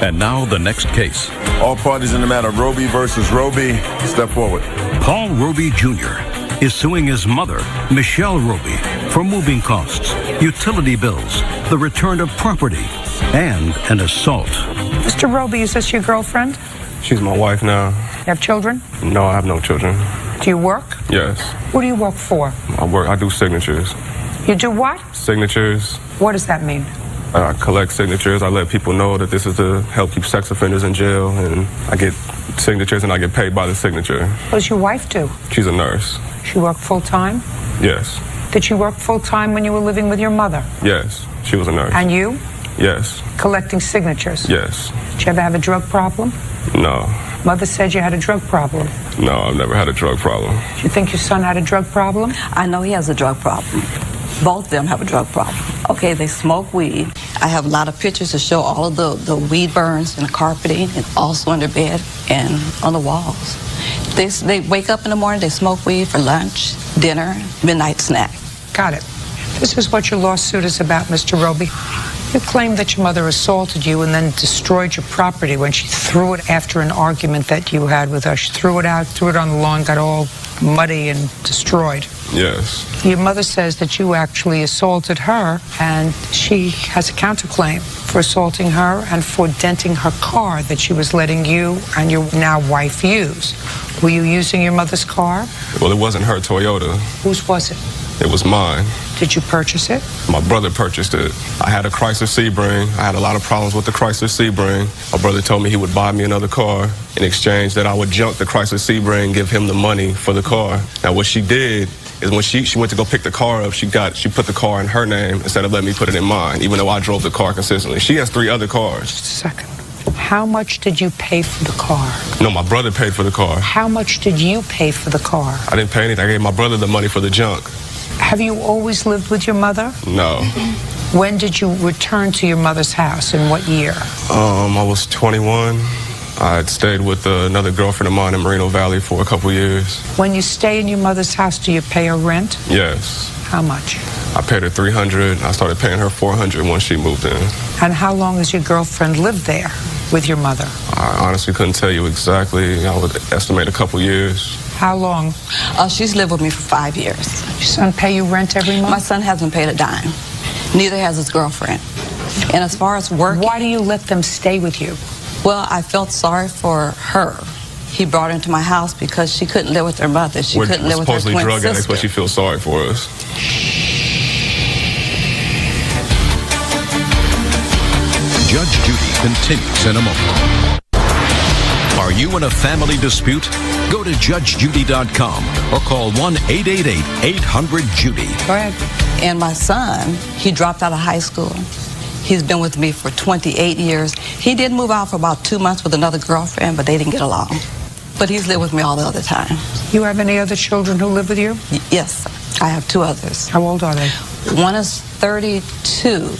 And now the next case. All parties in the matter, Roby versus Roby. Step forward. Paul Roby Jr. is suing his mother, Michelle Roby, for moving costs, utility bills, the return of property, and an assault. Mr. Roby, is this your girlfriend? She's my wife now. You have children? No, I have no children. Do you work? Yes. What do you work for? I do signatures. You do what? Signatures. What does that mean? I collect signatures. I let people know that this is to help keep sex offenders in jail, and I get signatures and I get paid by the signature. What does your wife do? She's a nurse. She work full-time? Yes. Did she work full-time when you were living with your mother? Yes, she was a nurse. And you? Yes. Collecting signatures? Yes. Did you ever have a drug problem? No. Mother said you had a drug problem. No, I've never had a drug problem. Do you think your son had a drug problem? I know he has a drug problem. Both of them have a drug problem. Okay, they smoke weed. I have a lot of pictures to show all of the weed burns in the carpeting and also under bed and on the walls. They wake up in the morning, they smoke weed for lunch, dinner, midnight snack. Got it. This is what your lawsuit is about, Mr. Roby. You claim that your mother assaulted you and then destroyed your property when she threw it after an argument that you had with her. She threw it out, threw it on the lawn, got all muddy and destroyed. Yes. Your mother says that you actually assaulted her, and she has a counterclaim for assaulting her and for denting her car that she was letting you and your now wife use. Were you using your mother's car? Well, it wasn't her Toyota. Whose was it? It was mine. Did you purchase it? My brother purchased it. I had a Chrysler Sebring. I had a lot of problems with the Chrysler Sebring. My brother told me he would buy me another car in exchange that I would junk the Chrysler Sebring and give him the money for the car. Now, what she did is when she went to go pick the car up, she put the car in her name instead of letting me put it in mine, even though I drove the car consistently. She has 3 other cars. Just a second. How much did you pay for the car? No, my brother paid for the car. How much did you pay for the car? I didn't pay anything. I gave my brother the money for the junk. Have you always lived with your mother? No. When did you return to your mother's house? In what year? I was 21. I had stayed with another girlfriend of mine in Moreno Valley for a couple years. When you stay in your mother's house, do you pay her rent? Yes. How much? I paid her $300. I started paying her $400 once she moved in. And how long has your girlfriend lived there with your mother? I honestly couldn't tell you exactly. I would estimate a couple years. How long? She's lived with me for 5 years. Your son pay you rent every month? My son hasn't paid a dime. Neither has his girlfriend. And as far as work... Why do you let them stay with you? Well, I felt sorry for her. He brought her into my house because she couldn't live with her mother. She couldn't live with her twin sister. We're supposedly drug addicts, but she feels sorry for us. Judge Judy continues in a moment. Are you in a family dispute? Go to judgejudy.com or call 1-888-800-JUDY. Go ahead. And my son, he dropped out of high school. He's been with me for 28 years. He did move out for about 2 months with another girlfriend, but they didn't get along. But he's lived with me all the other time. You have any other children who live with you? Yes, I have 2 others. How old are they? One is 32,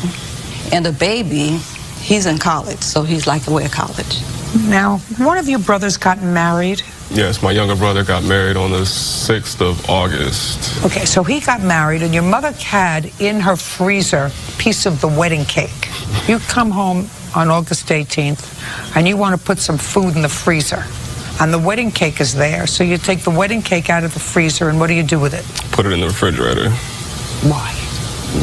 and the baby, he's in college, so he's like away at college. Now, one of your brothers got married. Yes, my younger brother got married on the 6th of August. Okay, so he got married, and your mother had in her freezer a piece of the wedding cake. You come home on August 18th, and you want to put some food in the freezer. And the wedding cake is there, so you take the wedding cake out of the freezer, and what do you do with it? Put it in the refrigerator. Why?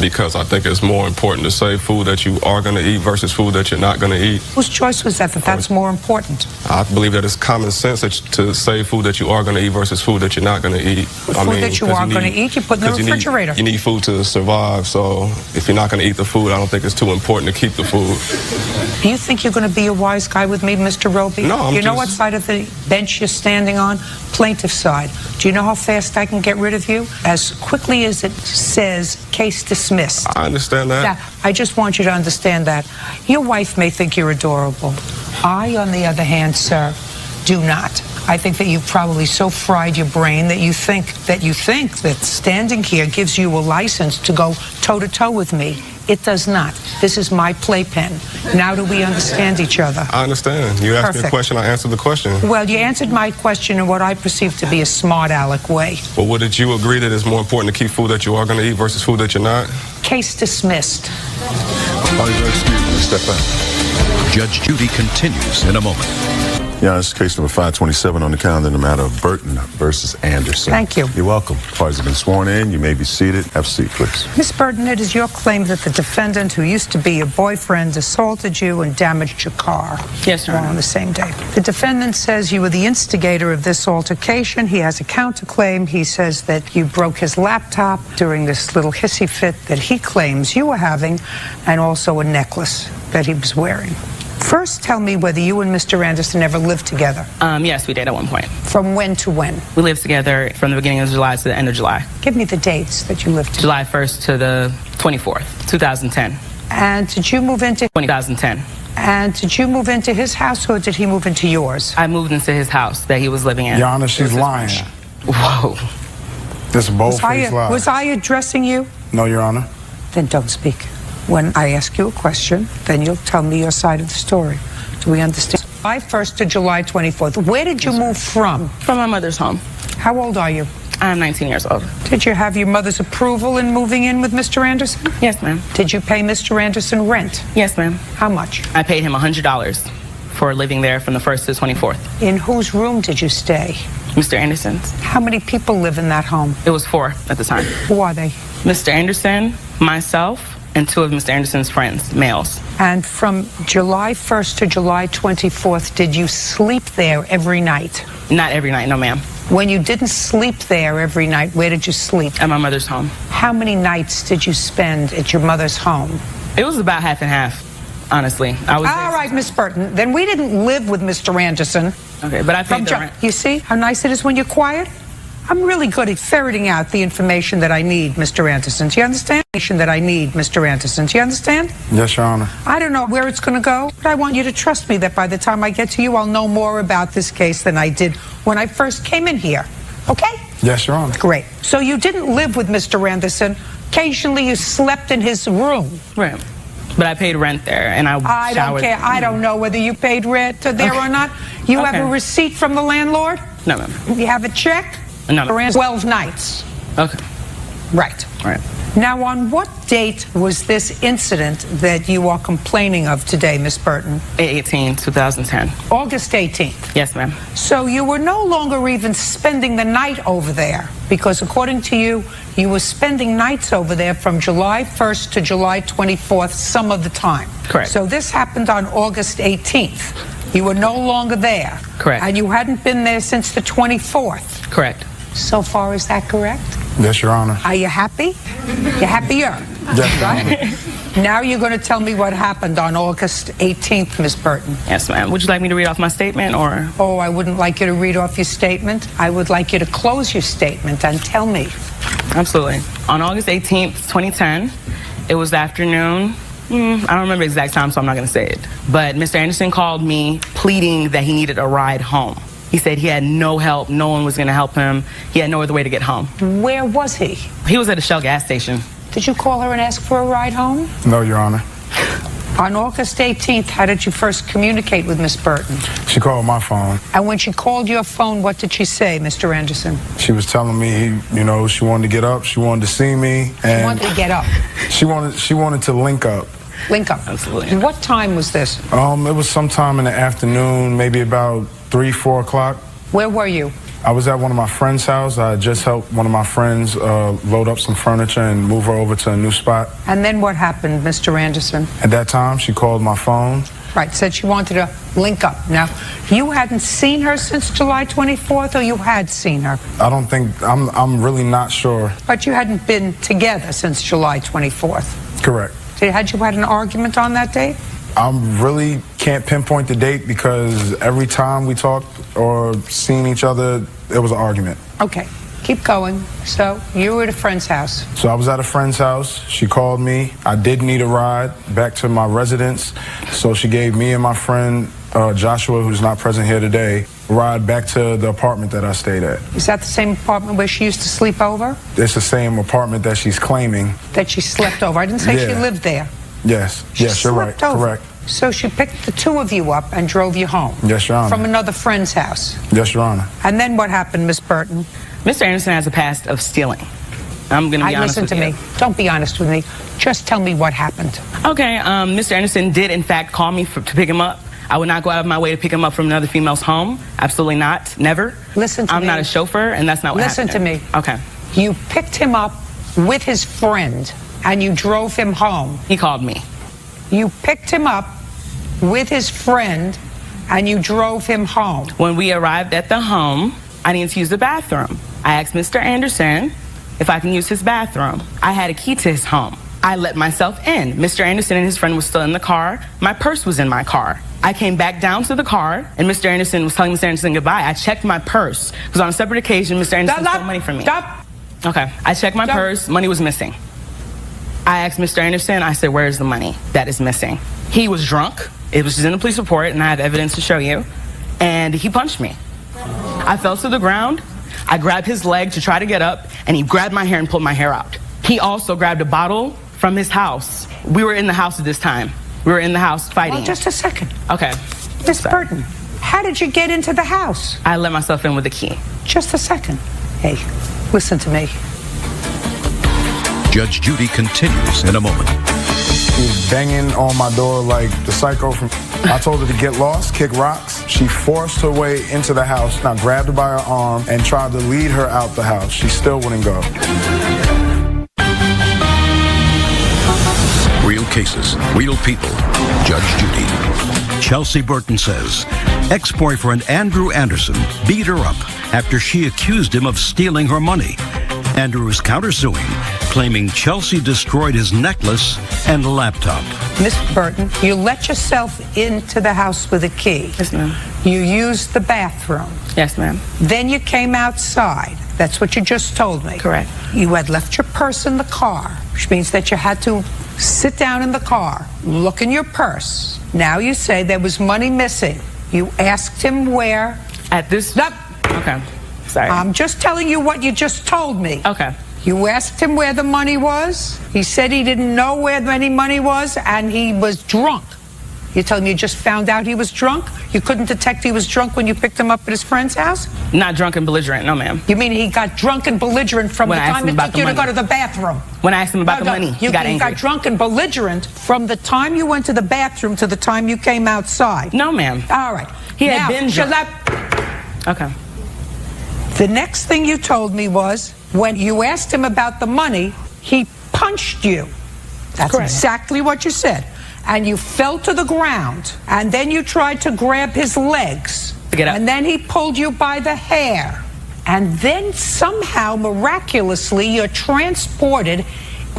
Because I think it's more important to save food that you are going to eat versus food that you're not going to eat. Whose choice was that that's more important? I believe that it's common sense to save food that you are going to eat versus food that you're not going to eat. Food that you are going to eat, you put in the refrigerator. You need food to survive, so if you're not going to eat the food, I don't think it's too important to keep the food. Do you think you're going to be a wise guy with me, Mr. Roby? No, You know what side of the bench you're standing on? Plaintiff's side. Do you know how fast I can get rid of you? As quickly as it says, case dismissed. I understand that. Yeah, I just want you to understand that. Your wife may think you're adorable. I, on the other hand, sir, do not. I think that you've probably so fried your brain that you think that standing here gives you a license to go toe-to-toe with me. It does not. This is my playpen. Now do we understand each other? I understand. You asked me a question, I answered the question. Well, you answered my question in what I perceive to be a smart aleck way. Well, wouldn't you agree that it's more important to keep food that you are going to eat versus food that you're not? Case dismissed. Excuse me, step out. Judge Judy continues in a moment. Yeah, this is case number 527 on the calendar in the matter of Burton versus Anderson. Thank you. You're welcome. Parties have been sworn in. You may be seated. Have a seat, please. Miss Burton, it is your claim that the defendant, who used to be your boyfriend, assaulted you and damaged your car. Yes, Your Honor. On the same day. The defendant says you were the instigator of this altercation. He has a counterclaim. He says that you broke his laptop during this little hissy fit that he claims you were having, and also a necklace that he was wearing. First, tell me whether you and Mr. Anderson ever lived together. Yes, we did at one point. From when to when? We lived together from the beginning of July to the end of July. Give me the dates that you lived together. July 1st to the 24th, 2010. And did you move into 2010. And did you move into his house or did he move into yours? I moved into his house that he was living in. Your Honor, she's lying. Whoa. This bold-faced lie. Was I addressing you? No, Your Honor. Then don't speak. When I ask you a question, then you'll tell me your side of the story. Do we understand? July 1st to July 24th. Where did you move from? From my mother's home. How old are you? I'm 19 years old. Did you have your mother's approval in moving in with Mr. Anderson? Yes, ma'am. Did you pay Mr. Anderson rent? Yes, ma'am. How much? I paid him $100 for living there from the 1st to the 24th. In whose room did you stay? Mr. Anderson's. How many people live in that home? It was 4 at the time. Who are they? Mr. Anderson, myself, and 2 of Mr. Anderson's friends, males. And from July 1st to July 24th, did you sleep there every night? Not every night, no, ma'am. When you didn't sleep there every night, where did you sleep? At my mother's home. How many nights did you spend at your mother's home? It was about half and half, honestly. I was All right, Miss Burton. Then we didn't live with Mr. Anderson. Okay, but I paid the rent. You see how nice it is when you're quiet? I'm really good at ferreting out the information that I need, Mr. Anderson. Do you understand? That I need, Mr. Anderson. Do you understand? Yes, Your Honor. I don't know where it's going to go, but I want you to trust me that by the time I get to you, I'll know more about this case than I did when I first came in here. Okay? Yes, Your Honor. Great. So you didn't live with Mr. Anderson. Occasionally you slept in his room. Right. But I paid rent there, and I don't care. I don't know whether you paid rent there or not. You have a receipt from the landlord? No, ma'am. You have a check? No, For ma'am. 12 nights. Okay. Right. All right. Now, on what date was this incident that you are complaining of today, Miss Burton? 18, 2010. August 18th. Yes, ma'am. So you were no longer even spending the night over there, because according to you, you were spending nights over there from July 1st to July 24th some of the time. Correct. So this happened on August 18th. You were no longer there. Correct. And you hadn't been there since the 24th. Correct. So far, is that correct? Yes, Your Honor. Are you happy? You're happier. Yes, Your Honor. Now you're going to tell me what happened on August 18th, Miss Burton. Yes, ma'am. Would you like me to read off my statement, or? Oh, I wouldn't like you to read off your statement. I would like you to close your statement and tell me. Absolutely. On August 18th, 2010, it was the afternoon. I don't remember the exact time, so I'm not going to say it. But Mr. Anderson called me pleading that he needed a ride home. He said he had no help. No one was going to help him. He had no other way to get home. Where was he? He was at a Shell gas station. Did you call her and ask for a ride home? No, Your Honor. On August 18th, how did you first communicate with Miss Burton? She called my phone. And when she called your phone, what did she say, Mr. Anderson? She was telling me, you know, she wanted to get up. She wanted to see me. And She wanted to get up. She wanted to link up. Link up. Absolutely. What time was this? It was sometime in the afternoon, maybe about 3, 4 o'clock. Where were you? I was at one of my friend's house. I just helped one of my friends load up some furniture and move her over to a new spot. And then what happened, Mr. Anderson? At that time, she called my phone. Right, said she wanted to link up. Now, you hadn't seen her since July 24th, or you had seen her? I don't think, I'm really not sure. But you hadn't been together since July 24th. Correct. Had you had an argument on that date? I really can't pinpoint the date because every time we talked or seen each other, it was an argument. Okay, keep going. So you were at a friend's house. So I was at a friend's house. She called me. I did need a ride back to my residence. So she gave me and my friend, Joshua, who's not present here today, a ride back to the apartment that I stayed at. Is that the same apartment where she used to sleep over? It's the same apartment that she's claiming. That she slept over. I didn't say she Yeah. lived there. Yes, yes, you're right. Slept over. Correct. So she picked the two of you up and drove you home. Yes, Your Honor. From another friend's house. Yes, Your Honor. And then what happened, Miss Burton? Mr. Anderson has a past of stealing. I'm going to be honest with you. Listen to me. Don't be honest with me. Just tell me what happened. Okay, Mr. Anderson did, in fact, call me to pick him up. I would not go out of my way to pick him up from another female's home. Absolutely not. Never. Listen to me. I'm not a chauffeur, and that's not what happened. Listen to me. Okay. You picked him up with his friend, and you drove him home. He called me. You picked him up with his friend, and you drove him home. When we arrived at the home, I needed to use the bathroom. I asked Mr. Anderson if I can use his bathroom. I had a key to his home. I let myself in. Mr. Anderson and his friend was still in the car. My purse was in my car. I came back down to the car, and Mr. Anderson was telling Mr. Anderson goodbye. I checked my purse, because on a separate occasion, Mr. Anderson stole money from me. Stop. Okay. I checked my purse. Money was missing. I asked Mr. Anderson, I said, where's the money that is missing? He was drunk. It was in the police report, and I have evidence to show you. And he punched me. I fell to the ground. I grabbed his leg to try to get up, and he grabbed my hair and pulled my hair out. He also grabbed a bottle from his house. We were in the house at this time. We were in the house fighting. Well, just a second. Okay. Miss Burton, how did you get into the house? I let myself in with a key. Just a second. Hey, listen to me. Judge Judy continues in a moment. She was banging on my door like the psycho from... I told her to get lost, kick rocks. She forced her way into the house. I grabbed her by her arm and tried to lead her out the house. She still wouldn't go. Real cases, real people. Judge Judy. Chelsea Burton says ex-boyfriend Andrew Anderson beat her up after she accused him of stealing her money. Andrew is countersuing, claiming Chelsea destroyed his necklace and laptop. Miss Burton, you let yourself into the house with a key. Yes, ma'am. You used the bathroom. Yes, ma'am. Then you came outside. That's what you just told me. Correct. You had left your purse in the car, which means that you had to sit down in the car, look in your purse. Now you say there was money missing. You asked him where. At this... Nope. Okay. Sorry. I'm just telling you what you just told me. Okay. You asked him where the money was. He said he didn't know where any money was, and he was drunk. You're telling me you just found out he was drunk? You couldn't detect he was drunk when you picked him up at his friend's house? Not drunk and belligerent, no, ma'am. You mean he got drunk and belligerent from the time it took you to go to the bathroom? When I asked him about the money, he got angry. You got drunk and belligerent from the time you went to the bathroom to the time you came outside? No, ma'am. All right. He had been drunk. Okay. The next thing you told me was when you asked him about the money, he punched you. That's correct. Exactly what you said. And you fell to the ground. And then you tried to grab his legs. Get up. And then he pulled you by the hair. And then somehow, miraculously, you're transported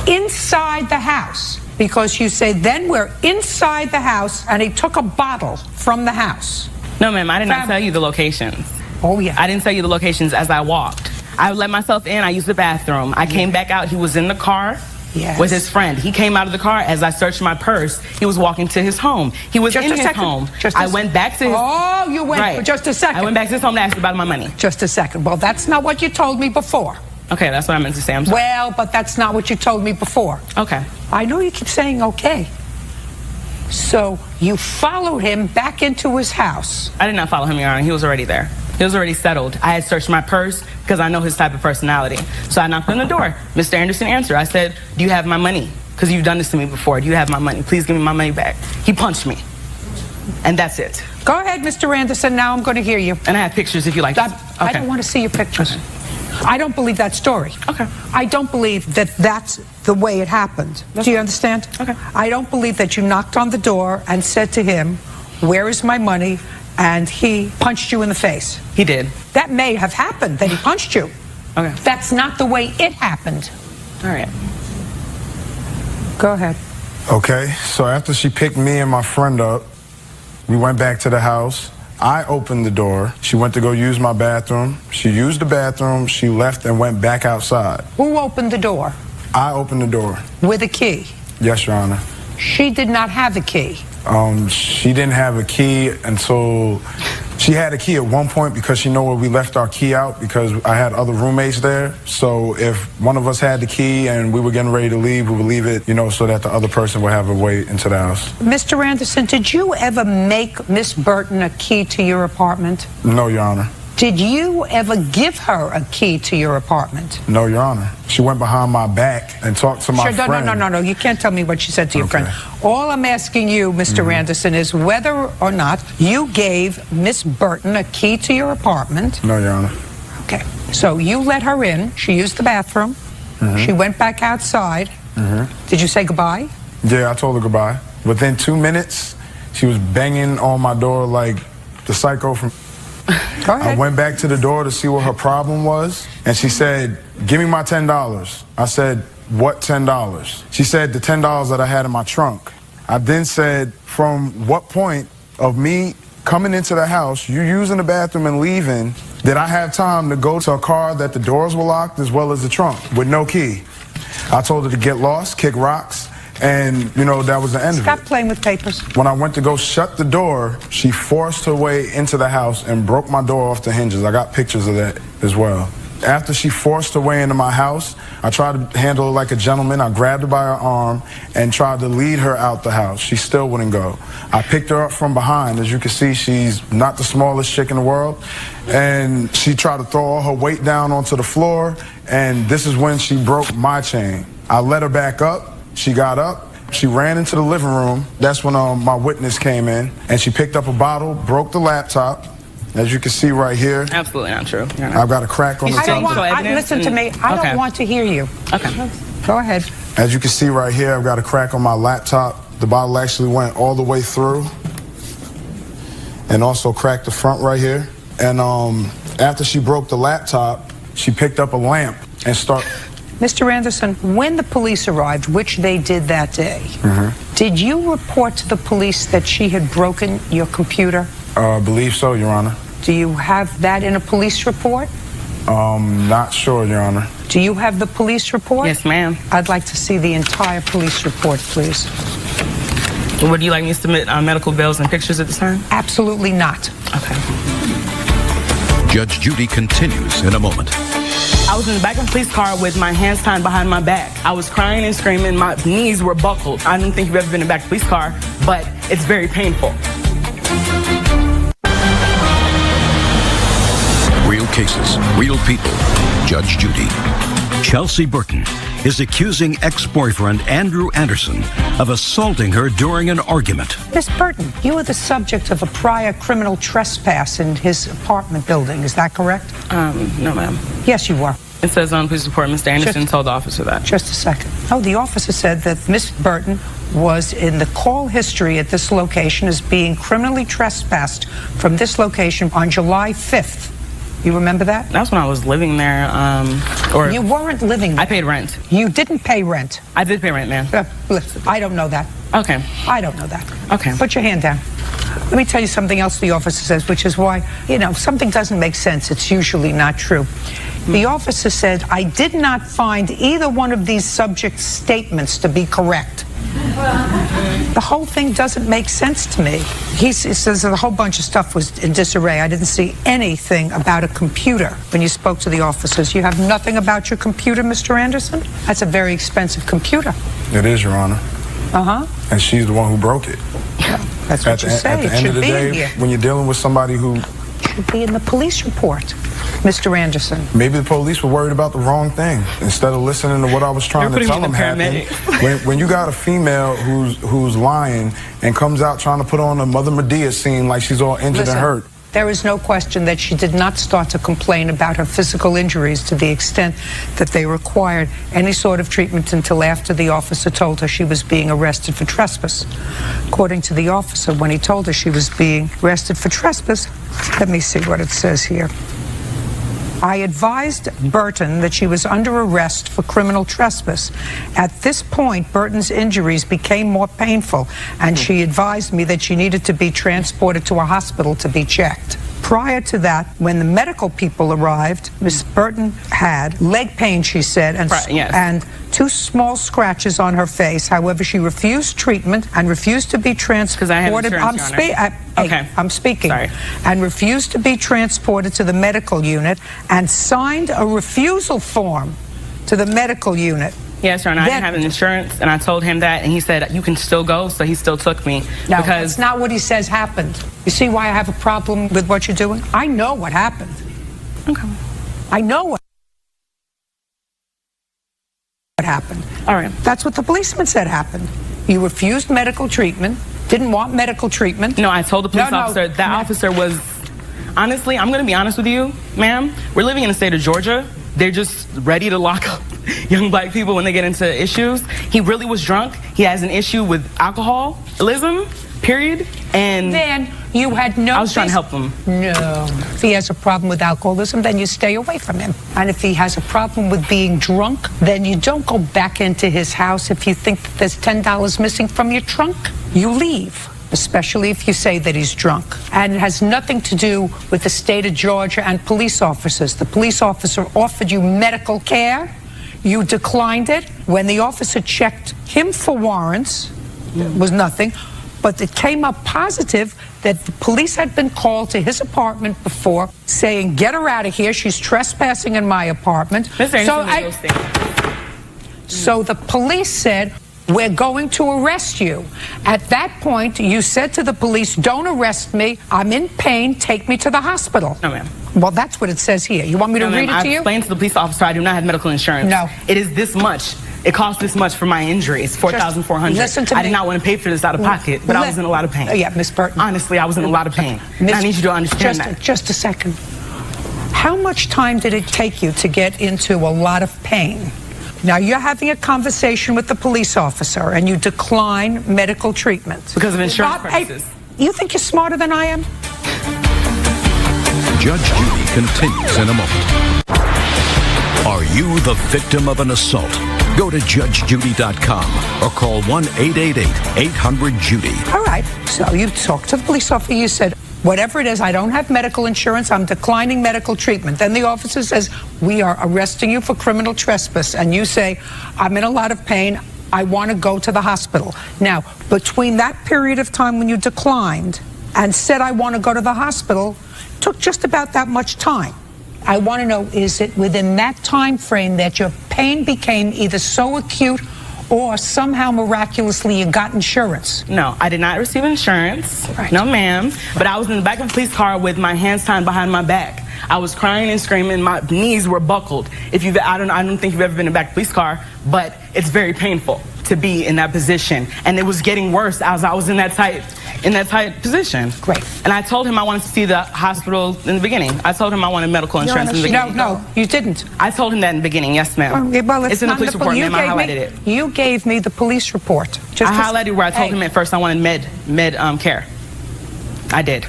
inside the house. Because you say, then we're inside the house, and he took a bottle from the house. No, ma'am, I did not tell you the locations. Oh, yeah. I didn't tell you the locations as I walked. I let myself in. I used the bathroom. I came back out. He was in the car with his friend. He came out of the car. As I searched my purse, he was walking to his home. He was in his home. I went back to his... Oh, you went for just a second. I went back to his home to ask about my money. Just a second. Well, that's not what you told me before. Okay, that's what I meant to say. I'm sorry. Well, but that's not what you told me before. Okay. I know you keep saying okay. So you followed him back into his house. I did not follow him, Your Honor. He was already there. He was already settled. I had searched my purse because I know his type of personality. So I knocked on the door. Mr. Anderson answered. I said, do you have my money? Because you've done this to me before. Do you have my money? Please give me my money back. He punched me. And that's it. Go ahead, Mr. Anderson. Now I'm going to hear you. And I have pictures if you like. I don't want to see your pictures. I don't believe that story. Okay. I don't believe that that's the way it happened. Do you understand? Okay. I don't believe that you knocked on the door and said to him, where is my money? And he punched you in the face. He did. That may have happened, that he punched you. Okay. That's not the way it happened. All right. Go ahead. Okay, so after she picked me and my friend up, we went back to the house. I opened the door. She went to go use my bathroom. She used the bathroom. She left and went back outside. Who opened the door? I opened the door. With a key? Yes, Your Honor. She did not have a key. She didn't have a key until... She had a key at one point because she knew where we left our key out because I had other roommates there. So if one of us had the key and we were getting ready to leave, we would leave it, so that the other person would have a way into the house. Mr. Anderson, did you ever make Miss Burton a key to your apartment? No, Your Honor. Did you ever give her a key to your apartment? No, Your Honor. She went behind my back and talked to my friend. No. You can't tell me what she said to your friend. All I'm asking you, Mr. Anderson, is whether or not you gave Miss Burton a key to your apartment. No, Your Honor. Okay. So you let her in. She used the bathroom. She went back outside. Did you say goodbye? Yeah, I told her goodbye. Within 2 minutes, she was banging on my door like the psycho from... Go ahead. I went back to the door to see what her problem was, and she said, "Give me my $10. I said, "What $10? She said, "The $10 that I had in my trunk." I then said, "From what point of me coming into the house, you using the bathroom and leaving, did I have time to go to a car that the doors were locked as well as the trunk with no key?" I told her to get lost, kick rocks, and, you know, that was the end of it. Stop playing with papers. When I went to go shut the door, she forced her way into the house and broke my door off the hinges. I got pictures of that as well. After she forced her way into my house, I tried to handle her like a gentleman. I grabbed her by her arm and tried to lead her out the house. She still wouldn't go. I picked her up from behind. As you can see, she's not the smallest chick in the world. And she tried to throw all her weight down onto the floor, and this is when she broke my chain. I let her back up. She got up. She ran into the living room. That's when my witness came in, and she picked up a bottle, broke the laptop. As you can see right here. Absolutely not true. I've got a crack on the top. Listen to me. I don't want to hear you. Okay. Go ahead. As you can see right here, I've got a crack on my laptop. The bottle actually went all the way through, and also cracked the front right here. And after she broke the laptop, she picked up a lamp and started. Mr. Anderson, when the police arrived, which they did that day, did you report to the police that she had broken your computer? I believe so, Your Honor. Do you have that in a police report? Not sure, Your Honor. Do you have the police report? Yes, ma'am. I'd like to see the entire police report, please. Would you like me to submit medical bills and pictures at this time? Absolutely not. Okay. Judge Judy continues in a moment. I was in the back of a police car with my hands tied behind my back. I was crying and screaming. My knees were buckled. I don't think you've ever been in the back of a police car, but it's very painful. Real cases, real people. Judge Judy. Chelsea Burton is accusing ex-boyfriend Andrew Anderson of assaulting her during an argument. Miss Burton, you were the subject of a prior criminal trespass in his apartment building. Is that correct? No, ma'am. Yes, you were. It says on police report, Mr. Anderson told the officer that. Just a second. Oh, the officer said that Miss Burton was in the call history at this location as being criminally trespassed from this location on July 5th. You remember that? That's when I was living there. Or you weren't living there. I paid rent. You didn't pay rent. I did pay rent, ma'am. Listen, I don't know that. Okay. I don't know that. Okay. Put your hand down. Let me tell you something else the officer says, which is why, you know, if something doesn't make sense, it's usually not true. The officer said, "I did not find either one of these subject statements to be correct." The whole thing doesn't make sense to me. He says that a whole bunch of stuff was in disarray. I didn't see anything about a computer when you spoke to the officers. You have nothing about your computer, Mr. Anderson? That's a very expensive computer. It is, Your Honor. And she's the one who broke it. That's what you say. At the end of the day, when you're dealing with somebody who should be in the police report, Mr. Anderson. Maybe the police were worried about the wrong thing. Instead of listening to what I was trying to tell them happened. When you got a female who's lying and comes out trying to put on a Mother Medea scene like she's all injured and hurt. There is no question that she did not start to complain about her physical injuries to the extent that they required any sort of treatment until after the officer told her she was being arrested for trespass. According to the officer, when he told her she was being arrested for trespass, let me see what it says here. "I advised Burton that she was under arrest for criminal trespass. At this point, Burton's injuries became more painful, and she advised me that she needed to be transported to a hospital to be checked. Prior to that, when the medical people arrived, Miss Burton had leg pain, she said, and 2 small scratches on her face. However, she refused treatment and refused to be transported. I'm speaking. Sorry. And refused to be transported to the medical unit and signed a refusal form to the medical unit." Yes, Your Honor, I didn't have an insurance, and I told him that, and he said, "You can still go," so he still took me. No, because that's not what he says happened. You see why I have a problem with what you're doing? I know what happened. Okay. I know what happened. All right. That's what the policeman said happened. You refused medical treatment, didn't want medical treatment. No, I told the police officer, that officer was, honestly, I'm going to be honest with you, ma'am. We're living in the state of Georgia. They're just ready to lock up young black people when they get into issues. He really was drunk. He has an issue with alcoholism, period. And then you had no... I was trying to help him. No. If he has a problem with alcoholism, then you stay away from him. And if he has a problem with being drunk, then you don't go back into his house if you think that there's $10 missing from your trunk. You leave, especially if you say that he's drunk. And it has nothing to do with the state of Georgia and police officers. The police officer offered you medical care. You declined it. When the officer checked him for warrants, it was nothing. But it came up positive that the police had been called to his apartment before saying, get her out of here. She's trespassing in my apartment. So the police said, we're going to arrest you. At that point, you said to the police, don't arrest me. I'm in pain. Take me to the hospital. No, ma'am. Well, that's what it says here. You want me to read it to you? I explained to the police officer I do not have medical insurance. No. It is this much. It costs this much for my injuries, $4,400. Listen to me. I did not want to pay for this out of pocket, but I was in a lot of pain. Yeah, Miss Burton. Honestly, I was in a lot of pain. I need you to understand that. Just a second. How much time did it take you to get into a lot of pain? Now, you're having a conversation with the police officer, and you decline medical treatment. Because of insurance purposes. You think you're smarter than I am? Judge Judy continues in a moment. Are you the victim of an assault? Go to judgejudy.com or call 1-888-800-JUDY. All right. So you talked to the police officer. You said, whatever it is, I don't have medical insurance. I'm declining medical treatment. Then the officer says, we are arresting you for criminal trespass. And you say, I'm in a lot of pain. I want to go to the hospital. Now, between that period of time when you declined and said, I want to go to the hospital, took just about that much time. I want to know, is it within that time frame that your pain became either so acute or somehow miraculously you got insurance? No, I did not receive insurance. Right. No, ma'am. But I was in the back of a police car with my hands tied behind my back. I was crying and screaming. My knees were buckled. I don't think you've ever been in a back of a police car, but it's very painful to be in that position. And it was getting worse as I was in that tight position. Great. And I told him I wanted to see the hospital in the beginning. I told him I wanted medical insurance in the beginning. No, you didn't. I told him that in the beginning. Yes, ma'am. Well, it's in the police report, ma'am. I highlighted it. You gave me the police report. I highlighted where I told him at first I wanted med care. I did.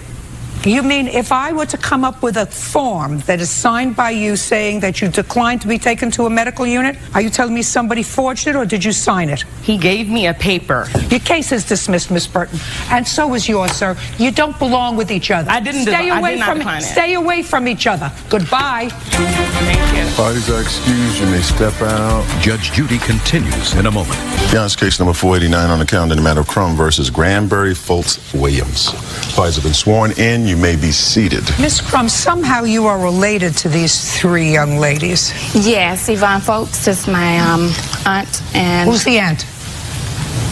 You mean if I were to come up with a form that is signed by you saying that you declined to be taken to a medical unit, are you telling me somebody forged it or did you sign it? He gave me a paper. Your case is dismissed, Miss Burton. And so is yours, sir. You don't belong with each other. I didn't decline it. Stay away from each other. Goodbye. Thank you. Parties are excused. You may step out. Judge Judy continues in a moment. Yes, case number 489 on the calendar in the matter of Crum versus Granberry Foltz Williams. Parties have been sworn in. You may be seated. Miss Crum, somehow you are related to these three young ladies. Yes, Yvonne Foltz is my aunt. And who's the aunt?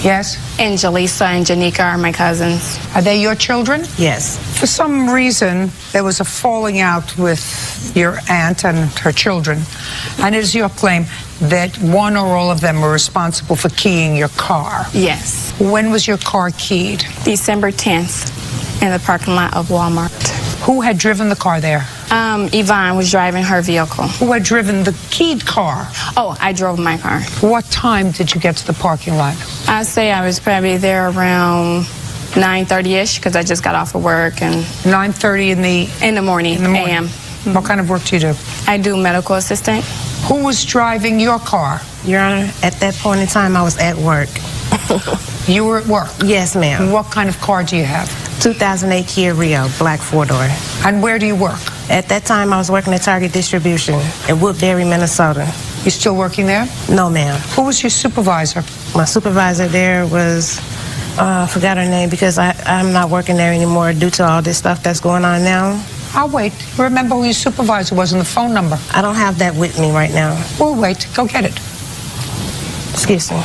Yes? And Jaleesa and Janika are my cousins. Are they your children? Yes. For some reason, there was a falling out with your aunt and her children. And it is your claim that one or all of them were responsible for keying your car. Yes. When was your car keyed? December 10th in the parking lot of Walmart. Who had driven the car there? Yvonne was driving her vehicle. Who had driven the keyed car? Oh, I drove my car. What time did you get to the parking lot? I'd say I was probably there around 9:30ish because I just got off of work. And 9:30 in the morning. a.m. What kind of work do you do? I do medical assistant. Who was driving your car? Your Honor, at that point in time, I was at work. You were at work? Yes, ma'am. What kind of car do you have? 2008 Kia Rio, black four-door. And where do you work? At that time, I was working at Target Distribution in Woodbury, Minnesota. You still working there? No, ma'am. Who was your supervisor? My supervisor there was, I forgot her name because I'm not working there anymore due to all this stuff that's going on now. I'll wait. Remember who your supervisor was and the phone number. I don't have that with me right now. We'll wait. Go get it. Excuse me.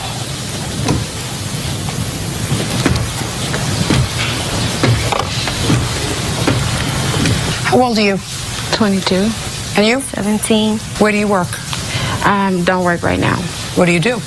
How old are you? 22. And you? 17. Where do you work? Don't work right now. What do you do?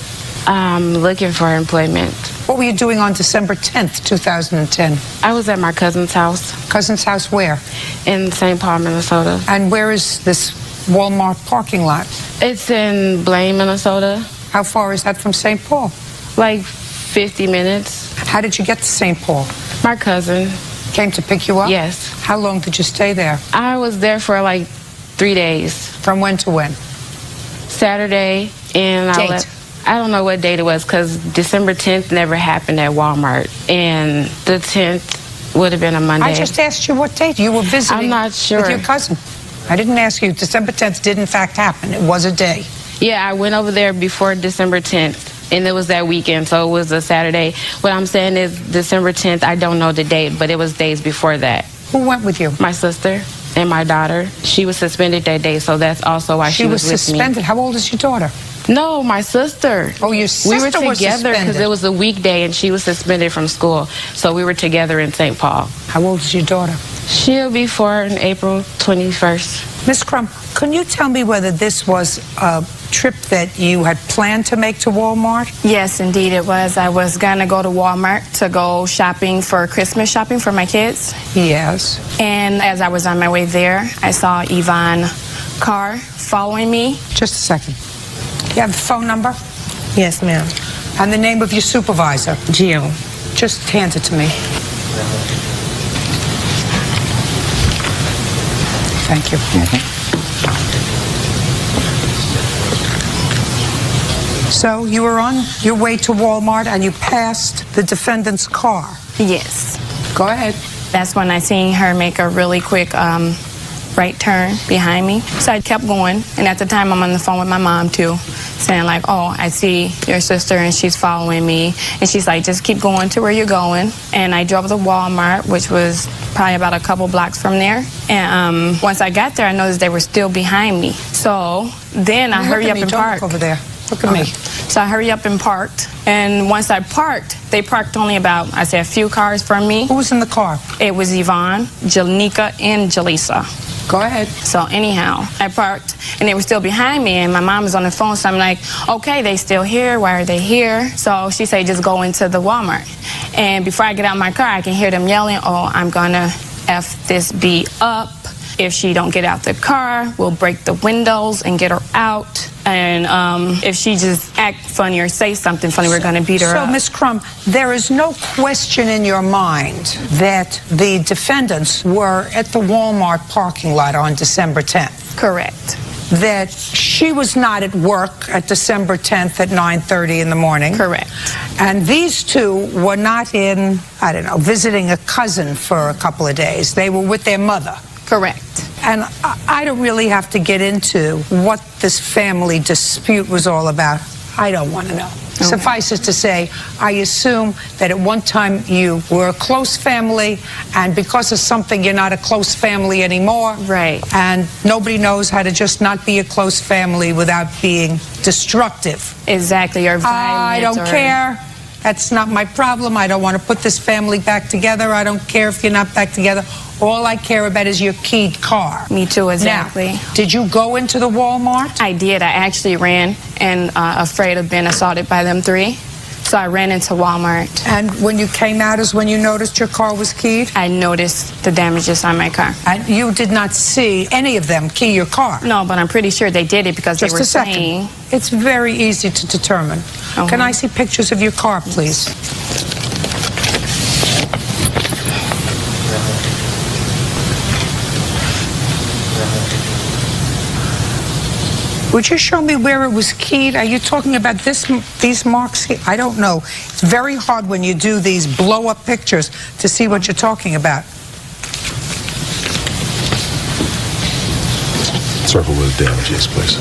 I'm looking for employment. What were you doing on December 10th, 2010? I was at my cousin's house. Cousin's house where? In St. Paul, Minnesota. And where is this Walmart parking lot? It's in Blaine, Minnesota. How far is that from St. Paul? Like 50 minutes. How did you get to St. Paul? My cousin. Came to pick you up? Yes. How long did you stay there? I was there for like 3 days. From when to when? Saturday, and I don't know what date it was, because December 10th never happened at Walmart, and the 10th would have been a Monday. I just asked you what date you were visiting. I'm not sure. With your cousin. I didn't ask you. December 10th did in fact happen. It was a day. Yeah, I went over there before December 10th, and it was that weekend, so it was a Saturday. What I'm saying is December 10th, I don't know the date, but it was days before that. Who went with you? My sister and my daughter. She was suspended that day, so that's also why she was with me. She was suspended? How old is your daughter? No, my sister. Oh, your sister we were was together because it was a weekday and she was suspended from school. So we were together in St. Paul. How old is your daughter? She'll be 4 on April 21st. Miss Crum, can you tell me whether this was a trip that you had planned to make to Walmart? Yes, indeed it was. I was going to go to Walmart to go shopping for Christmas shopping for my kids. Yes. And as I was on my way there, I saw Yvonne Carr following me. Just a second. You have the phone number? Yes, ma'am. And the name of your supervisor? Jill. Just hand it to me. Thank you. So you were on your way to Walmart and you passed the defendant's car. Yes. Go ahead. That's when I seen her make a really quick right turn behind me. So I kept going, and at the time I'm on the phone with my mom too, saying like, oh, I see your sister and she's following me. And she's like, just keep going to where you're going. And I drove to Walmart, which was probably about a couple blocks from there. And once I got there, I noticed they were still behind me. So then I hurry up and parked. Over there. Look at me. So I hurry up and parked. And once I parked, they parked only about, I say, a few cars from me. Who was in the car? It was Yvonne, Janika, and Jaleesa. Go ahead. So anyhow, I parked, and they were still behind me, and my mom was on the phone, so I'm like, okay, they still here. Why are they here? So she said, just go into the Walmart. And before I get out of my car, I can hear them yelling, oh, I'm gonna F this B up. If she don't get out the car, we'll break the windows and get her out. And if she just act funny or say something funny, we're going to beat her up. So, Ms. Crum, there is no question in your mind that the defendants were at the Walmart parking lot on December 10th? Correct. That she was not at work at December 10th at 9:30 in the morning? Correct. And these two were not in, I don't know, visiting a cousin for a couple of days. They were with their mother? Correct. And I don't really have to get into what this family dispute was all about. I don't want to know. Okay. Suffice it to say, I assume that at one time you were a close family, and because of something, you're not a close family anymore. Right. And nobody knows how to just not be a close family without being destructive. Exactly, or violent. I don't care. That's not my problem. I don't want to put this family back together. I don't care if you're not back together. All I care about is your keyed car. Me too, exactly. Now, did you go into the Walmart? I did. I actually ran and afraid of being assaulted by them three. So I ran into Walmart. And when you came out is when you noticed your car was keyed? I noticed the damages on my car. And you did not see any of them key your car? No, but I'm pretty sure they did it because Just they were a second. saying... It's very easy to determine. Can I see pictures of your car, please? Would you show me where it was keyed? Are you talking about these marks here? I don't know. It's very hard when you do these blow-up pictures to see what you're talking about. Circle where the damage is, please.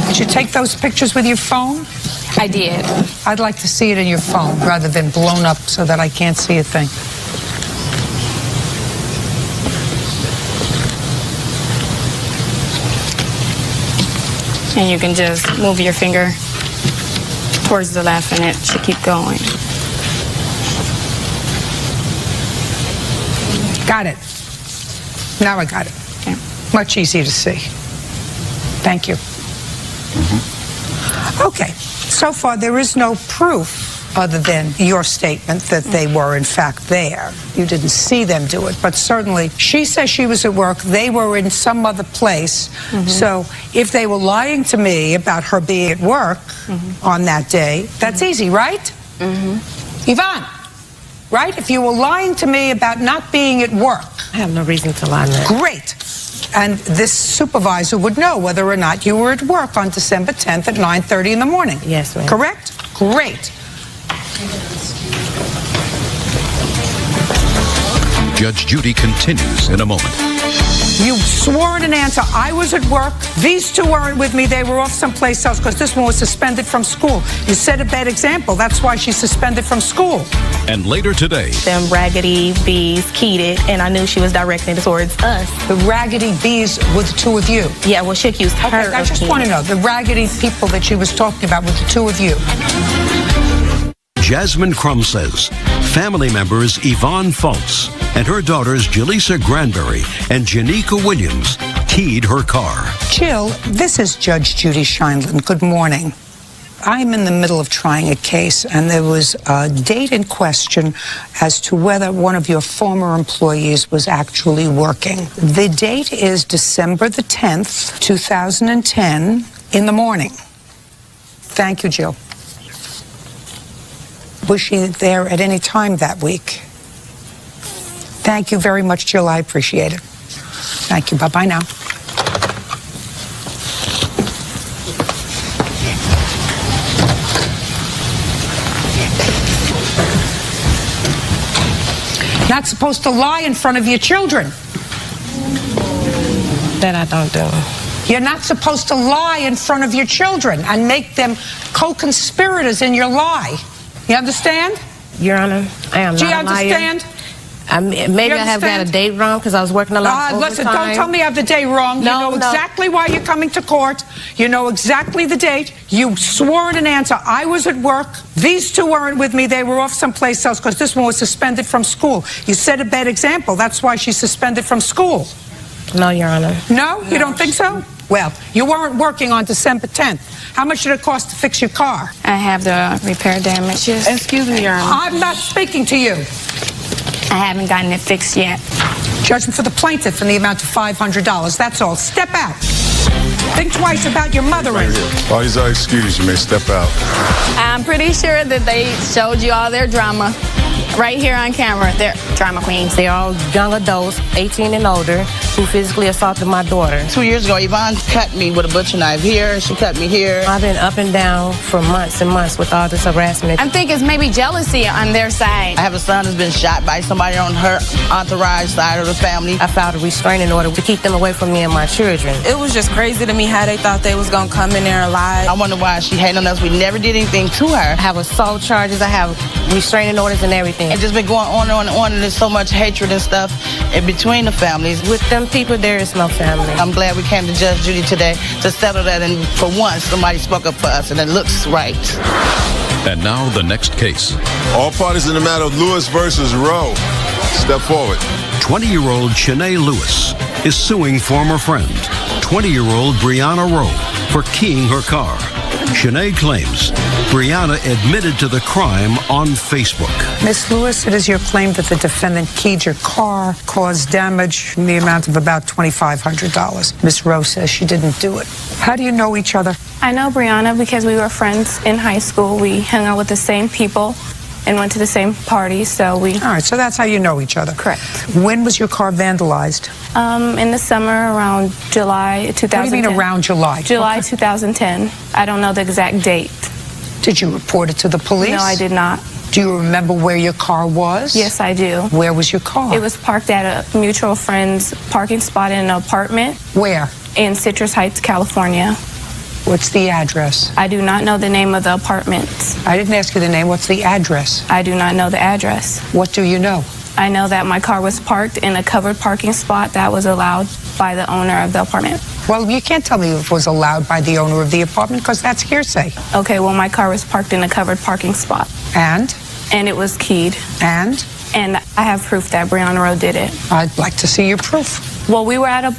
Did you take those pictures with your phone? I did. I'd like to see it in your phone rather than blown up so that I can't see a thing. And you can just move your finger towards the left and it should keep going. Got it. Now I got it. Okay. Much easier to see. Thank you. Okay, so far there is no proof other than your statement that they were in fact there. You didn't see them do it, but certainly she says she was at work, they were in some other place. So if they were lying to me about her being at work on that day, that's easy, right? Yvonne, right? If you were lying to me about not being at work. I have no reason to lie now. Great. And this supervisor would know whether or not you were at work on December 10th at 9:30 in the morning. Yes, ma'am. Correct? Great. Judge Judy continues in a moment. You swore in an answer, I was at work, these two weren't with me, they were off someplace else because this one was suspended from school. You set a bad example, that's why she's suspended from school. And later today, Them raggedy bees keyed it, and I knew she was directing it towards us. The raggedy bees were the two of you. Yeah, well, she accused her Okay, I of just keying want to it. know, the raggedy people that she was talking about were the two of you. Jasmine Crum says family members Yvonne Fultz and her daughters Jaleesa Granberry and Janika Williams keyed her car. Jill, this is Judge Judy Scheinlin. Good morning. I'm in the middle of trying a case, and there was a date in question as to whether one of your former employees was actually working. The date is December the 10th, 2010, in the morning. Thank you, Jill. Was she there at any time that week? Thank you very much, Jill. I appreciate it. Thank you. Bye-bye now. Not supposed to lie in front of your children. That I don't do. You're not supposed to lie in front of your children and make them co-conspirators in your lie. You understand? Your Honor, I am Do not you a liar. understand? Maybe I have got a date wrong because I was working a lot of Listen, overtime. don't tell me I have the day wrong. No, you know no. exactly why you're coming to court. You know exactly the date. You swore in an answer, I was at work. These two weren't with me. They were off someplace else because this one was suspended from school. You set a bad example. That's why she's suspended from school. No, Your Honor. No? You don't think so? Well, you weren't working on December 10th. How much did it cost to fix your car? I have the repair damages. Excuse me, Your Honor. I'm not speaking to you. I haven't gotten it fixed yet. Judgment for the plaintiff in the amount of $500. That's all. Step out. Think twice about your mothering. All these are excuses. You may step out. I'm pretty sure that they showed you all their drama right here on camera. They're drama queens. They're all young adults, 18 and older, who physically assaulted my daughter. 2 years ago, Yvonne cut me with a butcher knife here. She cut me here. I've been up and down for months and months with all this harassment. I think it's maybe jealousy on their side. I have a son who's been shot by somebody on her entourage side of the family. I filed a restraining order to keep them away from me and my children. It was just crazy to me how they thought they was gonna come in there and lie. I wonder why she hated on us. We never did anything to her. I have assault charges, I have restraining orders and everything. It's just been going on and on and on, and there's so much hatred and stuff in between the families. With them people, there is no family. I'm glad we came to Judge Judy today to settle that, and for once, somebody spoke up for us, and it looks right. And now the next case. All parties in the matter of Lewis versus Rowe. Step forward. 20-year-old Shanae Lewis is suing former friend, 20-year-old Brianna Rowe, for keying her car. Shanae claims Brianna admitted to the crime on Facebook. Miss Lewis, it is your claim that the defendant keyed your car, caused damage in the amount of about $2,500. Miss Rowe says she didn't do it. How do you know each other? I know Brianna because we were friends in high school. We hung out with the same people and went to the same parties, so we... All right, so that's how you know each other. Correct. When was your car vandalized? In the summer, around July 2010. What do you mean around July? July 2010. I don't know the exact date. Did you report it to the police? No, I did not. Do you remember where your car was? Yes, I do. Where was your car? It was parked at a mutual friend's parking spot in an apartment. Where? In Citrus Heights, California. What's the address? I do not know the name of the apartment. I didn't ask you the name. What's the address? I do not know the address. What do you know? I know that my car was parked in a covered parking spot that was allowed by the owner of the apartment. Well, you can't tell me if it was allowed by the owner of the apartment because that's hearsay. Okay, well, my car was parked in a covered parking spot. And? And it was keyed. And? And I have proof that Brianna Rowe did it. I'd like to see your proof. Well, we were at a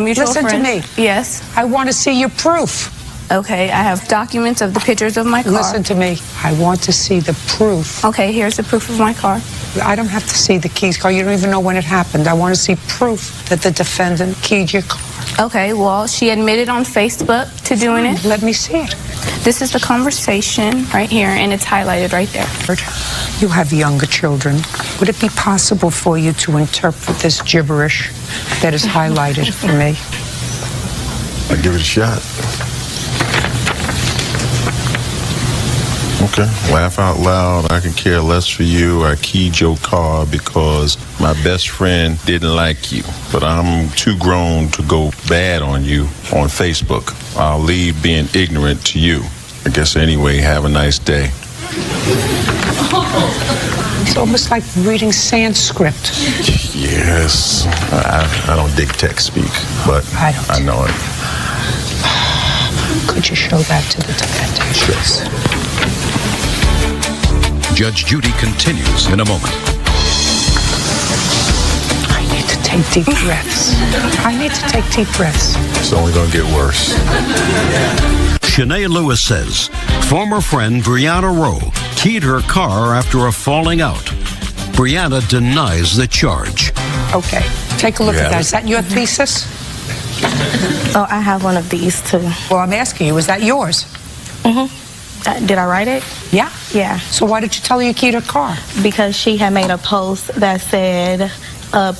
mutual Listen friend. to me. Yes. I want to see your proof. Okay, I have documents of the pictures of my car. Listen to me. I want to see the proof. Okay, here's the proof of my car. I don't have to see the keys car. You don't even know when it happened. I want to see proof that the defendant keyed your car. Okay, well, she admitted on Facebook to doing it. Let me see it. This is the conversation right here, and it's highlighted right there. You have younger children. Would it be possible for you to interpret this gibberish that is highlighted for me? I'll give it a shot. Okay. Laugh out loud. I can care less for you. I keyed your car because my best friend didn't like you. But I'm too grown to go bad on you on Facebook. I'll leave being ignorant to you. I guess anyway, have a nice day. It's almost like reading Sanskrit. Yes. I don't dig text speak, but I know it. Could you show that to the defendant? Sure. Judge Judy continues in a moment. I need to take deep breaths. I need to take deep breaths. It's only going to get worse. Shanae Lewis says former friend Brianna Rowe keyed her car after a falling out. Brianna denies the charge. Okay, take a look at that. Is that your thesis? Oh, I have one of these too. Well, I'm asking you, is that yours? Mm-hmm. Did I write it? Yeah. Yeah. So why did you tell her you keyed her car? Because she had made a post that said,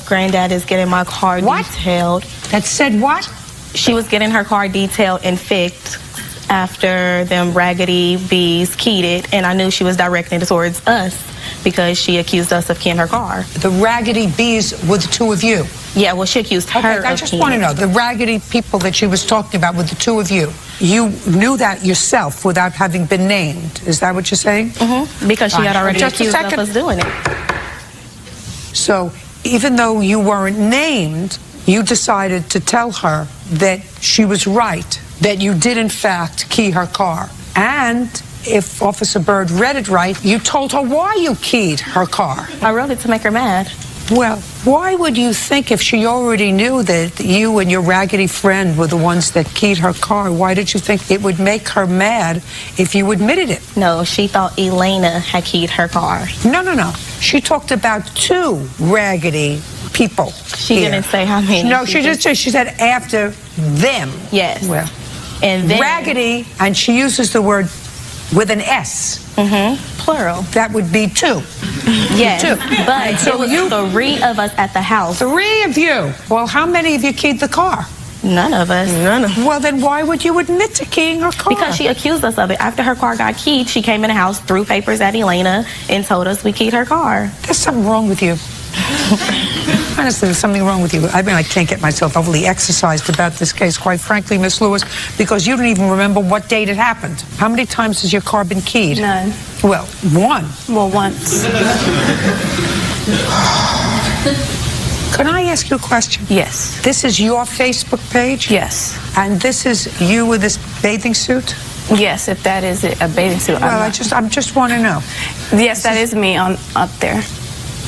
Granddad is getting my car detailed. That said what? She was getting her car detailed and fixed after them raggedy bees keyed it, and I knew she was directing it towards us because she accused us of keying her car. The raggedy bees were the two of you? Yeah, well, she accused her of I just want to know, the raggedy people that she was talking about were the two of you. You knew that yourself without having been named. Is that what you're saying? Mm-hmm. Because she had already accused of us doing it. So even though you weren't named, you decided to tell her that she was right, that you did in fact key her car. And if Officer Byrd read it right, you told her why you keyed her car. I wrote it to make her mad. Well, why would you think, if she already knew that you and your raggedy friend were the ones that keyed her car, why did you think it would make her mad if you admitted it? No, she thought Elena had keyed her car. No. She talked about two raggedy people. She didn't say how many. No, she said after them. Yes. Well, and then raggedy, and she uses the word with an S. Mm-hmm. Plural. That would be two. Yes, two. But so it was 3 of us at the house. 3 of you. Well, how many of you keyed the car? None of us. Well, then why would you admit to keying her car? Because she accused us of it. After her car got keyed, she came in the house, threw papers at Elena, and told us we keyed her car. There's something wrong with you. Honestly, there's something wrong with you. I mean, I can't get myself overly exercised about this case, quite frankly, Miss Lewis, because you don't even remember what date it happened. How many times has your car been keyed? None. Well, one. Well, once. Can I ask you a question? Yes. This is your Facebook page? Yes. And this is you with this bathing suit? Yes, if that is a bathing suit. Well, I just want to know. Yes, that is me up there.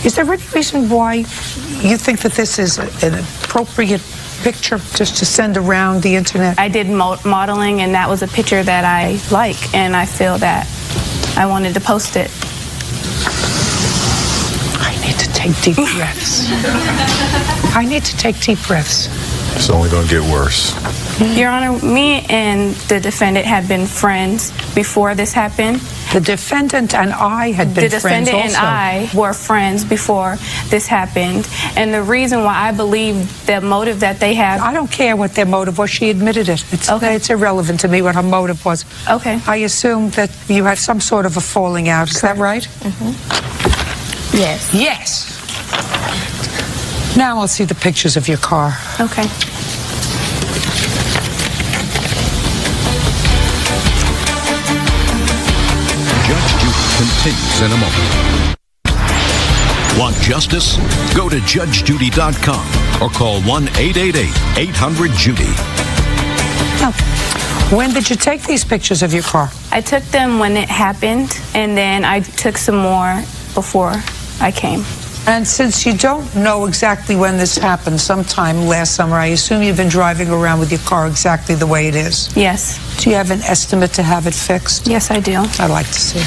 Is there any reason why you think that this is an appropriate picture just to send around the internet? I did modeling, and that was a picture that I like, and I feel that I wanted to post it. I need to take deep breaths. I need to take deep breaths. It's only going to get worse. Your Honor, me and the defendant had been friends before this happened. The defendant and I had been friends also. The defendant and I were friends before this happened. And the reason why I believe the motive that they had... I don't care what their motive was. She admitted it. It's irrelevant to me what her motive was. Okay. I assume that you had some sort of a falling out. Is that right? Mm-hmm. Yes. Yes. Now I'll see the pictures of your car. Okay. Judge Judy continues in a moment. Want justice? Go to judgejudy.com or call 1-888-800-JUDY. Now, when did you take these pictures of your car? I took them when it happened, and then I took some more before I came. And since you don't know exactly when this happened, sometime last summer, I assume you've been driving around with your car exactly the way it is? Yes. Do you have an estimate to have it fixed? Yes, I do. I'd like to see.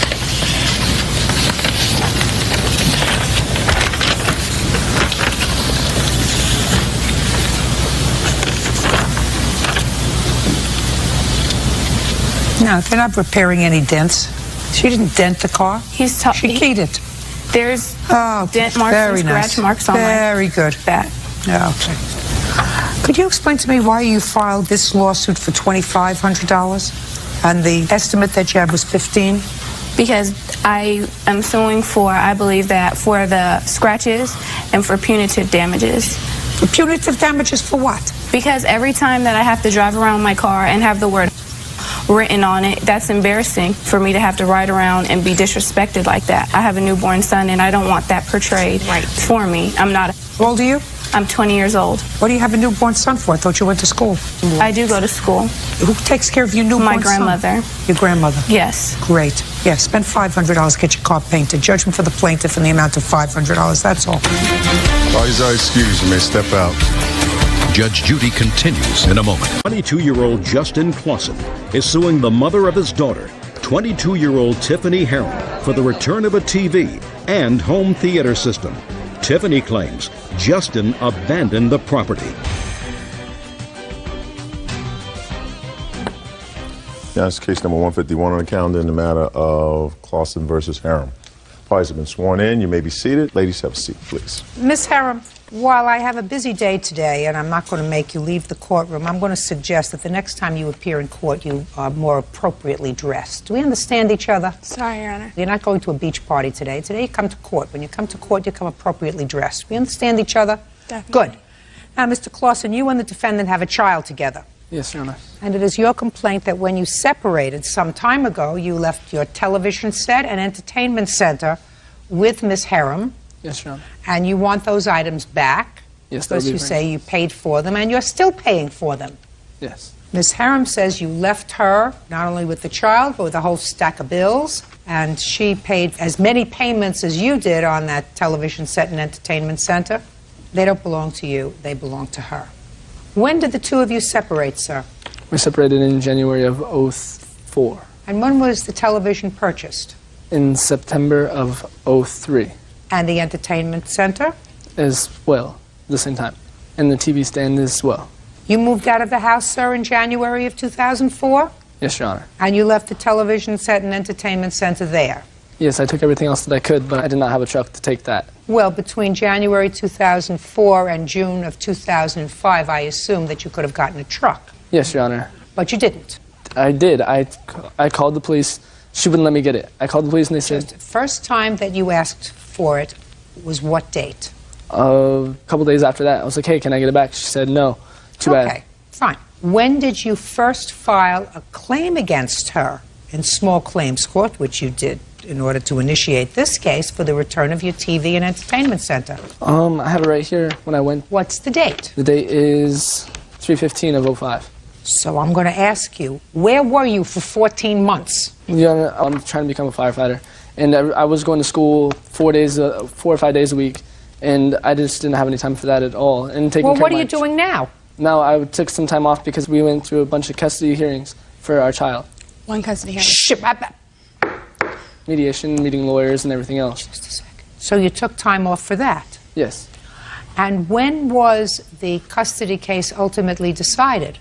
No, they're not repairing any dents. She didn't dent the car. She keyed it. There's dent marks and scratch marks on my Very good. back. Yeah, okay. Could you explain to me why you filed this lawsuit for $2,500 and the estimate that you had was $15,000? Because I am suing for, I believe that, for the scratches and for punitive damages. For punitive damages for what? Because every time that I have to drive around my car and have the word written on it, that's embarrassing for me to have to ride around and be disrespected like that. I have a newborn son and I don't want that portrayed for me. I'm not. How old are you? I'm 20 years old. What do you have a newborn son for? I thought you went to school. I do go to school. Who takes care of your newborn son? My grandmother. Your grandmother? Yes. Great. Yeah, spend $500, get your car painted. Judgment for the plaintiff in the amount of $500, that's all. Parties are excused. You may step out. Judge Judy continues in a moment. 22-year-old Justin Clausen is suing the mother of his daughter, 22-year-old Tiffany Heron, for the return of a TV and home theater system. Tiffany claims Justin abandoned the property. Now, it's case number 151 on the calendar in the matter of Clausen versus Heron. Parties have been sworn in. You may be seated. Ladies, have a seat, please. Miss Heron, while I have a busy day today, and I'm not going to make you leave the courtroom, I'm going to suggest that the next time you appear in court, you are more appropriately dressed. Do we understand each other? Sorry, Your Honor. You're not going to a beach party today. Today you come to court. When you come to court, you come appropriately dressed. We understand each other? Definitely. Good. Now, Mr. Clausen, you and the defendant have a child together. Yes, Your Honor. And it is your complaint that when you separated some time ago, you left your television set and entertainment center with Miss Heron. Yes, Your Honor. And you want those items back. Yes, that would because be you great. say you paid for them, and you're still paying for them. Yes. Ms. Heron says you left her not only with the child, but with a whole stack of bills, and she paid as many payments as you did on that television set and entertainment center. They don't belong to you, they belong to her. When did the two of you separate, sir? We separated in January of 2004. And when was the television purchased? In September of 2003. And the entertainment center? As well, at the same time. And the TV stand as well. You moved out of the house, sir, in January of 2004? Yes, Your Honor. And you left the television set and entertainment center there? Yes, I took everything else that I could, but I did not have a truck to take that. Well, between January 2004 and June of 2005, I assume that you could have gotten a truck. Yes, Your Honor. But you didn't. I did. I called the police. She wouldn't let me get it. I called the police and they said... The first time that you asked for it was what date? A couple days after that. I was like, hey, can I get it back? She said, no. Too bad. Okay, fine. When did you first file a claim against her in small claims court, which you did in order to initiate this case for the return of your TV and entertainment center? I have it right here when I went. What's the date? The date is 3/15 of 2005. So I'm going to ask you, where were you for 14 months? Your Honor, I'm trying to become a firefighter, and I was going to school 4 or 5 days a week, and I just didn't have any time for that at all. And taking Well, care what of are my you doing now? Now I took some time off because we went through a bunch of custody hearings for our child. One custody hearing. Shit, Mediation, meeting lawyers, and everything else. Just a second. So you took time off for that? Yes. And when was the custody case ultimately decided?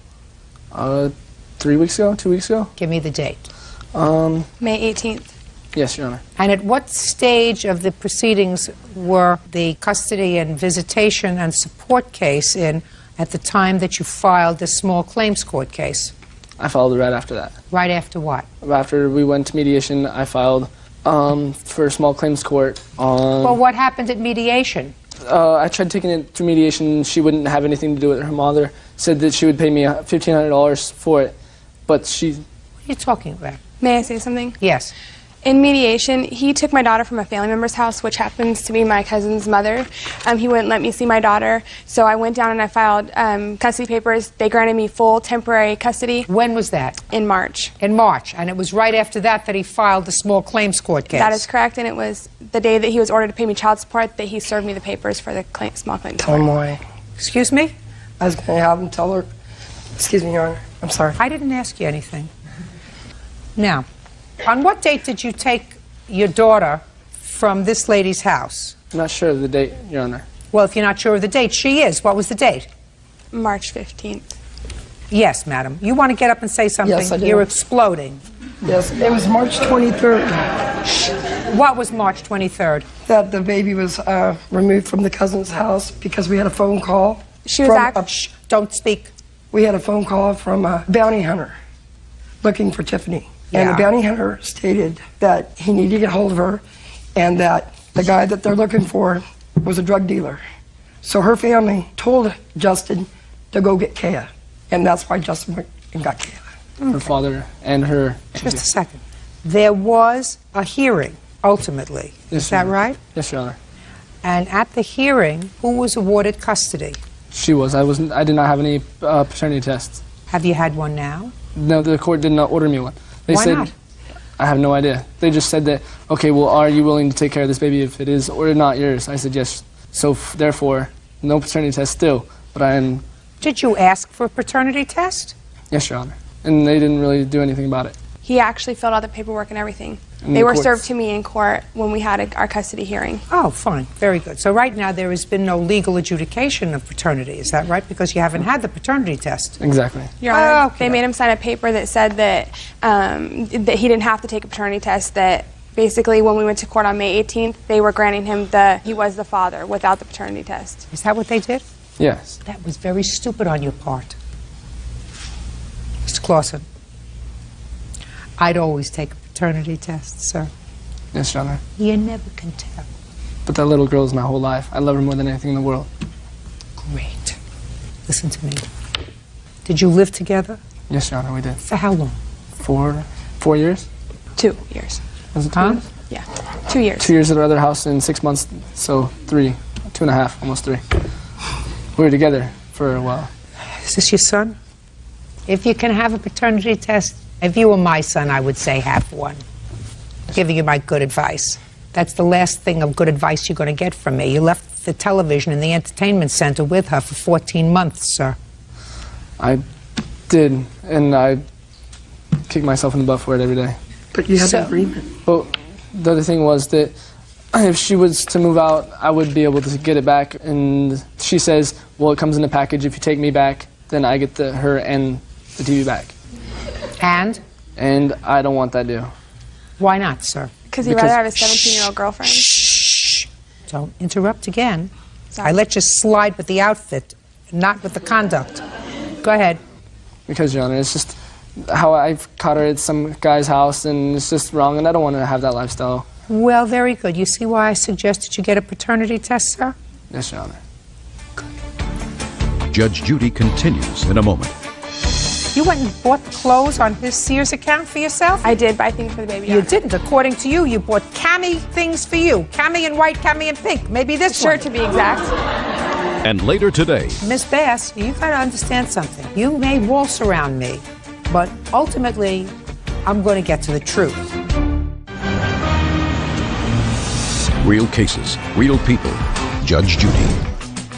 3 weeks ago, 2 weeks ago. Give me the date. May 18th. Yes, Your Honor. And at what stage of the proceedings were the custody and visitation and support case in at the time that you filed the small claims court case? I filed it right after that. Right after what? After we went to mediation, I filed for small claims court on... Well, what happened at mediation? I tried taking it to mediation. She wouldn't have anything to do with it. Her mother said that she would pay me $1,500 for it, but she... What are you talking about? May I say something? Yes. In mediation, he took my daughter from a family member's house, which happens to be my cousin's mother. He wouldn't let me see my daughter, so I went down and I filed custody papers. They granted me full temporary custody. When was that? In March. In March, and it was right after that that he filed the small claims court case. That is correct, and it was the day that he was ordered to pay me child support that he served me the papers for the small claims Tell court. him why. Excuse me? I was going to have him tell her. Excuse me, Your Honor. I'm sorry. I didn't ask you anything. Now, on what date did you take your daughter from this lady's house? I'm not sure of the date, Your Honor. Well, if you're not sure of the date, she is. What was the date? March 15th. Yes, madam. You want to get up and say something? Yes, I do. You're exploding. Yes, it was March 23rd. What was March 23rd? That the baby was removed from the cousin's house because we had a phone call. She was Shh, don't speak. We had a phone call from a bounty hunter looking for Tiffany. And Yeah. the bounty hunter stated that he needed to get hold of her and that the guy that they're looking for was a drug dealer. So her family told Justin to go get Kea. And that's why Justin went and got Kea. Her father and her. Just a second. There was a hearing, ultimately. Yes, Is that Your Honor. right? Yes, Your Honor. And at the hearing, who was awarded custody? She was. I did not have any paternity tests. Have you had one now? No, the court did not order me one. They Why said, not? I have no idea. They just said that, okay, well, are you willing to take care of this baby if it is or not yours? I said yes. So therefore, no paternity test still, but I am. Did you ask for a paternity test? Yes, Your Honor. And they didn't really do anything about it. He actually filled out the paperwork and everything. And They the were courts- served to me in court when we had our custody hearing. Oh, fine. Very good. So right now there has been no legal adjudication of paternity. Is that right? Because you haven't had the paternity test. Exactly. Your Honor, Okay. they made him sign a paper that said that that he didn't have to take a paternity test. That basically, when we went to court on May 18th, they were granting him he was the father without the paternity test. Is that what they did? Yes. That was very stupid on your part. Mr. Clausen, I'd always take a paternity test, sir. Yes, Your Honor. You never can tell. But that little girl is my whole life. I love her more than anything in the world. Great. Listen to me. Did you live together? Yes, Your Honor, we did. For how long? 4 years? 2 years. Was it 2 Huh? years? Yeah, 2 years. 2 years at our other house in 6 months, so 3, 2.5, almost 3. We were together for a while. Is this your son? If you can have a paternity test, if you were my son, I would say have one. Giving you my good advice. That's the last thing of good advice you're going to get from me. You left the television in the entertainment center with her for 14 months, sir. I did, and I kick myself in the butt for it every day. But you had an agreement. Well, the other thing was that if she was to move out, I would be able to get it back. And she says, well, it comes in a package. If you take me back, then I get her and the TV back. And? And I don't want that deal. Why not, sir? Because he'd rather have a 17-year-old girlfriend. Shh. Don't interrupt again. Sorry. I let you slide with the outfit, not with the conduct. Go ahead. Because, Your Honor, it's just how I've caught her at some guy's house, and it's just wrong, and I don't want to have that lifestyle. Well, very good. You see why I suggested you get a paternity test, sir? Yes, Your Honor. Judge Judy continues in a moment. You went and bought the clothes on his Sears account for yourself? I did buy things for the baby. You didn't. According to you, you bought cami things for you. Cami in white, cami in pink. Maybe this Shirt one. to be exact. And later today, Miss Bass, you got to understand something. You may waltz around me, but ultimately, I'm going to get to the truth. real cases, real people. Judge Judy.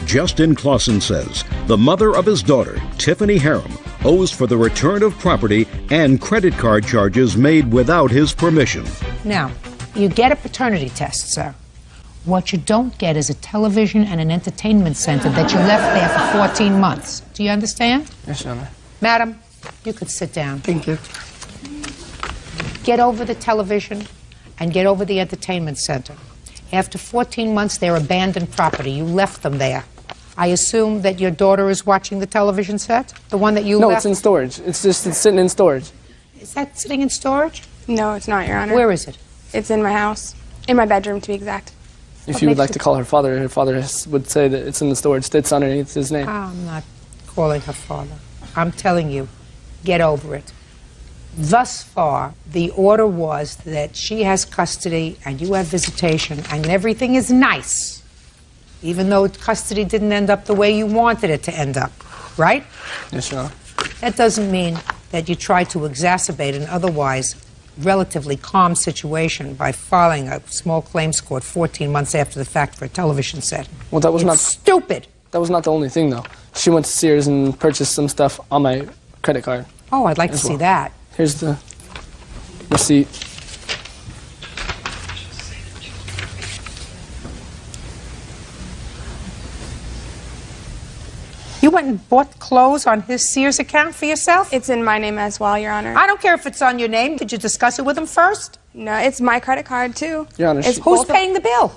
Justin Clausen says the mother of his daughter, Tiffany Harem, owes for the return of property and credit card charges made without his permission. Now, you get a paternity test, sir. What you don't get is a television and an entertainment center that you left there for 14 months. Do you understand? Yes, Your Honor. Madam, you could sit down. Thank you. Get over the television and get over the entertainment center. After 14 months, they're abandoned property. You left them there. I assume that your daughter is watching the television set? The one that you No, left? it's in storage. It's sitting in storage. Is that sitting in storage? No, it's not, Your Honor. Where is it? It's in my house. In my bedroom, to be exact. If you would like to call her father would say that it's in the storage. It's underneath his name. I'm not calling her father. I'm telling you, get over it. Thus far, the order was that she has custody and you have visitation and everything is nice, even though custody didn't end up the way you wanted it to end up, right? Yes, Your Honor. That doesn't mean that you try to exacerbate an otherwise relatively calm situation by filing a small claims court 14 months after the fact for a television set. Well, that was not stupid. That was not the only thing, though. She went to Sears and purchased some stuff on my credit card. Oh, I'd like to see that. Here's the receipt. You went and bought clothes on his Sears account for yourself? It's in my name as well, Your Honor. I don't care if it's on your name. Did you discuss it with him first? No, it's my credit card, too. Your Honor, who's paying the bill?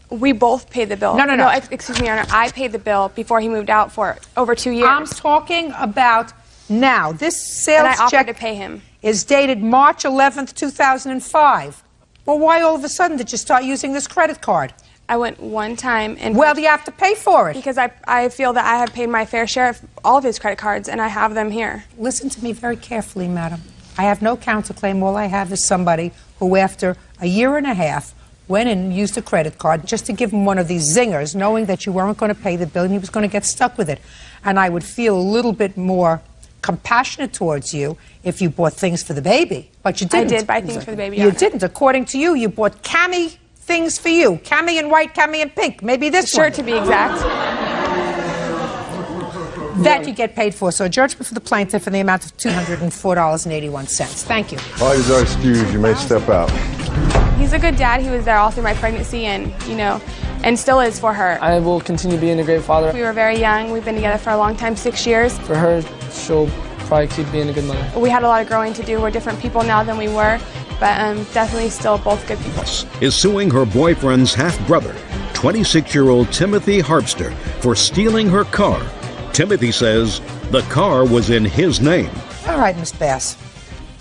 We both paid the bill. No. Excuse me, Your Honor. I paid the bill before he moved out for over 2 years. I'm talking about now. This sales and I offered check to pay him. Is dated March 11th, 2005. Well, why all of a sudden did you start using this credit card? I went one time and... Well, you have to pay for it. Because I feel that I have paid my fair share of all of his credit cards, and I have them here. Listen to me very carefully, madam. I have no counterclaim. All I have is somebody who, after a year and a half, went in and used a credit card just to give him one of these zingers, knowing that you weren't going to pay the bill and he was going to get stuck with it. And I would feel a little bit more compassionate towards you if you bought things for the baby. But you didn't. I did buy things for the baby. You didn't. According to you, you bought cami things for you. Cami in white, cami in pink. Maybe this shirt to be exact. That you get paid for. So a judgment for the plaintiff in the amount of $204.81. Thank you. All you are excused. You may step out. He's a good dad. He was there all through my pregnancy and, and still is for her. I will continue being a great father. We were very young. We've been together for a long time, 6 years. For her, she'll probably keep being a good mother. We had a lot of growing to do. We're different people now than we were, but definitely still both good people. Is suing her boyfriend's half-brother, 26-year-old Timothy Harpster, for stealing her car. Timothy says the car was in his name. All right, Miss Bass.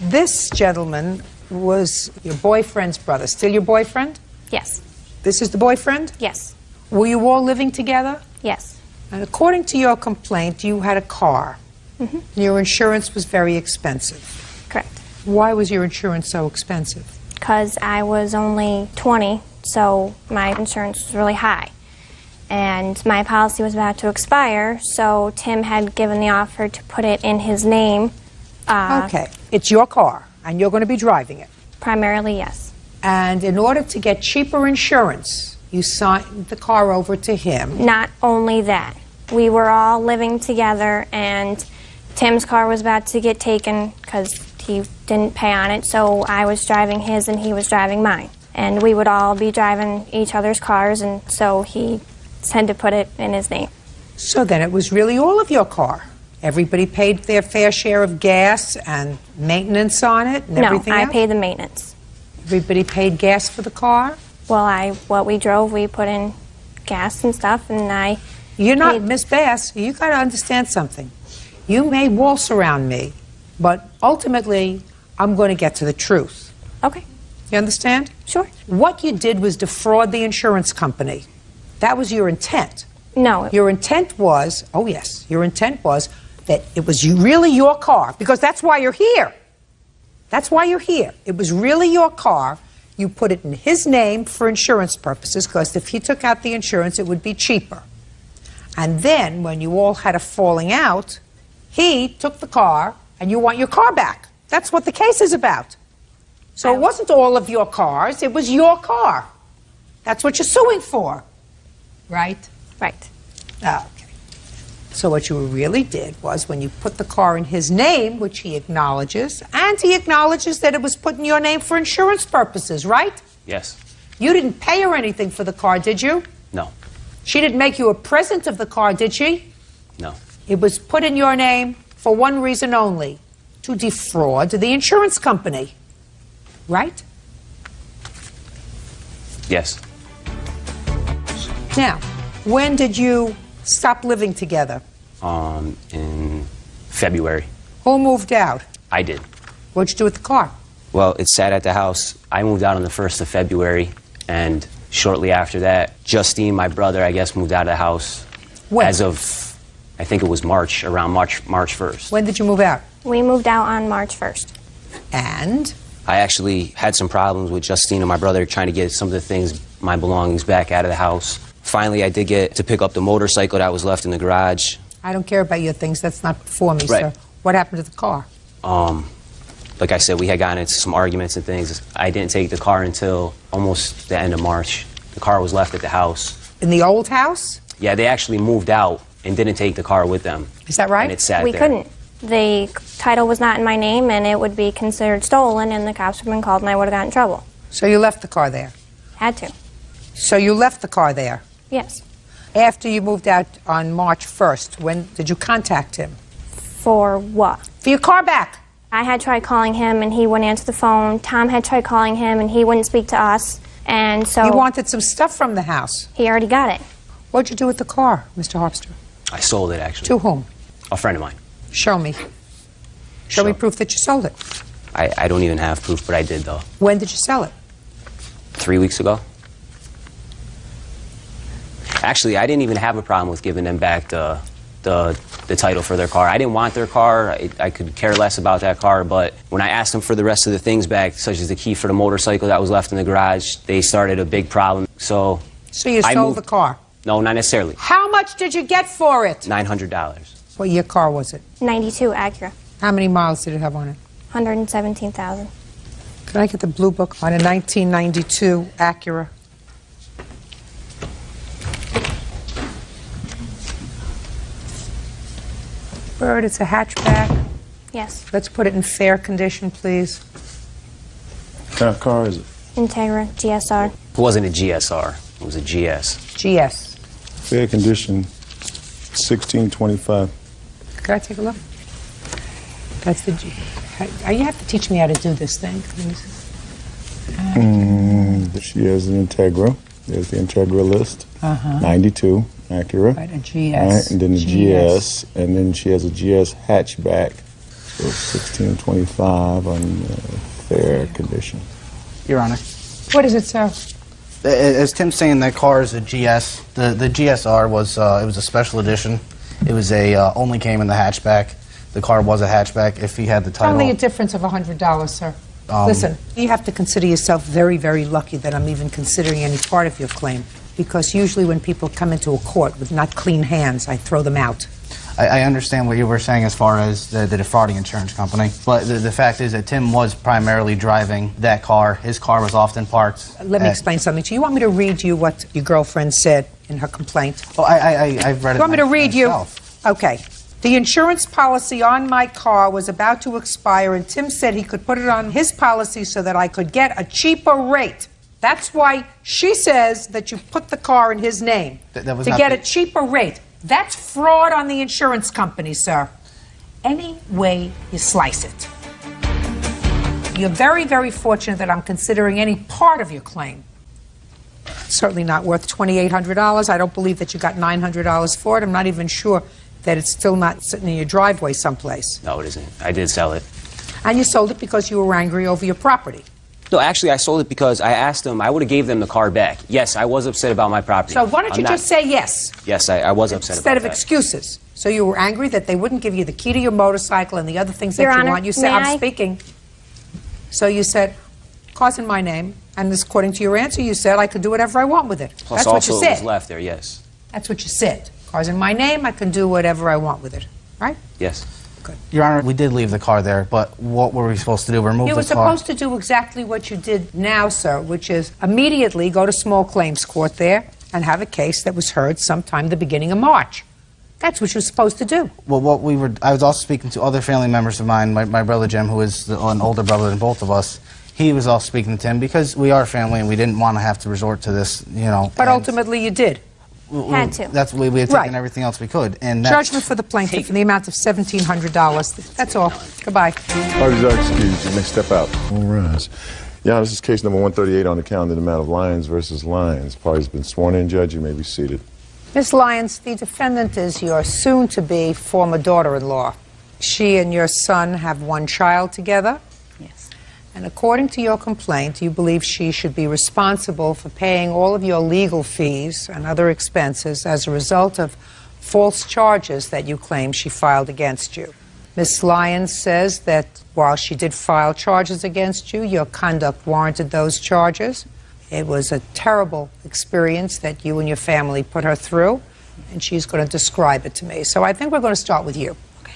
This gentleman was your boyfriend's brother. Still your boyfriend? Yes. This is the boyfriend? Yes. Were you all living together? Yes. And according to your complaint, you had a car. Mm-hmm. Your insurance was very expensive. Correct. Why was your insurance so expensive? Because I was only 20, so my insurance was really high. And my policy was about to expire, so Tim had given the offer to put it in his name. Okay. It's your car, and you're going to be driving it. Primarily, yes. And in order to get cheaper insurance, you signed the car over to him. Not only that. We were all living together, and Tim's car was about to get taken because he didn't pay on it, so I was driving his and he was driving mine. And we would all be driving each other's cars, and so he had to put it in his name. So then it was really all of your car. Everybody paid their fair share of gas and maintenance on it and everything else? No, I paid the maintenance. Everybody paid gas for the car? Well, what we drove, we put in gas and stuff, and You're not, Miss Bass, you got to understand something. You may waltz around me, but ultimately, I'm going to get to the truth. Okay. You understand? Sure. What you did was defraud the insurance company. That was your intent. No. Your intent was, oh yes, your intent was that it was really your car, because that's why you're here. That's why you're here. It was really your car. You put it in his name for insurance purposes, because if he took out the insurance, it would be cheaper. And then, when you all had a falling out, he took the car, and you want your car back. That's what the case is about. So it wasn't all of your cars, it was your car. That's what you're suing for. Right? Right. Oh, okay. So what you really did was, when you put the car in his name, which he acknowledges, and he acknowledges that it was put in your name for insurance purposes, right? Yes. You didn't pay her anything for the car, did you? No. She didn't make you a present of the car, did she? No. It was put in your name for one reason only, to defraud the insurance company. Right? Yes. Now, when did you stop living together? In February. Who moved out? I did. What'd you do with the car? Well, it sat at the house. I moved out on the 1st of February, and shortly after that, Justine, my brother, I guess, moved out of the house. When? As of, I think it was March, around March 1st. When did you move out? We moved out on March 1st. And? I actually had some problems with Justine and my brother trying to get some of the things, my belongings, back out of the house. Finally, I did get to pick up the motorcycle that was left in the garage. I don't care about your things. That's not for me, Right. sir. What happened to the car? Like I said, we had gotten into some arguments and things. I didn't take the car until almost the end of March. The car was left at the house. In the old house? Yeah, they actually moved out and didn't take the car with them. Is that right? And it sat We there. couldn't. The title was not in my name, and it would be considered stolen, and the cops would have been called, and I would have gotten in trouble. So you left the car there? Had to. So you left the car there? Yes. After you moved out on March 1st, when did you contact him? For what? For your car back. I had tried calling him, and he wouldn't answer the phone. Tom had tried calling him, and he wouldn't speak to us. And so... You wanted some stuff from the house. He already got it. What'd you do with the car, Mr. Harpster? I sold it, actually. To whom? A friend of mine. Show me. Show me proof that you sold it. I don't even have proof, but I did, though. When did you sell it? 3 weeks ago. Actually, I didn't even have a problem with giving them back the title for their car. I didn't want their car. I could care less about that car, but when I asked them for the rest of the things back, such as the key for the motorcycle that was left in the garage, they started a big problem. So you sold the car? No, not necessarily. How much did you get for it? $900. What year car was it? 92 Acura. How many miles did it have on it? 117,000. Can I get the blue book on a 1992 Acura? Bird, it's a hatchback. Yes. Let's put it in fair condition, please. What kind of car is it? Integra GSR. It wasn't a GSR. It was a GS. GS. Fair condition, 1625. Could I take a look? That's the G. You have to teach me how to do this thing. She has an Integra. There's the Integra list. 92 Acura. Right, a GS. Right, and then the GS. And then she has a GS hatchback. So 1625 on fair condition. Your Honor. What is it, sir? As Tim's saying, that car is a GS. The GSR was it was a special edition. It was only came in the hatchback. The car was a hatchback. If he had the title. Only a difference of $100, sir. Listen, you have to consider yourself very, very lucky that I'm even considering any part of your claim, because usually when people come into a court with not clean hands, I throw them out. I understand what you were saying as far as the defrauding insurance company, but the fact is that Tim was primarily driving that car. His car was often parked. Let me explain something to you. You want me to read you what your girlfriend said in her complaint? Oh, I've read it. You want me to read myself. you? Okay. The insurance policy on my car was about to expire, and Tim said he could put it on his policy so that I could get a cheaper rate. That's why she says that you put the car in his name, That was to not get the- a cheaper rate. That's fraud on the insurance company, sir. Any way you slice it. You're very, very fortunate that I'm considering any part of your claim. Certainly not worth $2,800. I don't believe that you got $900 for it. I'm not even sure that it's still not sitting in your driveway someplace. No, it isn't. I did sell it. And you sold it because you were angry over your property. No, actually, I sold it because I asked them, I would have gave them the car back. Yes, I was upset about my property. So why don't you I'm just say yes? Yes, I was upset Instead about of that. excuses. So you were angry that they wouldn't give you the key to your motorcycle and the other things that Your you Honor, want. You said, may I'm I? speaking. So you said, car's in my name, and this, according to your answer, you said I could do whatever I want with it. Plus, That's what also, you it said. was left there, yes. That's what you said. Car's in my name, I can do whatever I want with it. Right? Yes. Your Honor, we did leave the car there, but what were we supposed to do? Remove You the were car? supposed to do exactly what you did now, sir, which is immediately go to small claims court there and have a case that was heard sometime the beginning of March. That's what you're supposed to do. Well, I was also speaking to other family members of mine, my brother Jim, who is an older brother than both of us. He was also speaking to him because we are family and we didn't want to have to resort to this, you know. But ultimately you did. Had to. That's we had taken Right. everything else we could. And Judgment for the plaintiff in the amount of $1,700. That's all. Goodbye. Parties are excused. You may step out. All rise. Yeah, this is case number 138 on the calendar, the matter of Lyons versus Lyons. Parties been sworn in. Judge, you may be seated. Ms. Lyons, the defendant is your soon-to-be former daughter-in-law. She and your son have one child together. Yes. And according to your complaint, you believe she should be responsible for paying all of your legal fees and other expenses as a result of false charges that you claim she filed against you. Ms. Lyons says that while she did file charges against you, your conduct warranted those charges. It was a terrible experience that you and your family put her through, and she's going to describe it to me. So I think we're going to start with you. Okay.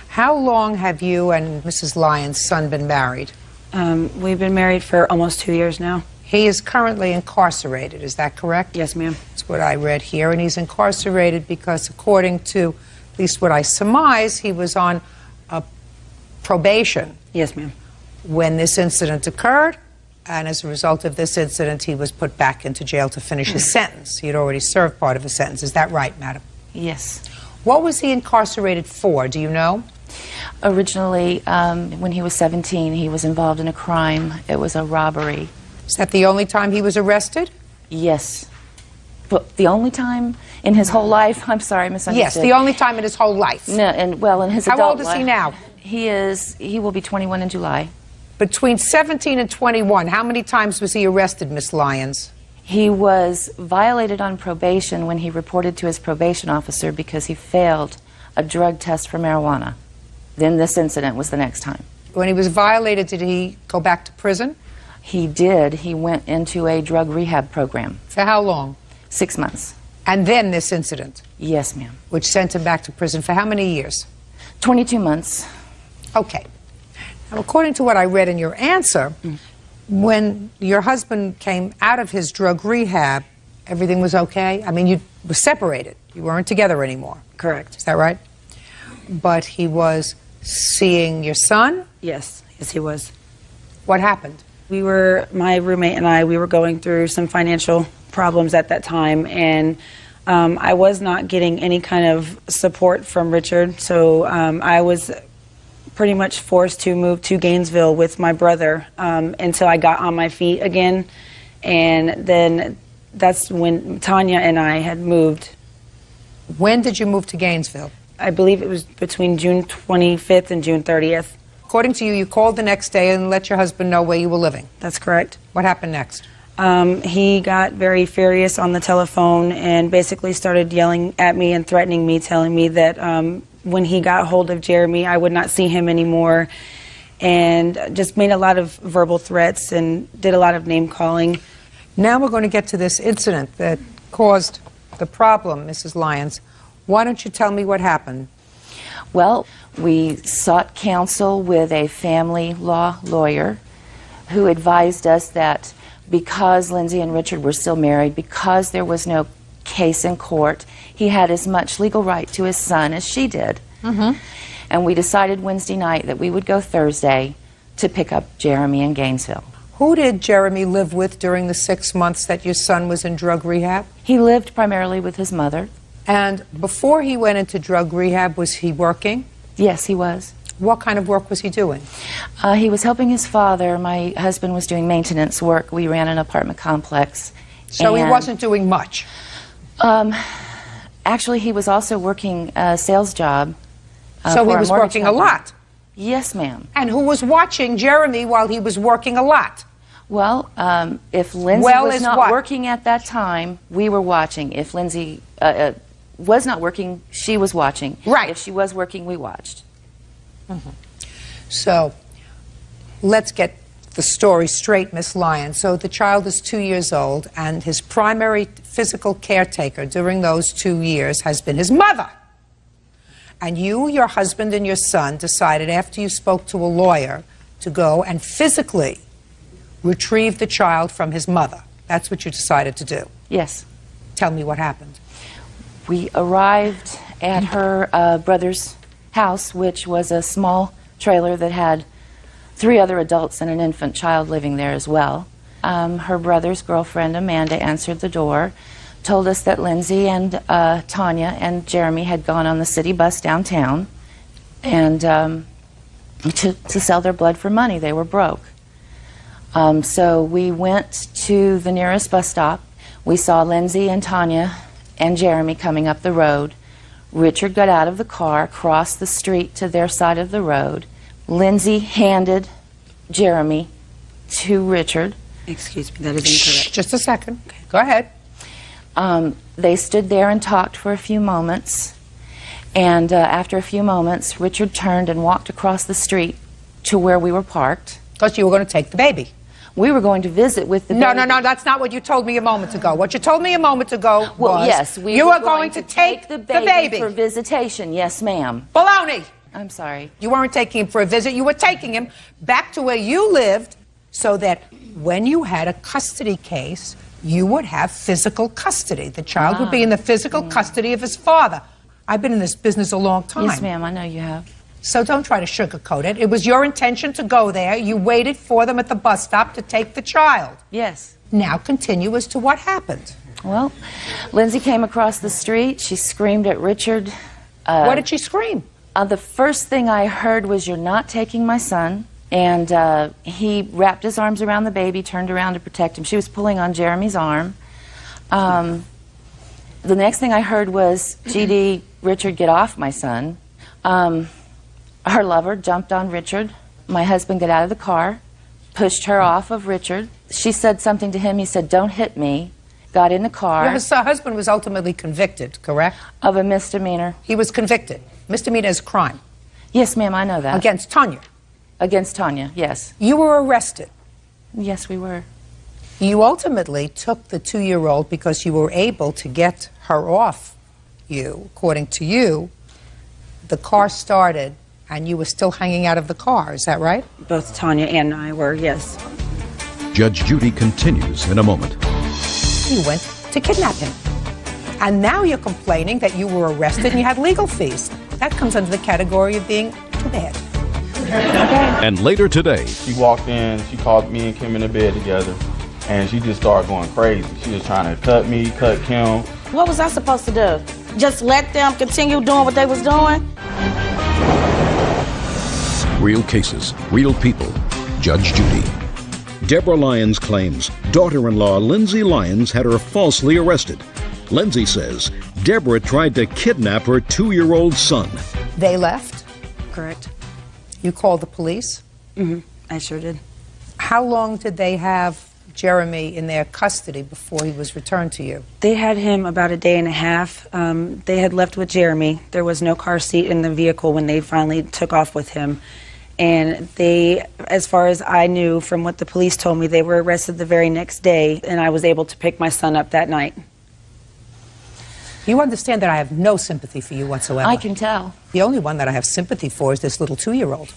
How long have you and Mrs. Lyons' son been married? We've been married for almost 2 years now. He is currently incarcerated, is that correct? Yes, ma'am. That's what I read here, and he's incarcerated because according to at least what I surmise, he was on probation. Yes, ma'am. When this incident occurred, and as a result of this incident, he was put back into jail to finish his sentence. He had already served part of his sentence. Is that right, madam? Yes. What was he incarcerated for? Do you know? Originally, when he was 17, he was involved in a crime. It was a robbery. Is that the only time he was arrested? Yes. But the only time in his whole life? I'm sorry, misunderstood. Yes, the only time in his whole life. No, and well, in his adult life. How old is he now? He will be 21 in July. Between 17 and 21, how many times was he arrested, Miss Lyons? He was violated on probation when he reported to his probation officer because he failed a drug test for marijuana. Then this incident was the next time. When he was violated, did he go back to prison? He did. He went into a drug rehab program. For how long? 6 months. And then this incident? Yes, ma'am. Which sent him back to prison for how many years? 22 months. Okay. Now, according to what I read in your answer, when your husband came out of his drug rehab, everything was okay? I mean, you were separated. You weren't together anymore. Correct. Is that right? But he was seeing your son? Yes. Yes, he was. What happened? My roommate and I, we were going through some financial problems at that time, and I was not getting any kind of support from Richard, so I was pretty much forced to move to Gainesville with my brother until I got on my feet again. And then that's when Tanya and I had moved. When did you move to Gainesville? I believe it was between June 25th and June 30th. According to you, you called the next day and let your husband know where you were living. That's correct. What happened next? He got very furious on the telephone and basically started yelling at me and threatening me, telling me that when he got hold of Jeremy, I would not see him anymore, and just made a lot of verbal threats and did a lot of name calling. Now we're going to get to this incident that caused the problem, Mrs. Lyons. Why don't you tell me what happened? Well, we sought counsel with a family law lawyer who advised us that because Lindsay and Richard were still married, because there was no case in court, he had as much legal right to his son as she did. And we decided Wednesday night that we would go Thursday to pick up Jeremy in Gainesville. Who did Jeremy live with during the 6 months that your son was in drug rehab? He lived primarily with his mother. And before he went into drug rehab, was he working? Yes, he was. What kind of work was he doing? He was helping his father. My husband was doing maintenance work. We ran an apartment complex. So he wasn't doing much? Actually, he was also working a sales job. So he was working a lot? Yes, ma'am. And who was watching Jeremy while he was working a lot? Well, if Lindsay was not working at that time, we were watching. If Lindsay was not working, she was watching. Right. If she was working, we watched. So let's get the story straight, Miss Lyons. So the child is 2 years old, and his primary physical caretaker during those 2 years has been his mother. And you, your husband, and your son decided after you spoke to a lawyer to go and physically retrieve the child from his mother. That's what you decided to do. Yes. Tell me what happened. We arrived at her brother's house, which was a small trailer that had 3 other adults and an infant child living there as well. Her brother's girlfriend, Amanda, answered the door, told us that Lindsay and Tanya and Jeremy had gone on the city bus downtown and to sell their blood for money. They were broke. So we went to the nearest bus stop. We saw Lindsay and Tanya and Jeremy coming up the road. Richard got out of the car, crossed the street to their side of the road. Lindsay handed Jeremy to Richard. Excuse me, that is incorrect. Just a second. Okay. Go ahead. They stood there and talked for a few moments, And after a few moments, Richard turned and walked across the street to where we were parked. Because you were going to take the baby. We were going to visit with the baby. No, that's not what you told me a moment ago. What you told me a moment ago was yes, you were going to take the baby for visitation. Yes, ma'am. Baloney! I'm sorry. You weren't taking him for a visit. You were taking him back to where you lived so that when you had a custody case, you would have physical custody. The child would be in the physical custody of his father. I've been in this business a long time. Yes, ma'am, I know you have. So don't try to sugarcoat it. It was your intention to go there. You waited for them at the bus stop to take the child. Yes. Now continue as to what happened. Well, Lindsay came across the street. She screamed at Richard. What did she scream? The first thing I heard was, "You're not taking my son." And he wrapped his arms around the baby, turned around to protect him. She was pulling on Jeremy's arm. The next thing I heard was, "GD, Richard, get off my son." Her lover jumped on Richard. My husband got out of the car, pushed her off of Richard. She said something to him. He said, "Don't hit me." Got in the car. Your husband was ultimately convicted, correct? Of a misdemeanor. He was convicted. Misdemeanor is a crime. Yes, ma'am, I know that. Against Tanya. Against Tanya, yes. You were arrested. Yes, we were. You ultimately took the 2-year-old because you were able to get her off you. According to you, the car started and you were still hanging out of the car. Is that right? Both Tanya and I were, yes. Judge Judy continues in a moment. You went to kidnap him. And now you're complaining that you were arrested and you had legal fees. That comes under the category of being too bad. And later today, she walked in, she called me and Kim in the bed together, and she just started going crazy. She was trying to cut me, cut Kim. What was I supposed to do? Just let them continue doing what they was doing? real cases, real people. Judge Judy. Deborah Lyons claims daughter-in-law Lindsay Lyons had her falsely arrested. Lindsay says Deborah tried to kidnap her 2-year-old son. They left? Correct. You called the police? Mm-hmm. I sure did. How long did they have Jeremy in their custody before he was returned to you? They had him about a day and a half. They had left with Jeremy. There was no car seat in the vehicle when they finally took off with him. And they, as far as I knew from what the police told me, they were arrested the very next day, and I was able to pick my son up that night. You understand that I have no sympathy for you whatsoever. I can tell. The only one that I have sympathy for is this little 2-year-old.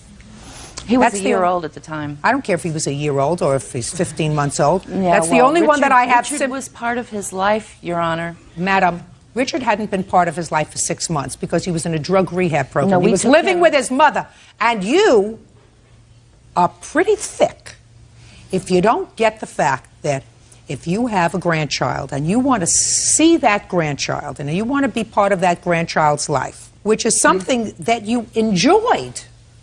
He was a year old at the time. I don't care if he was a year old or if he's 15 months old. Yeah, That's the only one that I have sympathy. Richard was part of his life, Your Honor. Madam, Richard hadn't been part of his life for 6 months because he was in a drug rehab program. No, he was living with his mother. And you are pretty thick if you don't get the fact that if you have a grandchild and you want to see that grandchild and you want to be part of that grandchild's life, which is something that you enjoyed.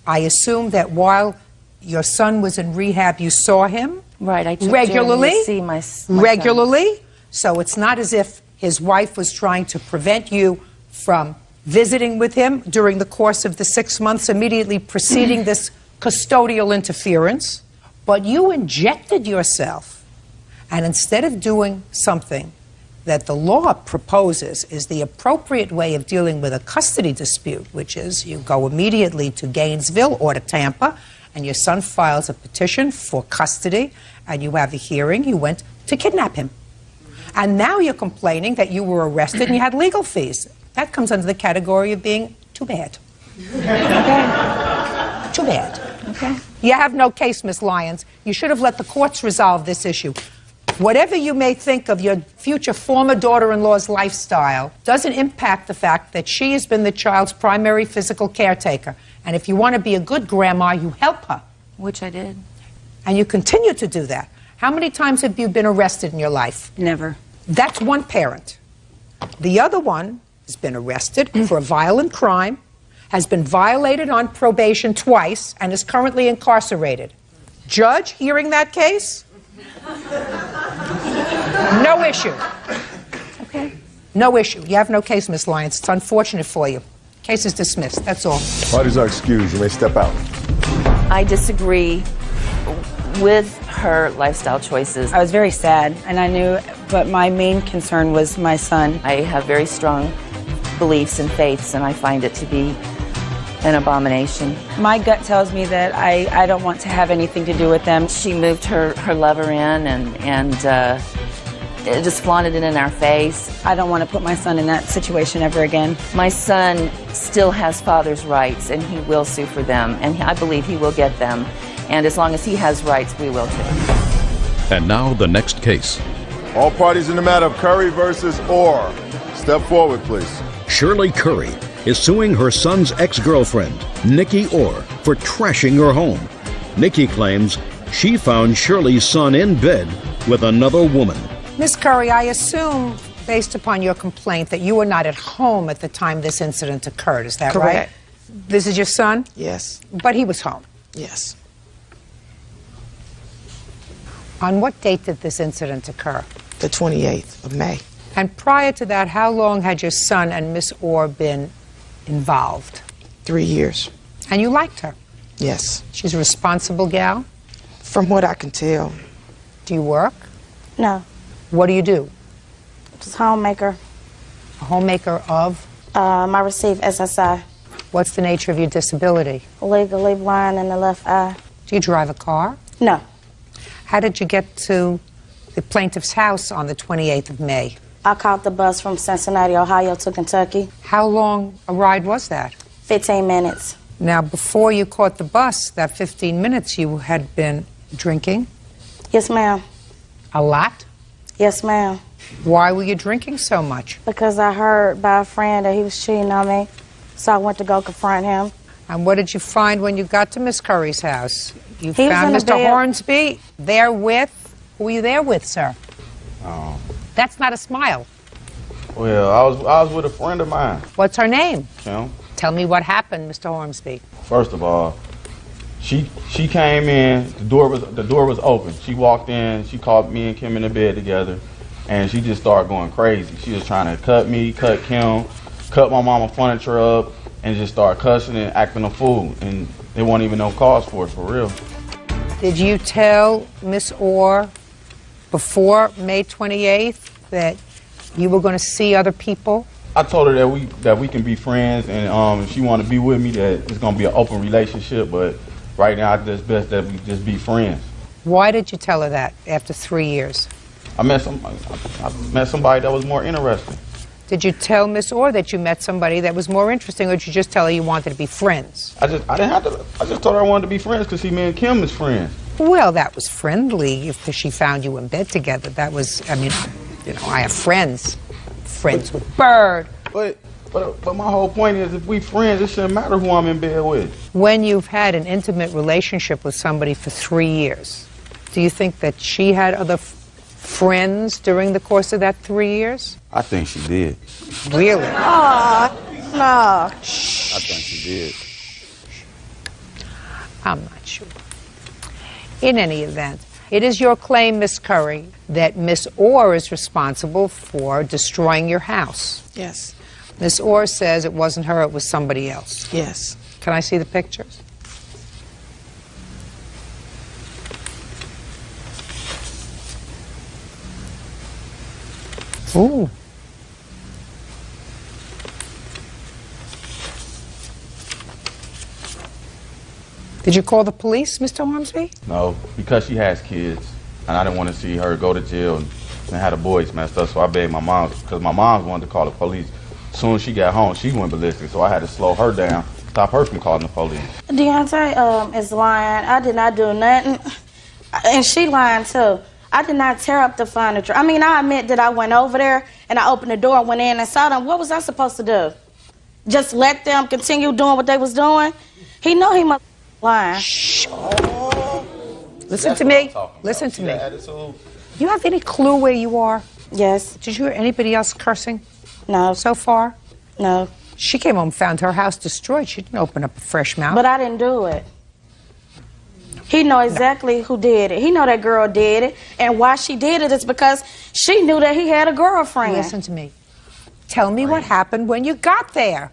I assume that while your son was in rehab, you saw him? Right, I took regularly. Jeremy to see my regularly. So it's not as if his wife was trying to prevent you from visiting with him during the course of the 6 months immediately preceding this custodial interference. But you injected yourself, and instead of doing something that the law proposes is the appropriate way of dealing with a custody dispute, which is you go immediately to Gainesville or to Tampa, and your son files a petition for custody, and you have a hearing, you went to kidnap him. And now you're complaining that you were arrested and you had legal fees. That comes under the category of being too bad. Okay? Too bad. Okay. You have no case, Miss Lyons. You should have let the courts resolve this issue. Whatever you may think of your future former daughter-in-law's lifestyle doesn't impact the fact that she has been the child's primary physical caretaker. And if you want to be a good grandma, you help her. Which I did. And you continue to do that. How many times have you been arrested in your life? Never. That's one parent. The other one has been arrested for a violent crime, has been violated on probation twice, and is currently incarcerated. Judge, hearing that case? No issue. Okay. No issue. You have no case, Miss Lyons. It's unfortunate for you. Case is dismissed. That's all. Parties are excused. You may step out. I disagree with her lifestyle choices. I was very sad, and I knew, but my main concern was my son. I have very strong beliefs and faiths, and I find it to be an abomination. My gut tells me that I don't want to have anything to do with them. She moved her lover in and just flaunted it in our face. I don't want to put my son in that situation ever again. My son still has father's rights, and he will sue for them, and I believe he will get them. And as long as he has rights, we will too. And now the next case. All parties in the matter of Curry versus Orr. Step forward, please. Shirley Curry is suing her son's ex-girlfriend, Nikki Orr, for trashing her home. Nikki claims she found Shirley's son in bed with another woman. Miss Curry, I assume, based upon your complaint, that you were not at home at the time this incident occurred. Is that right? Correct. This is your son? Yes. But he was home? Yes. On what date did this incident occur? The 28th of May. And prior to that, how long had your son and Miss Orr been involved? 3 years. And you liked her? Yes. She's a responsible gal? From what I can tell. Do you work? No. What do you do? Just homemaker. A homemaker of? I receive SSI. What's the nature of your disability? Legally blind in the left eye. Do you drive a car? No. How did you get to the plaintiff's house on the 28th of May? I caught the bus from Cincinnati, Ohio to Kentucky. How long a ride was that? 15 minutes. Now, before you caught the bus, that 15 minutes, you had been drinking? Yes, ma'am. A lot? Yes, ma'am. Why were you drinking so much? Because I heard by a friend that he was cheating on me, so I went to go confront him. And what did you find when you got to Miss Curry's house? You He was found in the Mr. bed. Hornsby there with? Who were you there with, sir? That's not a smile. Well, I was with a friend of mine. What's her name? Kim. Tell me what happened, Mr. Hornsby. First of all, she came in. The door was open. She walked in. She called me and Kim in the bed together, and she just started going crazy. She was trying to cut me, cut Kim, cut my mama furniture up, and just start cussing and acting a fool. And there wasn't even no cause for it, for real. Did you tell Miss Orr before May 28th that you were going to see other people? I told her that we can be friends, and if she want to be with me, that it's going to be an open relationship. But right now, it's best that we just be friends. Why did you tell her that after 3 years? I met somebody that was more interesting. Did you tell Miss Orr that you met somebody that was more interesting, or did you just tell her you wanted to be friends? I just told her I wanted to be friends because me and Kim is friends. Well, that was friendly if she found you in bed together. That was, I mean, you know, I have friends with Bird. But my whole point is, if we friends, it shouldn't matter who I'm in bed with. When you've had an intimate relationship with somebody for 3 years, do you think that she had other friends during the course of that 3 years? I think she did. Really? No. I think she did. I'm not sure. In any event, it is your claim, Miss Curry, that Miss Orr is responsible for destroying your house. Yes. Miss Orr says it wasn't her, it was somebody else. Yes. Can I see the pictures? Ooh. Did you call the police, Mr. Hornsby? No, because she has kids, and I didn't want to see her go to jail and have the boys messed up, so I begged my mom, because my mom wanted to call the police. As soon as she got home, she went ballistic, so I had to slow her down, stop her from calling the police. Deontay is lying. I did not do nothing. And she lying too. I did not tear up the furniture. I mean, I admit that I went over there and I opened the door and went in and saw them. What was I supposed to do? Just let them continue doing what they was doing? He know he must lying. Shh. Listen to me. Listen to me. You have any clue where you are? Yes. Did you hear anybody else cursing? No. So far? No. She came home, found her house destroyed. She didn't open up a fresh mouth. But I didn't do it. He know exactly who did it. He know that girl did it. And why she did it is because she knew that he had a girlfriend. Listen to me. Tell me what happened when you got there.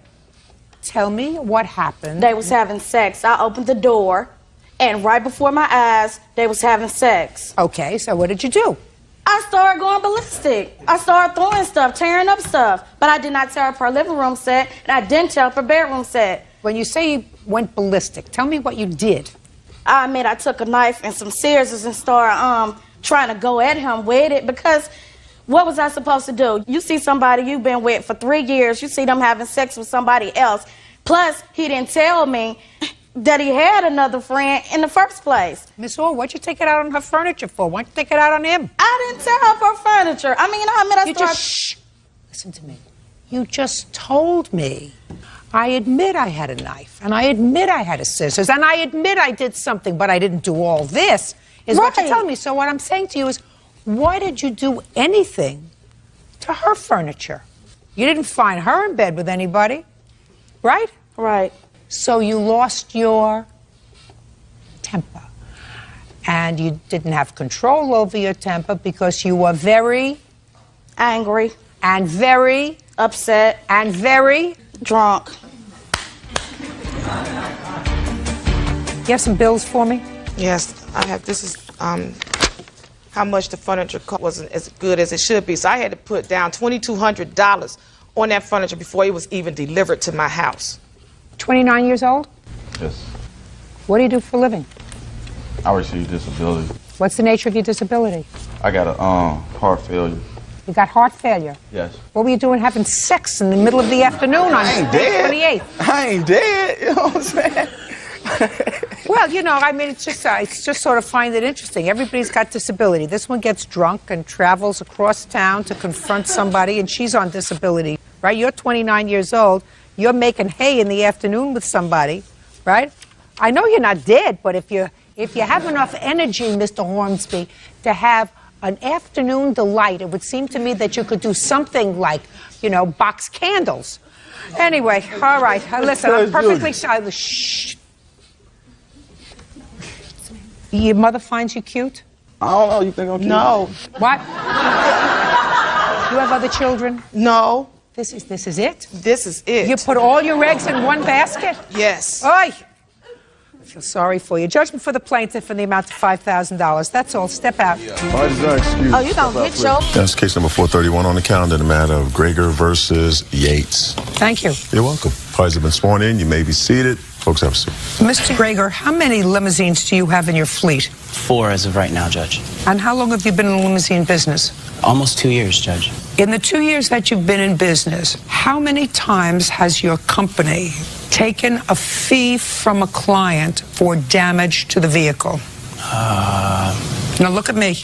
Tell me what happened. They was having sex. I opened the door, and right before my eyes, they was having sex. Okay, so what did you do? I started going ballistic. I started throwing stuff, tearing up stuff. But I did not tear up her living room set, and I didn't tear up her bedroom set. When you say you went ballistic, tell me what you did. I admit I took a knife and some scissors and started trying to go at him with it, because what was I supposed to do? You see somebody you've been with for 3 years, you see them having sex with somebody else. Plus, he didn't tell me that he had another friend in the first place. Miss Orr, what'd you take it out on her furniture for? Why'd you take it out on him? I didn't tear up her furniture. I mean, I admit I started... Shh. Listen to me. You just told me. I admit I had a knife, and I admit I had a scissors, and I admit I did something, but I didn't do all this, is what you're telling me. So what I'm saying to you is, why did you do anything to her furniture? You didn't find her in bed with anybody, right? Right. So you lost your temper, and you didn't have control over your temper because you were very angry and very upset and very drunk. You have some bills for me? Yes, I have. This is how much the furniture wasn't as good as it should be. So I had to put down $2,200 on that furniture before it was even delivered to my house. 29 years old? Yes. What do you do for a living? I receive disability. What's the nature of your disability? I got a heart failure. You got heart failure? Yes. What were you doing having sex in the middle of the afternoon on May 28th? I ain't dead, you know what I'm saying? Well, you know, I mean, it's just sort of find it interesting. Everybody's got disability. This one gets drunk and travels across town to confront somebody, and she's on disability, right? You're 29 years old. You're making hay in the afternoon with somebody, right? I know you're not dead, but if you have enough energy, Mr. Hornsby, to have an afternoon delight, it would seem to me that you could do something like, you know, box candles. Anyway, all right. Listen, I'm perfectly silent. Shh. Your mother finds you cute? I don't know. You think I'm cute? No. What? You have other children? No. This is it? This is it. You put all your eggs in one basket? Yes. Oi! I feel sorry for you. Judgment for the plaintiff in the amount of $5,000. That's all. Step out. Oh, you don't get your... That's case number 431 on the calendar, the matter of Greger versus Yates. Thank you. You're welcome. Parties have been sworn in. You may be seated. Folks, have a seat. Mr. Greger, how many limousines do you have in your fleet? 4 as of right now, Judge. And how long have you been in the limousine business? Almost 2 years, Judge. In the 2 years that you've been in business, how many times has your company taken a fee from a client for damage to the vehicle? Now look at me.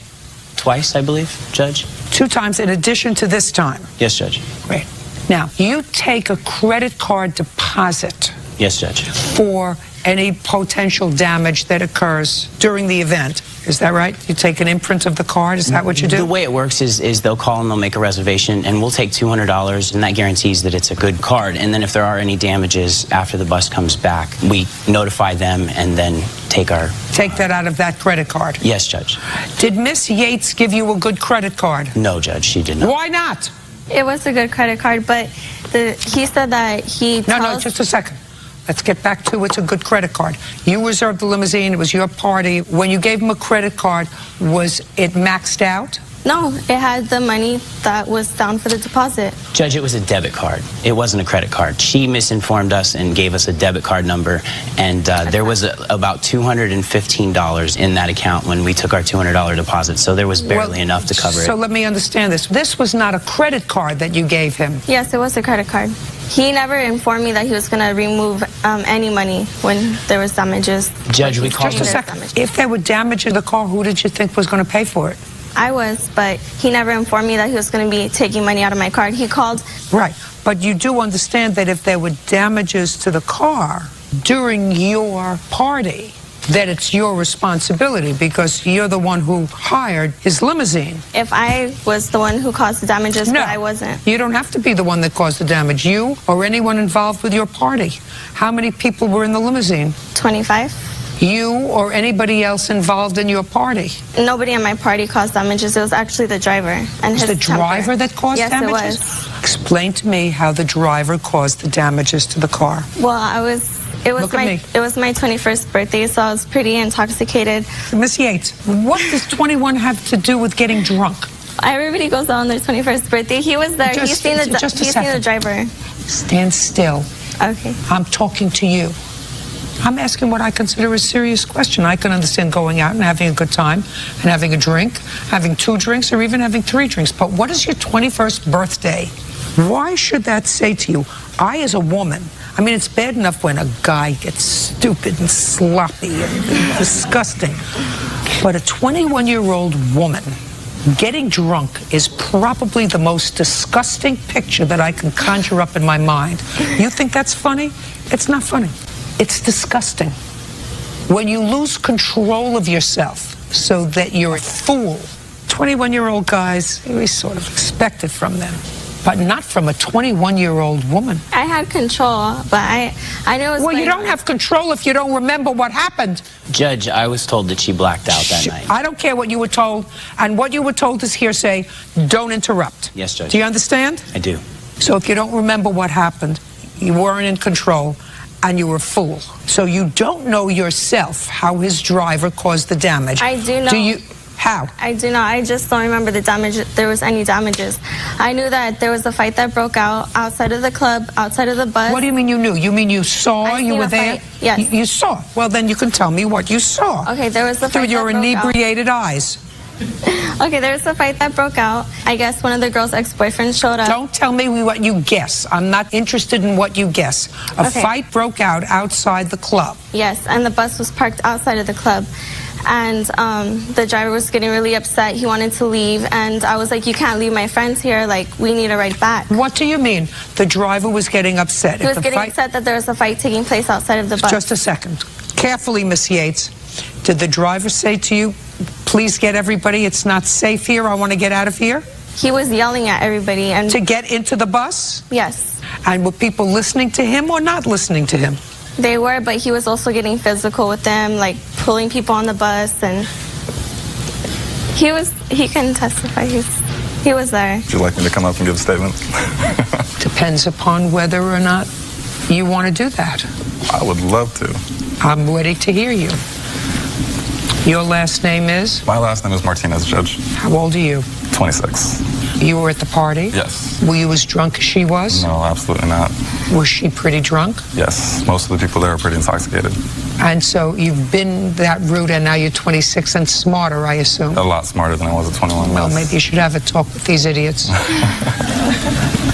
Twice, I believe, Judge. 2 times in addition to this time? Yes, Judge. Great. Now, you take a credit card deposit. Yes, Judge. For any potential damage that occurs during the event. Is that right? You take an imprint of the card? Is that what you do? The way it works is they'll call and they'll make a reservation, and we'll take $200, and that guarantees that it's a good card. And then if there are any damages after the bus comes back, we notify them and then take our... Take that out of that credit card? Yes, Judge. Did Miss Yates give you a good credit card? No, Judge, she did not. Why not? It was a good credit card, but he said that he No, just a second. Let's get back to it's a good credit card. You reserved the limousine. It was your party. When you gave him a credit card, was it maxed out? No, it had the money that was down for the deposit. Judge, it was a debit card. It wasn't a credit card. She misinformed us and gave us a debit card number, and there was about $215 in that account when we took our $200 deposit, so there was barely enough to cover it. So let me understand this. This was not a credit card that you gave him? Yes, it was a credit card. He never informed me that he was going to remove any money when there was damages. Judge, we called... Just a second. If there were damage in the car, who did you think was going to pay for it? I was, but he never informed me that he was going to be taking money out of my card. He called... Right, but you do understand that if there were damages to the car during your party, that it's your responsibility because you're the one who hired his limousine. If I was the one who caused the damages, but I wasn't. You don't have to be the one that caused the damage. You or anyone involved with your party. How many people were in the limousine? 25. You or anybody else involved in your party? Nobody in my party caused damages. It was actually the driver and his the driver that caused damages? Yes, it was. Explain to me how the driver caused the damages to the car. Well, I was It was Look at me. It was my 21st birthday, so I was pretty intoxicated. Miss Yates, what does 21 have to do with getting drunk? Everybody goes out on their 21st birthday. He was there. He's seen the driver. Stand still. Okay. I'm talking to you. I'm asking what I consider a serious question. I can understand going out and having a good time and having a drink, having 2 drinks, or even having 3 drinks. But what is your 21st birthday? Why should that say to you, I as a woman, I mean, it's bad enough when a guy gets stupid and sloppy and disgusting. But a 21-year-old woman getting drunk is probably the most disgusting picture that I can conjure up in my mind. You think that's funny? It's not funny. It's disgusting. When you lose control of yourself so that you're a fool, 21-year-old guys, we sort of expect it from them, but not from a 21-year-old woman. I had control, but I knew it was Well, you don't have control if you don't remember what happened. Judge, I was told that she blacked out that night. I don't care what you were told, and what you were told is hearsay. Don't interrupt. Yes, Judge. Do you understand? I do. So if you don't remember what happened, you weren't in control, and you were a fool. So you don't know yourself how his driver caused the damage. I do know. Do you? How? I do not. I just don't remember the damage. There was any damages. I knew that there was a fight that broke out outside of the club, outside of the bus. What do you mean you knew? You mean you saw? You were there? Fight. Yes. You saw. Well, then you can tell me what you saw. Okay, there was a fight through your that broke out. inebriated eyes. Okay, there was a fight that broke out. I guess one of the girls' ex-boyfriends showed up. Don't tell me what you guess. I'm not interested in what you guess. A fight broke out outside the club. Yes, and the bus was parked outside of the club. And the driver was getting really upset. He wanted to leave. And I was like, you can't leave my friends here. Like, we need a ride back. What do you mean? The driver was getting upset? He was getting upset that there was a fight taking place outside of the bus. Just a second. Carefully, Miss Yates. Did the driver say to you, please get everybody, it's not safe here, I want to get out of here? He was yelling at everybody. And to get into the bus? Yes. And were people listening to him or not listening to him? They were, but he was also getting physical with them, like pulling people on the bus, and he can testify. He was there. Would you like me to come up and give a statement? Depends upon whether or not you want to do that. I would love to. I'm ready to hear you. Your last name is? My last name is Martinez, Judge. How old are you? 26. You were at the party? Yes. Were you as drunk as she was? No, absolutely not. Was she pretty drunk? Yes. Most of the people there are pretty intoxicated. And so you've been that route and now you're 26 and smarter, I assume? A lot smarter than I was at 21. Well, maybe you should have a talk with these idiots.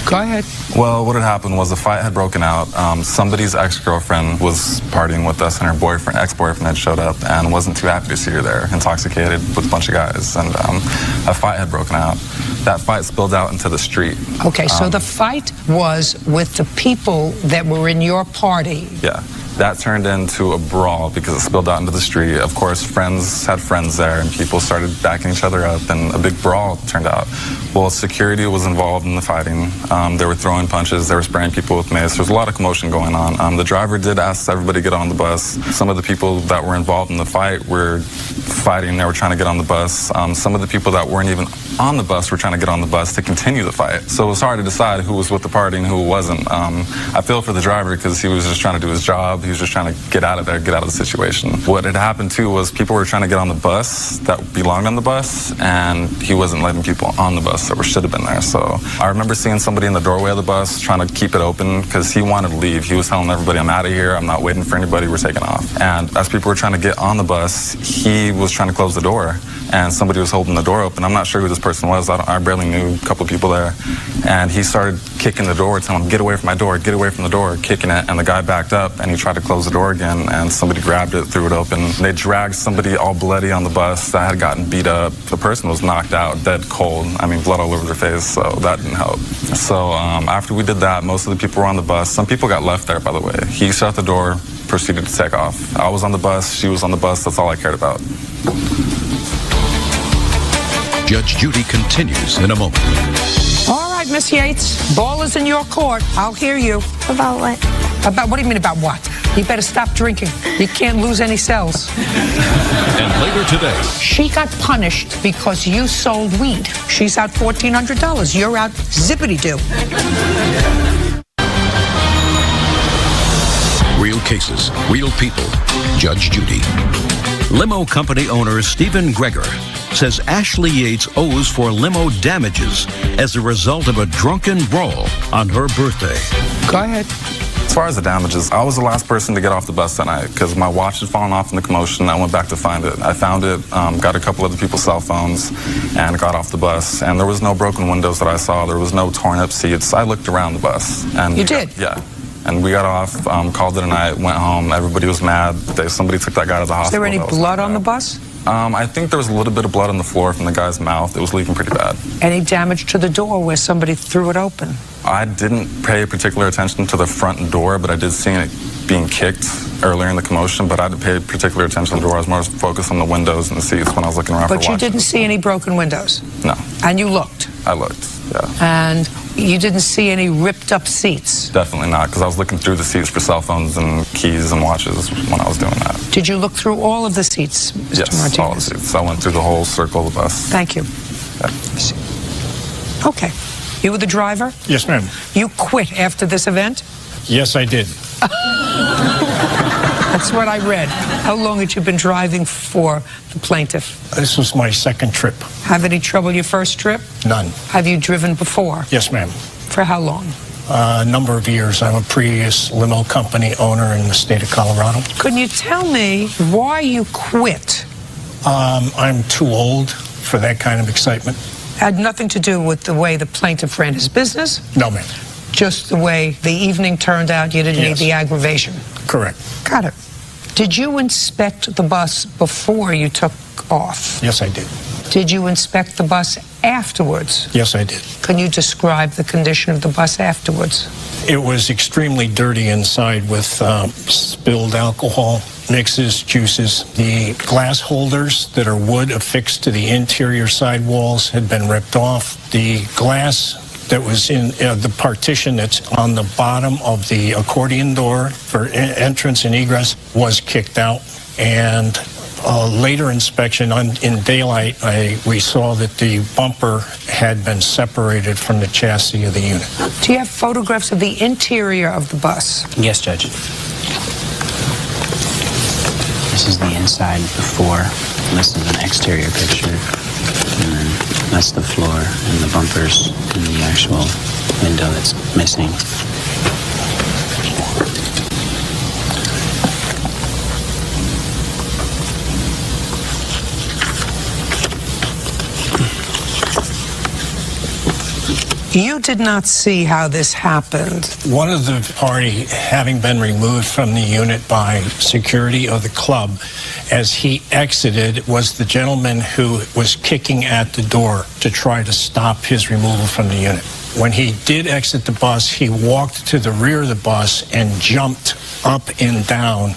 Go ahead. Well, what had happened was a fight had broken out. Somebody's ex-girlfriend was partying with us, and her ex-boyfriend had showed up and wasn't too happy to see her there, intoxicated with a bunch of guys. And a fight had broken out. That fight spilled out into the street. Okay, so the fight was with the people that were in your party. Yeah. That turned into a brawl because it spilled out into the street. Of course, friends had friends there, and people started backing each other up, and a big brawl turned out. Well, security was involved in the fighting. They were throwing punches. They were spraying people with mace. There was a lot of commotion going on. The driver did ask everybody to get on the bus. Some of the people that were involved in the fight were fighting. They were trying to get on the bus. Some of the people that weren't even on the bus were trying to get on the bus to continue the fight. So it was hard to decide who was with the party and who wasn't. I feel for the driver because he was just trying to do his job. He was just trying to get out of there, get out of the situation. What had happened too was people were trying to get on the bus that belonged on the bus, and he wasn't letting people on the bus that should have been there. So I remember seeing somebody in the doorway of the bus trying to keep it open because he wanted to leave. He was telling everybody, I'm out of here, I'm not waiting for anybody, we're taking off. And as people were trying to get on the bus, he was trying to close the door, and somebody was holding the door open. I'm not sure who this person was. I barely knew a couple of people there. And he started kicking the door, telling him, get away from my door, get away from the door, kicking it. And the guy backed up, and he tried to close the door again, and somebody grabbed it, threw it open. They dragged somebody all bloody on the bus that had gotten beat up. The person was knocked out, dead cold. I mean, blood all over their face, so that didn't help. So after we did that, most of the people were on the bus. Some people got left there, by the way. He shut the door, proceeded to take off. I was on the bus, she was on the bus, that's all I cared about. Judge Judy continues in a moment. All right, Miss Yates, ball is in your court. I'll hear you. About what? What do you mean about what? You better stop drinking. You can't lose any cells. And later today, she got punished because you sold weed. She's out $1,400. You're out zippity-doo. Real cases. cases, real people. Judge Judy. Limo company owner Stephen Greger says Ashley Yates owes for limo damages as a result of a drunken brawl on her birthday. Go ahead. As far as the damages, I was the last person to get off the bus that night because my watch had fallen off in the commotion. I went back to find it. I found it, got a couple other people's cell phones, and got off the bus. And there was no broken windows that I saw. There was no torn up seats. I looked around the bus. And you did? Yeah. And we got off, called it a night, went home. Everybody was mad. Somebody took that guy to the hospital. Is there any blood on the bus? I think there was a little bit of blood on the floor from the guy's mouth. It was leaking pretty bad. Any damage to the door where somebody threw it open? I didn't pay particular attention to the front door, but I did see it being kicked earlier in the commotion, but I didn't pay particular attention to the door. I was more focused on the windows and the seats when I was looking around for watches. But you didn't see any broken windows? No. And you looked? I looked, yeah. And you didn't see any ripped up seats? Definitely not, because I was looking through the seats for cell phones and keys and watches when I was doing that. Did you look through all of the seats, Mr. Yes, Martinez? all the seats. I went through the whole circle of the bus. Thank you. Yeah. Okay. You were the driver? Yes, ma'am. You quit after this event? Yes, I did. That's what I read. How long had you been driving for the plaintiff? This was my second trip. Have any trouble your first trip? None. Have you driven before? Yes, ma'am. For how long? A number of years. I'm a previous limo company owner in the state of Colorado. Couldn't you tell me why you quit? I'm too old for that kind of excitement. Had nothing to do with the way the plaintiff ran his business? No, ma'am. Just the way the evening turned out, you didn't need the aggravation? Correct. Got it. Did you inspect the bus before you took off? Yes, I did. Did you inspect the bus afterwards? Yes, I did. Can you describe the condition of the bus afterwards? It was extremely dirty inside with spilled alcohol, mixes, juices. The glass holders that are wood affixed to the interior side walls had been ripped off. The glass that was in the partition that's on the bottom of the accordion door for entrance and egress was kicked out. And later inspection in daylight, we saw that the bumper had been separated from the chassis of the unit. Do you have photographs of the interior of the bus? Yes, Judge. This is the inside before. This is an exterior picture. And then that's the floor and the bumpers and the actual window that's missing. You did not see how this happened. One of the party, having been removed from the unit by security of the club, as he exited, was the gentleman who was kicking at the door to try to stop his removal from the unit. When he did exit the bus, he walked to the rear of the bus and jumped up and down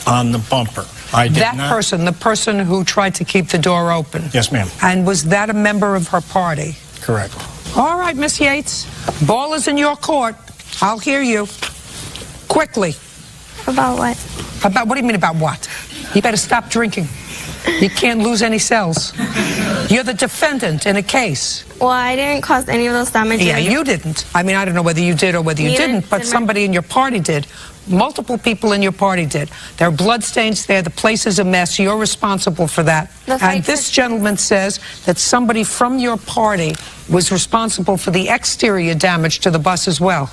on the bumper. Person, the person who tried to keep the door open? Yes, ma'am. And was that a member of her party? Correct. All right, Miss Yates. Ball is in your court. I'll hear you. Quickly. About what? What do you mean about what? You better stop drinking. You can't lose any cells. You're the defendant in a case. Well, I didn't cause any of those damages. Yeah, you didn't. I mean, I don't know whether you did or whether you didn't, but somebody in your party did. Multiple people in your party did. There are bloodstains there. The place is a mess. You're responsible for that. And this gentleman says that somebody from your party was responsible for the exterior damage to the bus as well.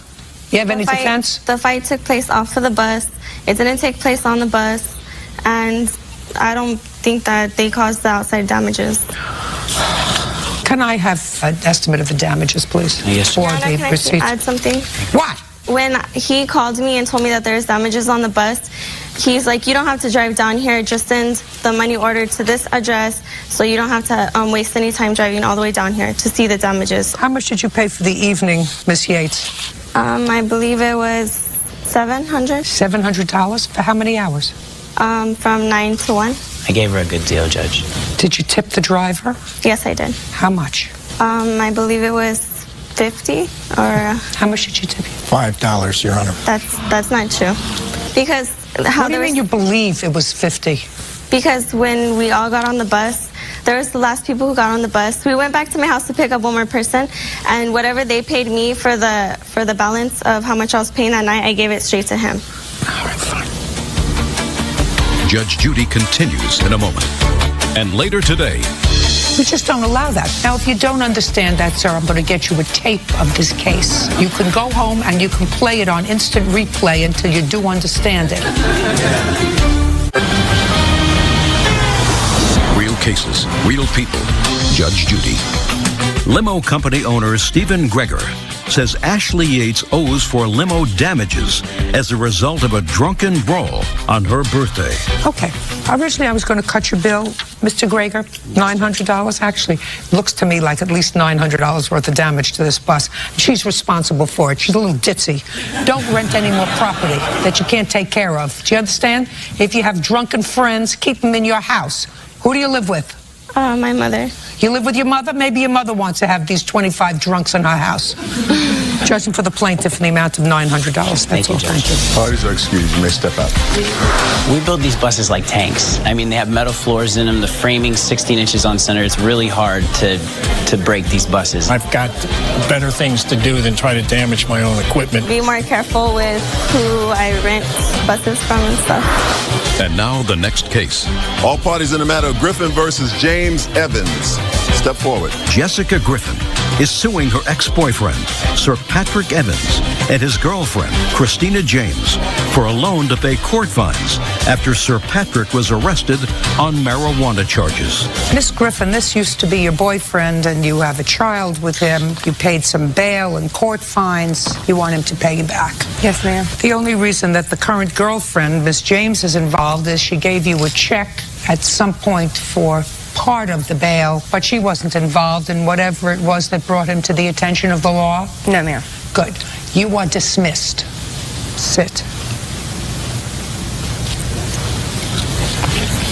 You have any defense? The fight took place off of the bus. It didn't take place on the bus. And I don't think that they caused the outside damages. Can I have an estimate of the damages, please? Yes. Your Honor, can I add something? What? When he called me and told me that there's damages on the bus, he's like, you don't have to drive down here. Just send the money order to this address so you don't have to waste any time driving all the way down here to see the damages. How much did you pay for the evening, Miss Yates? I believe it was $700. $700? For how many hours? From 9 to 1. I gave her a good deal, Judge. Did you tip the driver? Yes, I did. How much? I believe it was 50 or... How much did you tip? $5, Your Honor. That's not true. Because... What do you mean you believe it was 50? Because when we all got on the bus, there was the last people who got on the bus. We went back to my house to pick up one more person, and whatever they paid me for the balance of how much I was paying that night, I gave it straight to him. All right, fine. Judge Judy continues in a moment. And later today, We just don't allow that. Now, if you don't understand that, sir, I'm going to get you a tape of this case. You can go home and you can play it on instant replay until you do understand it. real cases, real people. Judge Judy. Limo company owner Stephen Greger says Ashley Yates owes for limo damages as a result of a drunken brawl on her birthday. Okay. Originally, I was going to cut your bill, Mr. Greger, $900. Actually, looks to me like at least $900 worth of damage to this bus. She's responsible for it. She's a little ditzy. Don't rent any more property that you can't take care of. Do you understand? If you have drunken friends, keep them in your house. Who do you live with? My mother. You live with your mother? Maybe your mother wants to have these 25 drunks in her house. Judging for the plaintiff in the amount of $900. That's all. Thank you. Parties are excused. You may step out. We build these buses like tanks. I mean, they have metal floors in them, the framing 16 inches on center. It's really hard to break these buses. I've got better things to do than try to damage my own equipment. Be more careful with who I rent buses from and stuff. And now the next case. All parties in the matter of Griffin versus James Evans. Step forward. Jessica Griffin is suing her ex-boyfriend, Sir Patrick Evans, and his girlfriend, Christina James, for a loan to pay court fines after Sir Patrick was arrested on marijuana charges. Miss Griffin, this used to be your boyfriend, and you have a child with him. You paid some bail and court fines. You want him to pay you back. Yes, ma'am. The only reason that the current girlfriend, Miss James, is involved is she gave you a check at some point for part of the bail, but she wasn't involved in whatever it was that brought him to the attention of the law? No, ma'am. Good. You are dismissed. Sit.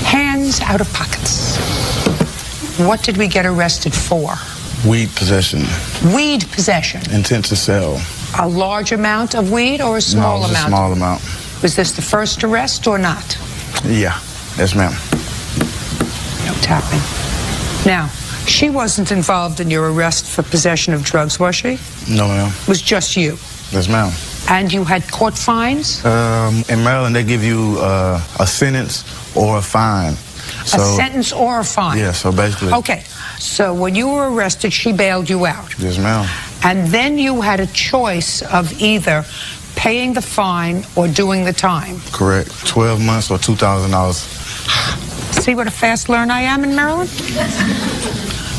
Hands out of pockets. What did we get arrested for? Weed possession. Weed possession. Intent to sell. A large amount of weed or a small No, it was amount? a small amount. Was this the first arrest or not? Yeah. Yes, ma'am. No tapping. Now, she wasn't involved in your arrest for possession of drugs, was she? No, ma'am. It was just you. Yes, ma'am. And you had court fines? In Maryland, they give you a sentence or a fine. A sentence or a fine? Yeah, so basically. Okay, so when you were arrested, she bailed you out. Yes, ma'am. And then you had a choice of either paying the fine or doing the time. Correct. 12 months or $2,000. See what a fast learner I am in Maryland?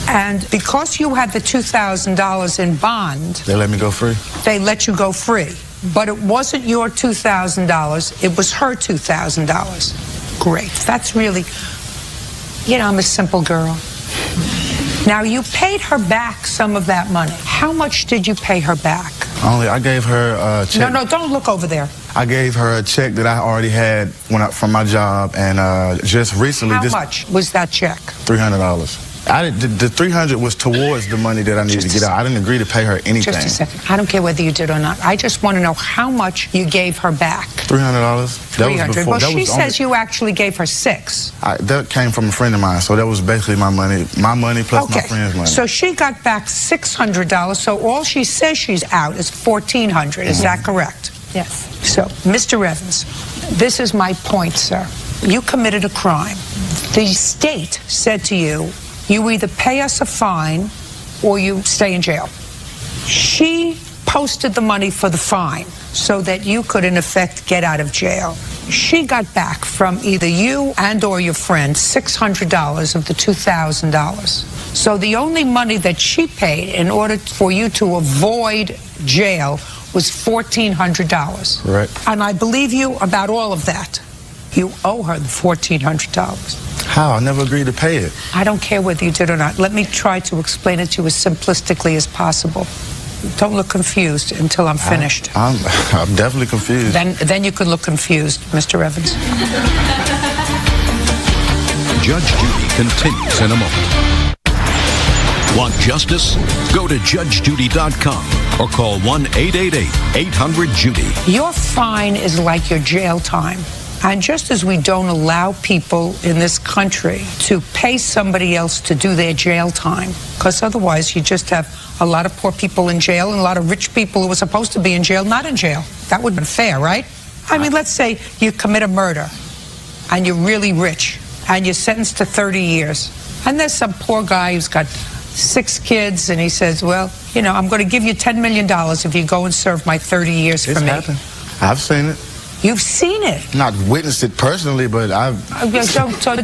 And because you had the $2,000 in bond, They let me go free? they let you go free. But it wasn't your $2,000, it was her $2,000. Great. That's really, I'm a simple girl. Now, you paid her back some of that money. How much did you pay her back? I gave her a check. No, don't look over there. I gave her a check that I already had from my job, and just recently. How much was that check? $300. The $300 was towards the money that I needed to get out. I didn't agree to pay her anything. Just a second. I don't care whether you did or not. I just want to know how much you gave her back. $300. $300. Well, she says you actually gave her $600. That came from a friend of mine, so that was basically my money plus my friend's money. So she got back $600. So all she says she's out is $1,400. Is that correct? Yes. So, Mr. Evans, this is my point, sir. You committed a crime. The state said to you, you either pay us a fine or you stay in jail. She posted the money for the fine so that you could, in effect, get out of jail. She got back from either you and or your friend $600 of the $2,000. So the only money that she paid in order for you to avoid jail was $1,400. Correct. And I believe you about all of that. You owe her the $1,400. How? I never agreed to pay it. I don't care whether you did or not. Let me try to explain it to you as simplistically as possible. Don't look confused until I'm finished. I'm definitely confused. Then you can look confused, Mr. Evans. Judge Judy continues in a moment. Want justice? Go to judgejudy.com or call 1-888-800-JUDY. Your fine is like your jail time. And just as we don't allow people in this country to pay somebody else to do their jail time, because otherwise you just have a lot of poor people in jail and a lot of rich people who are supposed to be in jail not in jail. That would be fair, right? I mean, let's say you commit a murder and you're really rich, and you're sentenced to 30 years. And there's some poor guy who's got 6 kids, and he says, well, you know, I'm going to give you $10 million if you go and serve my 30 years for me. Happened. I've seen it. You've seen it. Not witnessed it personally, but I've...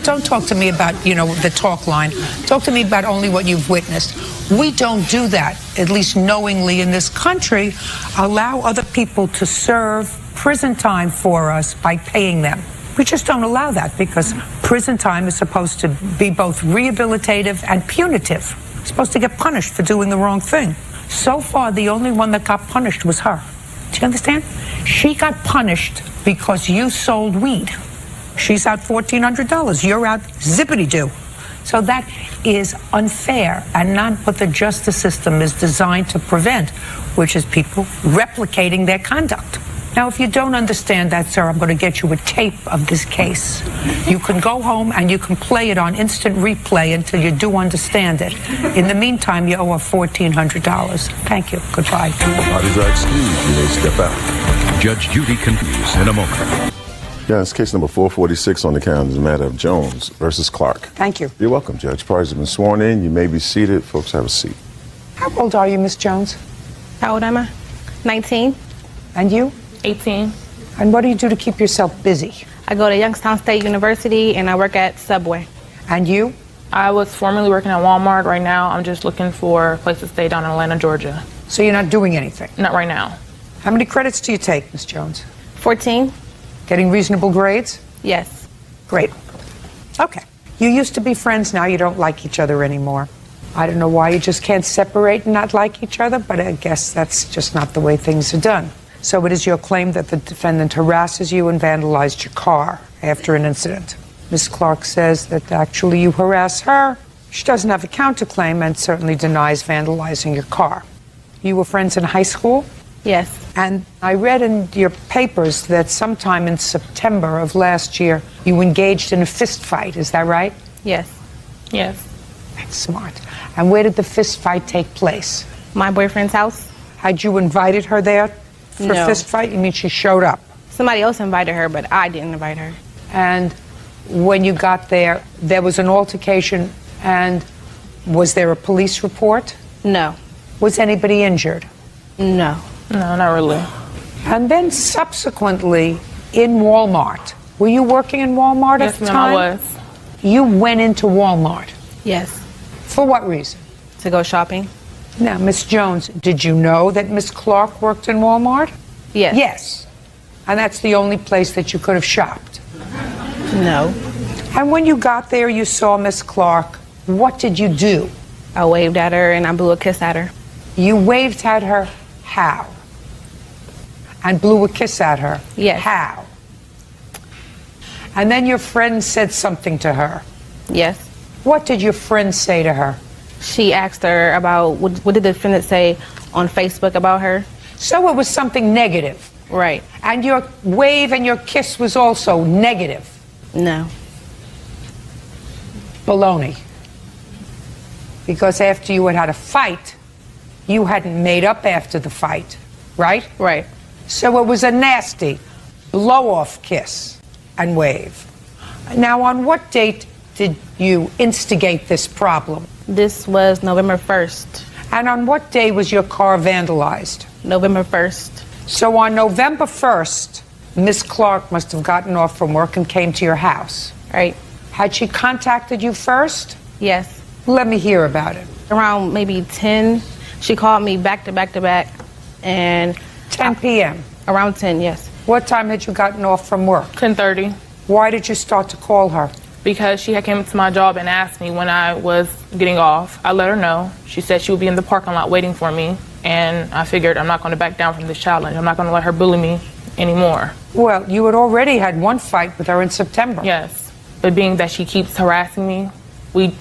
Don't talk to me about, you know, the talk line. Talk to me about only what you've witnessed. We don't do that, at least knowingly in this country, allow other people to serve prison time for us by paying them. We just don't allow that because prison time is supposed to be both rehabilitative and punitive. You're supposed to get punished for doing the wrong thing. So far, the only one that got punished was her. Do you understand? She got punished because you sold weed. She's out $1,400. You're out zippity-doo. So that is unfair and not what the justice system is designed to prevent, which is people replicating their conduct. Now, if you don't understand that, sir, I'm going to get you a tape of this case. You can go home and you can play it on instant replay until you do understand it. In the meantime, you owe her $1,400. Thank you. Goodbye. Parties are excused. You may step out. Judge Judy continues in a moment. Yeah, it's case number 446 on the calendar, the matter of Jones versus Clark. Thank you. You're welcome, Judge. Parties have been sworn in. You may be seated. Folks, have a seat. How old are you, Miss Jones? How old am I? 19. And you? 18. And what do you do to keep yourself busy? I go to Youngstown State University and I work at Subway. And you? I was formerly working at Walmart. Right now, I'm just looking for a place to stay down in Atlanta, Georgia. So you're not doing anything? Not right now. How many credits do you take, Miss Jones? 14. Getting reasonable grades? Yes. Great. Okay. You used to be friends, now you don't like each other anymore. I don't know why you just can't separate and not like each other, but I guess that's just not the way things are done. So it is your claim that the defendant harasses you and vandalized your car after an incident. Ms. Clark says that actually you harass her. She doesn't have a counterclaim and certainly denies vandalizing your car. You were friends in high school? Yes. And I read in your papers that sometime in September of last year, you engaged in a fist fight. Is that right? Yes. Yes. That's smart. And where did the fist fight take place? My boyfriend's house. Had you invited her there for a fist fight? You mean she showed up? Somebody else invited her, but I didn't invite her. And when you got there, there was an altercation, and was there a police report? No. Was anybody injured? No. No, not really. And then subsequently, in Walmart, were you working in Walmart at the time? Yes, ma'am, I was. You went into Walmart? Yes. For what reason? To go shopping. Now, Miss Jones, did you know that Miss Clark worked in Walmart? Yes. Yes. And that's the only place that you could have shopped? No. And when you got there, you saw Miss Clark. What did you do? I waved at her and I blew a kiss at her. You waved at her how? And blew a kiss at her? Yes. How? And then your friend said something to her? Yes. What did your friend say to her? She asked her about what did the defendant say on Facebook about her. So it was something negative? Right. And your wave and your kiss was also negative? No. Baloney. Because after you had a fight, you hadn't made up after the fight, right? Right. So it was a nasty blow-off kiss and wave. Now, on what date did you instigate this problem? This was November 1st. And on what day was your car vandalized? November 1st. So on November 1st, Miss Clark must have gotten off from work and came to your house. Right. Had she contacted you first? Yes. Let me hear about it. Around maybe 10, she called me back to back to back, and 10 p.m. Around 10, yes. What time had you gotten off from work? 10:30. Why did you start to call her? Because she had came to my job and asked me when I was getting off. I let her know. She said she would be in the parking lot waiting for me, and I figured I'm not going to back down from this challenge. I'm not going to let her bully me anymore. Well, you had already had one fight with her in September. Yes, but being that she keeps harassing me, we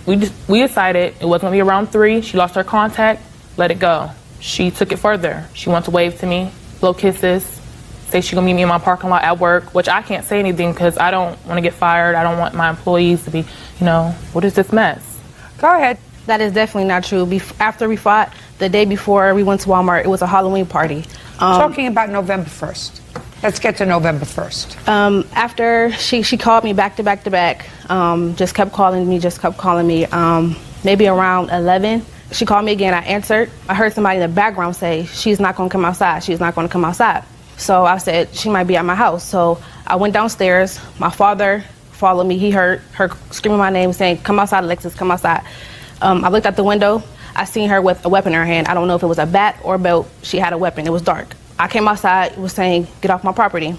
decided it wasn't going to be around 3. She lost her contact, let it go. She took it further. She wants to wave to me, blow kisses, say she's going to meet me in my parking lot at work, which I can't say anything because I don't want to get fired. I don't want my employees to be, what is this mess? Go ahead. That is definitely not true. After we fought, the day before we went to Walmart, it was a Halloween party. Talking about November 1st. Let's get to November 1st. After she called me back to back to back, just kept calling me, maybe around 11. She called me again, I answered. I heard somebody in the background say, she's not gonna come outside, she's not gonna come outside. So I said, she might be at my house. So I went downstairs, my father followed me, he heard her screaming my name saying, come outside, Alexis, come outside. I looked out the window, I seen her with a weapon in her hand. I don't know if it was a bat or a belt, she had a weapon, it was dark. I came outside, it was saying, get off my property.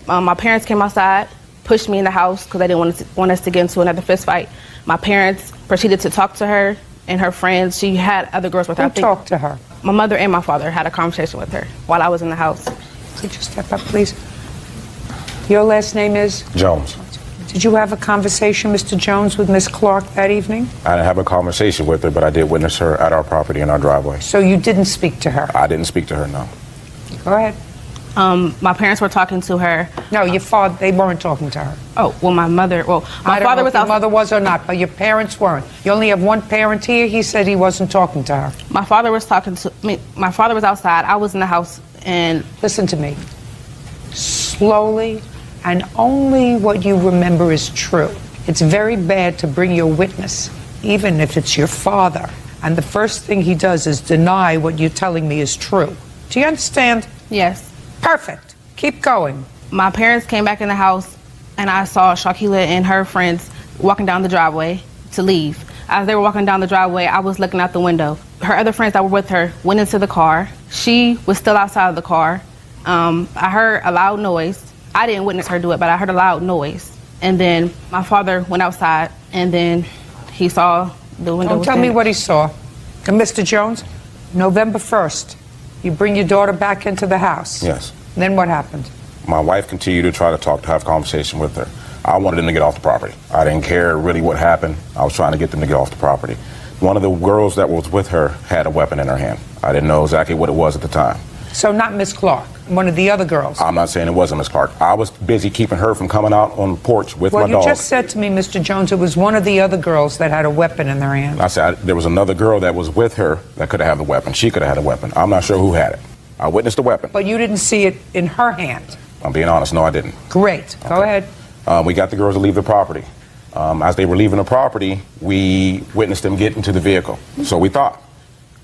My parents came outside, pushed me in the house because they didn't want us to get into another fist fight. My parents proceeded to talk to her and her friends. She had other girls with her. Who talked to her? My mother and my father had a conversation with her while I was in the house. Could you step up, please? Your last name is? Jones. Did you have a conversation, Mr. Jones, with Miss Clark that evening? I didn't have a conversation with her, but I did witness her at our property in our driveway. So you didn't speak to her? I didn't speak to her, no. Go ahead. My parents were talking to her. No, your father, they weren't talking to her. Oh, well, my mother, my father was out. Your mother was or not, but your parents weren't. You only have one parent here. He said he wasn't talking to her. My father was talking to me. My father was outside. I was in the house, and listen to me. Slowly, and only what you remember is true. It's very bad to bring your witness, even if it's your father, and the first thing he does is deny what you're telling me is true. Do you understand? Yes. Perfect. Keep going. My parents came back in the house, and I saw Shakila and her friends walking down the driveway to leave. As they were walking down the driveway, I was looking out the window. Her other friends that were with her went into the car. She was still outside of the car. I heard a loud noise. I didn't witness her do it, but I heard a loud noise. And then my father went outside, and then he saw the window. Don't tell me what he saw. And Mr. Jones, November 1st, you bring your daughter back into the house. Yes. And then what happened? My wife continued to try to have a conversation with her. I wanted them to get off the property. I didn't care really what happened. I was trying to get them to get off the property. One of the girls that was with her had a weapon in her hand. I didn't know exactly what it was at the time. So not Miss Clark, one of the other girls? I'm not saying it wasn't Miss Clark. I was busy keeping her from coming out on the porch with my dog. Well, you just said to me, Mr. Jones, it was one of the other girls that had a weapon in their hand. I said there was another girl that was with her that could have had the weapon. She could have had a weapon. I'm not sure who had it. I witnessed the weapon. But you didn't see it in her hand? I'm being honest, no, I didn't. Great. Go ahead. We got the girls to leave the property. As they were leaving the property, we witnessed them get into the vehicle. So we thought.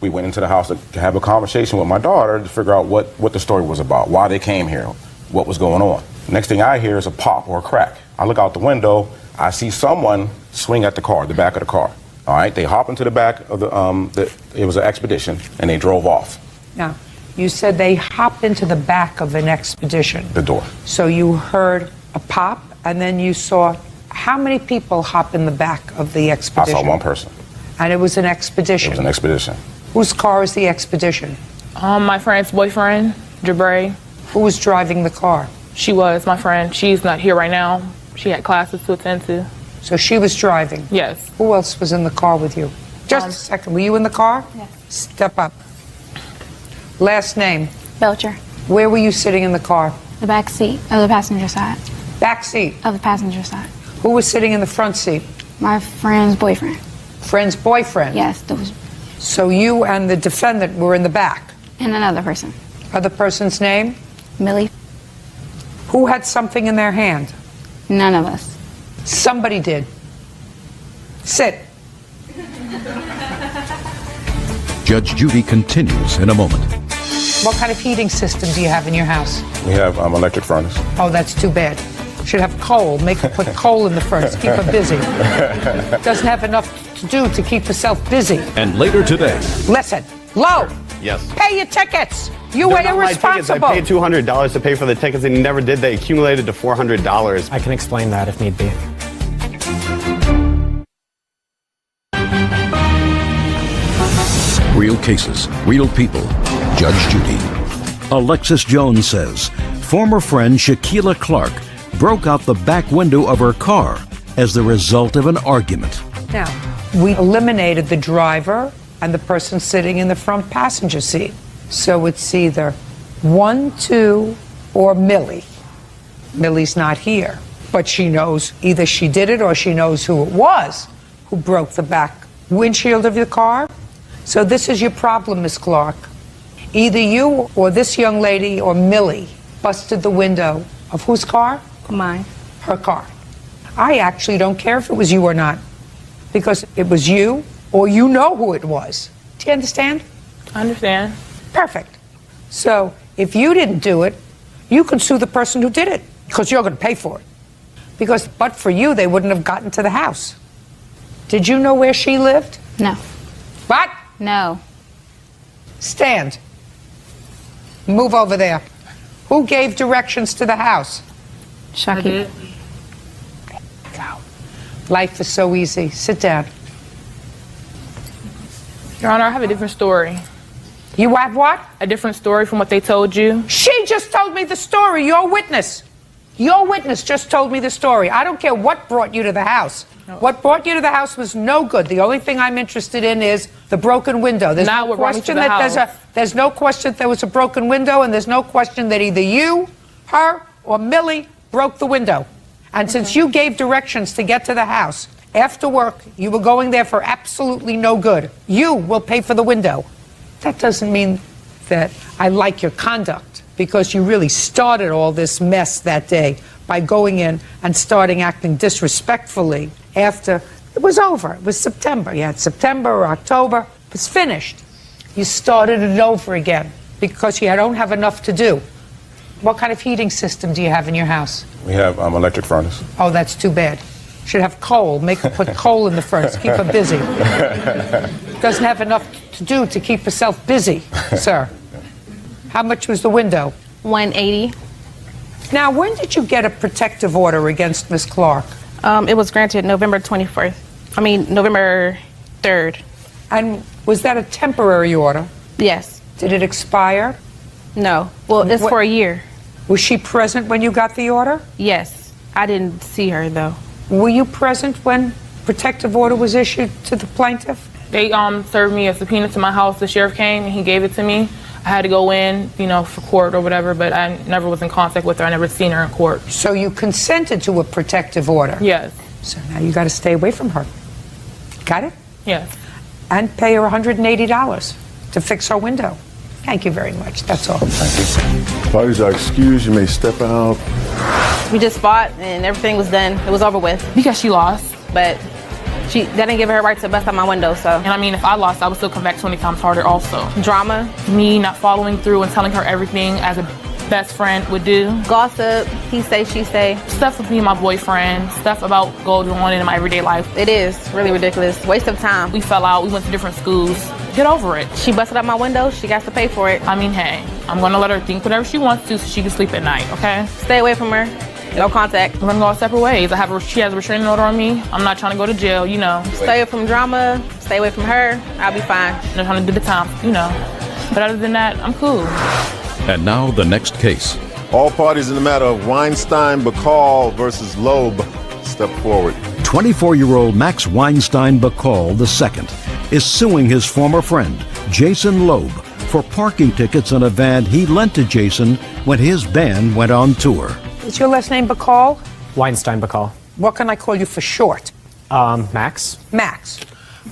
We went into the house to have a conversation with my daughter to figure out what the story was about, why they came here, what was going on. Next thing I hear is a pop or a crack. I look out the window, I see someone swing at the car, the back of the car. All right, they hop into the back of it was an Expedition, and they drove off. Now, you said they hopped into the back of an Expedition. The door. So you heard a pop, and then you saw how many people hop in the back of the Expedition? I saw one person. And it was an Expedition? It was an Expedition. Whose car is the Expedition? My friend's boyfriend, Jabray. Who was driving the car? She was, my friend. She's not here right now. She had classes to attend to. So she was driving? Yes. Who else was in the car with you? Just a second. Were you in the car? Yes. Step up. Last name? Belcher. Where were you sitting in the car? The back seat of the passenger side. Back seat? Of the passenger side. Who was sitting in the front seat? My friend's boyfriend. Friend's boyfriend? Yes. That was. So you and the defendant were in the back? And another person. Other person's name? Millie. Who had something in their hand? None of us. Somebody did. Sit. Judge Judy continues in a moment. What kind of heating system do you have in your house? We have electric furnace. Oh, that's too bad. Should have coal. Make her put coal in the furnace. Keep her busy. Doesn't have enough to do to keep herself busy. And later today. Listen, Low. Yes. Pay your tickets. You were They're not my tickets. irresponsible. I paid $200 to pay for the tickets, and he never did. They accumulated to $400. I can explain that if need be. Real cases, real people. Judge Judy. Alexis Jones says former friend Shakila Clark broke out the back window of her car as the result of an argument. Now, we eliminated the driver and the person sitting in the front passenger seat. So it's either 1, 2, or Millie. Millie's not here, but she knows either she did it or she knows who it was who broke the back windshield of your car. So this is your problem, Miss Clark. Either you or this young lady or Millie busted the window of whose car? Mine. Her car. I actually don't care if it was you or not, because it was you, or you know who it was. Do you understand? I understand. Perfect. So if you didn't do it, you could sue the person who did it, because you're going to pay for it. Because but for you, they wouldn't have gotten to the house. Did you know where she lived? No. What? No. Stand. Move over there. Who gave directions to the house? Shaki. Go. Life is so easy. Sit down. Your Honor, I have a different story. You have what? A different story from what they told you. She just told me the story. Your witness. Your witness just told me the story. I don't care what brought you to the house. What brought you to the house was no good. The only thing I'm interested in is the broken window. There's Not no what brought me to question the that house. there's no question that there was a broken window, and there's no question that either you, her, or Millie broke the window. And since you gave directions to get to the house after work, you were going there for absolutely no good. You will pay for the window. That doesn't mean that I like your conduct, because you really started all this mess that day by going in and starting acting disrespectfully after it was over. It was September. You had September or October. It was finished. You started it over again because you don't have enough to do. What kind of heating system do you have in your house? We have electric furnace. Oh, that's too bad. Should have coal. Make her put coal in the furnace. Keep her busy. Doesn't have enough to do to keep herself busy, sir. How much was the window? $180. Now, when did you get a protective order against Miss Clark? It was granted November 24th. November 3rd. And was that a temporary order? Yes. Did it expire? No. Well, it's for a year. Was she present when you got the order? Yes. I didn't see her, though. Were you present when protective order was issued to the plaintiff? They served me a subpoena to my house. The sheriff came and he gave it to me. I had to go in, for court or whatever, but I never was in contact with her. I never seen her in court. So you consented to a protective order? Yes. So now you got to stay away from her. Got it? Yes. And pay her $180 to fix her window. Thank you very much. That's all. Thank you. Parties are excused. You may step out. We just fought and everything was done. It was over with. Because she lost. But they didn't give her a right to bust out my window, so. And if I lost, I would still come back 20 times harder also. Drama. Me not following through and telling her everything as a best friend would do. Gossip. He say, she say. Stuff with me and my boyfriend. Stuff about going on in my everyday life. It is really ridiculous. Waste of time. We fell out. We went to different schools. Get over it. She busted out my window. She got to pay for it. Hey, I'm going to let her think whatever she wants to so she can sleep at night, okay? Stay away from her. No contact. We're gonna go our separate ways. She has a restraining order on me. I'm not trying to go to jail, Stay away from drama. Stay away from her. I'll be fine. I'm not trying to do the time, But other than that, I'm cool. And now the next case. All parties in the matter of Weinstein-Bacall versus Loeb step forward. 24-year-old Max Weinstein-Bacall II is suing his former friend, Jason Loeb, for parking tickets on a van he lent to Jason when his band went on tour. Is your last name Bacall? Weinstein-Bacall. What can I call you for short? Max. Max.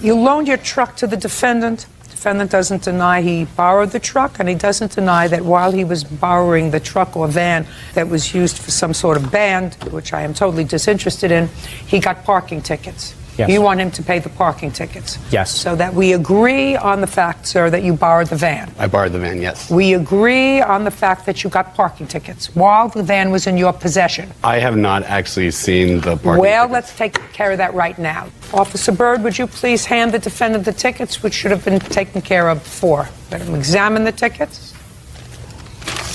You loaned your truck to the defendant. The defendant doesn't deny he borrowed the truck, and he doesn't deny that while he was borrowing the truck or van that was used for some sort of band, which I am totally disinterested in, he got parking tickets. Yes. You want him to pay the parking tickets. Yes. So that we agree on the fact, sir, that you borrowed the van. I borrowed the van, yes. We agree on the fact that you got parking tickets while the van was in your possession. I have not actually seen the parking Well, tickets. let's take care of that right now. Officer Byrd, would you please hand the defendant the tickets, which should have been taken care of before. Let him examine the tickets.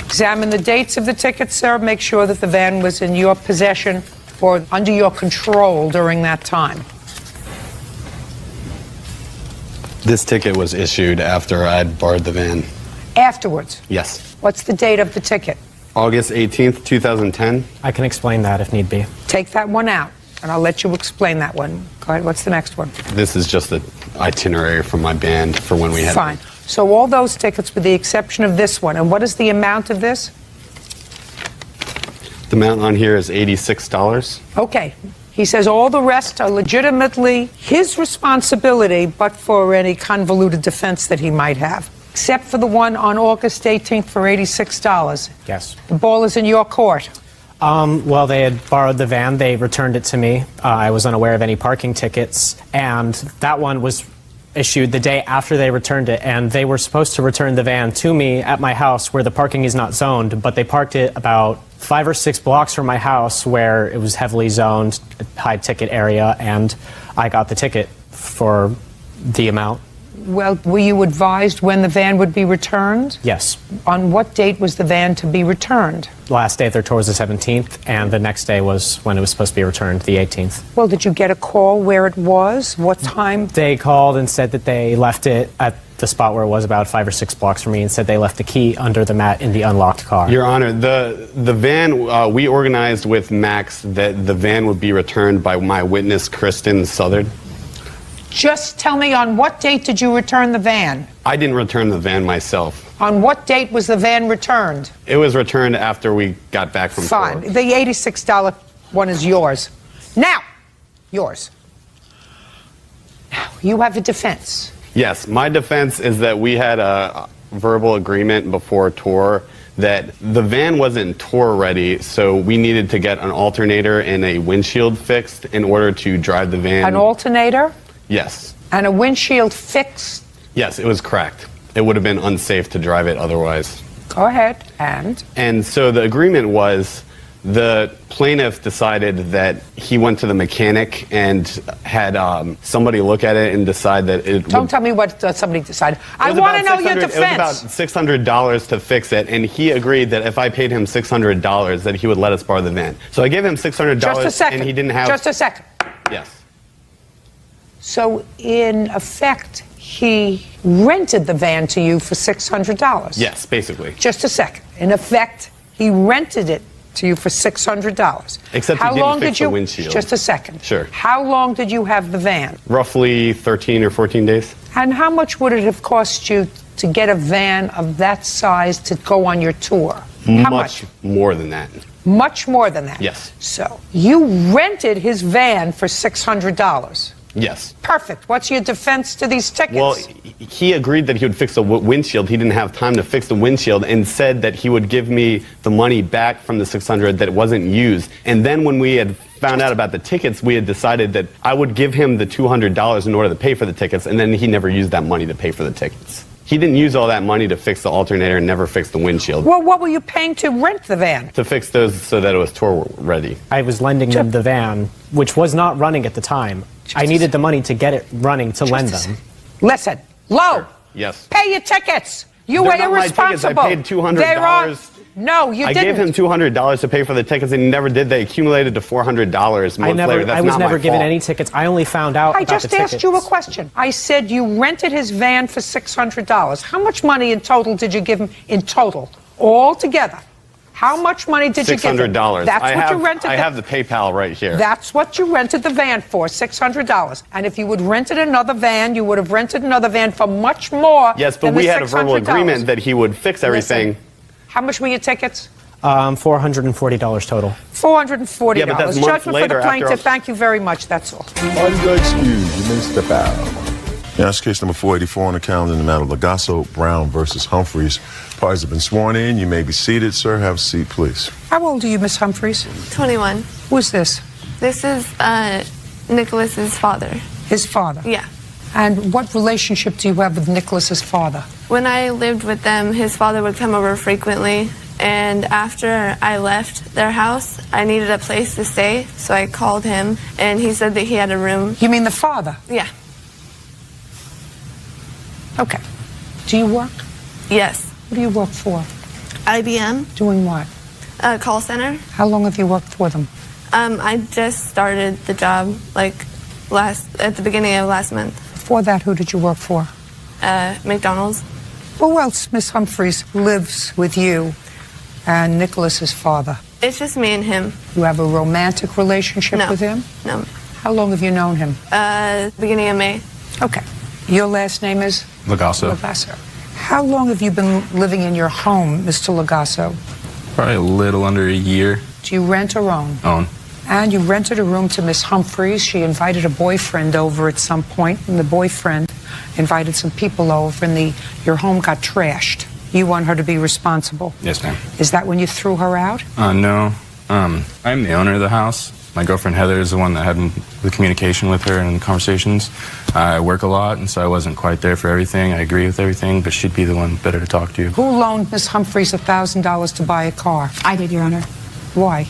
Examine the dates of the tickets, sir. Make sure that the van was in your possession or under your control during that time. This ticket was issued after I'd borrowed the van. Afterwards. Yes. What's the date of the ticket? August 18th, 2010. I can explain that if need be. Take that one out, and I'll let you explain that one. Go ahead. What's the next one? This is just the itinerary from my band for when we had. Fine. So all those tickets with the exception of this one. And what is the amount of this? The amount on here is $86. Okay. He says all the rest are legitimately his responsibility, but for any convoluted defense that he might have. except for the one on August 18th for $86. Yes. The ball is in your court. Well, they had borrowed the van. They returned it to me. I was unaware of any parking tickets, and that one was issued the day after they returned it, and they were supposed to return the van to me at my house where the parking is not zoned, but they parked it about 5 or 6 blocks from my house where it was heavily zoned, high ticket area, and I got the ticket for the amount. Well, were you advised when the van would be returned? Yes. On what date was the van to be returned? Last day of their tour was the 17th, and the next day was when it was supposed to be returned, the 18th. Well, did you get a call where it was? What time? They called and said that they left it at the spot where it was about 5 or 6 blocks from me, and said they left the key under the mat in the unlocked car. Your Honor, the van, we organized with Max that the van would be returned by my witness, Kristen Southard. Just tell me, on what date did you return the van? I didn't return the van myself. On what date was the van returned? It was returned after we got back from Fine. tour. The $86 one is yours. Now, yours. Now, you have a defense. Yes, my defense is that we had a verbal agreement before tour that the van wasn't tour ready, so we needed to get an alternator and a windshield fixed in order to drive the van. An alternator Yes. and a windshield fixed. Yes, it was cracked. It would have been unsafe to drive it otherwise. Go ahead. And? And so the agreement was the plaintiff decided that he went to the mechanic and had somebody look at it and decide that it Don't tell me what somebody decided. I want to know your defense. It was about $600 to fix it, and he agreed that if I paid him $600 that he would let us borrow the van. So I gave him $600 Just a second. and he didn't have... Just a second. Yes. So, in effect, he rented the van to you for $600. Yes, basically. Just a second. In effect, he rented it to you for $600. Except How he didn't long fix did you? the windshield. Just a second. Sure. How long did you have the van? Roughly 13 or 14 days. And how much would it have cost you to get a van of that size to go on your tour? How much? More than that. Much more than that. Yes. So you rented his van for $600. Yes. Perfect. What's your defense to these tickets? Well, he agreed that he would fix the windshield. He didn't have time to fix the windshield and said that he would give me the money back from the $600 that wasn't used. And then when we had found out about the tickets, we had decided that I would give him the $200 in order to pay for the tickets, and then he never used that money to pay for the tickets. He didn't use all that money to fix the alternator and never fix the windshield. Well, what were you paying to rent the van? To fix those so that it was tour ready. I was lending them the van, which was not running at the time. I needed the money to get it running to lend them. Listen, Low. Yes. Pay your tickets. You were They're not my tickets. irresponsible. I paid $200. There are... No, you I didn't. gave him $200 to pay for the tickets, and he never did. They accumulated to $400 months later. That's I was not never my given fault. any tickets. I only found out I about just the tickets. asked you a question. I said you rented his van for $600. How much money in total did you give him in total? All together. How much money did you give him? $600. That's what you rented. I have the PayPal right here. That's what you rented the van for, $600. And if you would rented another van, you would have rented another van for much more. Yes, but than we the had a verbal $600. agreement that he would fix everything. Listen, how much were your tickets? $440 total. $440. Yeah, but that's months Judgment later for the after plaintiff. all- Thank you very much. That's all. Pardon your excuse. You may step out. Yeah, that's case number 484 on the calendar in the matter of Lagasso, Brown versus Humphreys. Parties have been sworn in. You may be seated, sir. Have a seat, please. How old are you, Miss Humphreys? 21. Who's this? This is Nicholas's father. His father? Yeah. And what relationship do you have with Nicholas's father? When I lived with them, his father would come over frequently. And after I left their house, I needed a place to stay. So I called him, and he said that he had a room. You mean the father? Yeah. Okay. Do you work? Yes. What do you work for? IBM. Doing what? Call center. How long have you worked for them? I just started the job at the beginning of last month. Before that, who did you work for? McDonald's. Who else, Miss Humphreys, lives with you and Nicholas's father? It's just me and him. You have a romantic relationship No. with him? No. How long have you known him? Beginning of May. Okay. Your last name is? Lagasso. Lagasso. How long have you been living in your home, Mr. Lagasso? Probably a little under a year. Do you rent or own? Own. And you rented a room to Miss Humphreys. She invited a boyfriend over at some point, and the boyfriend invited some people over, and your home got trashed. You want her to be responsible. Yes, ma'am. Is that when you threw her out? No. I'm the owner of the house. My girlfriend Heather is the one that had the communication with her and the conversations. I work a lot, and so I wasn't quite there for everything. I agree with everything, but she'd be the one better to talk to. Who loaned Miss Humphreys $1,000 to buy a car? I did, Your Honor. Why?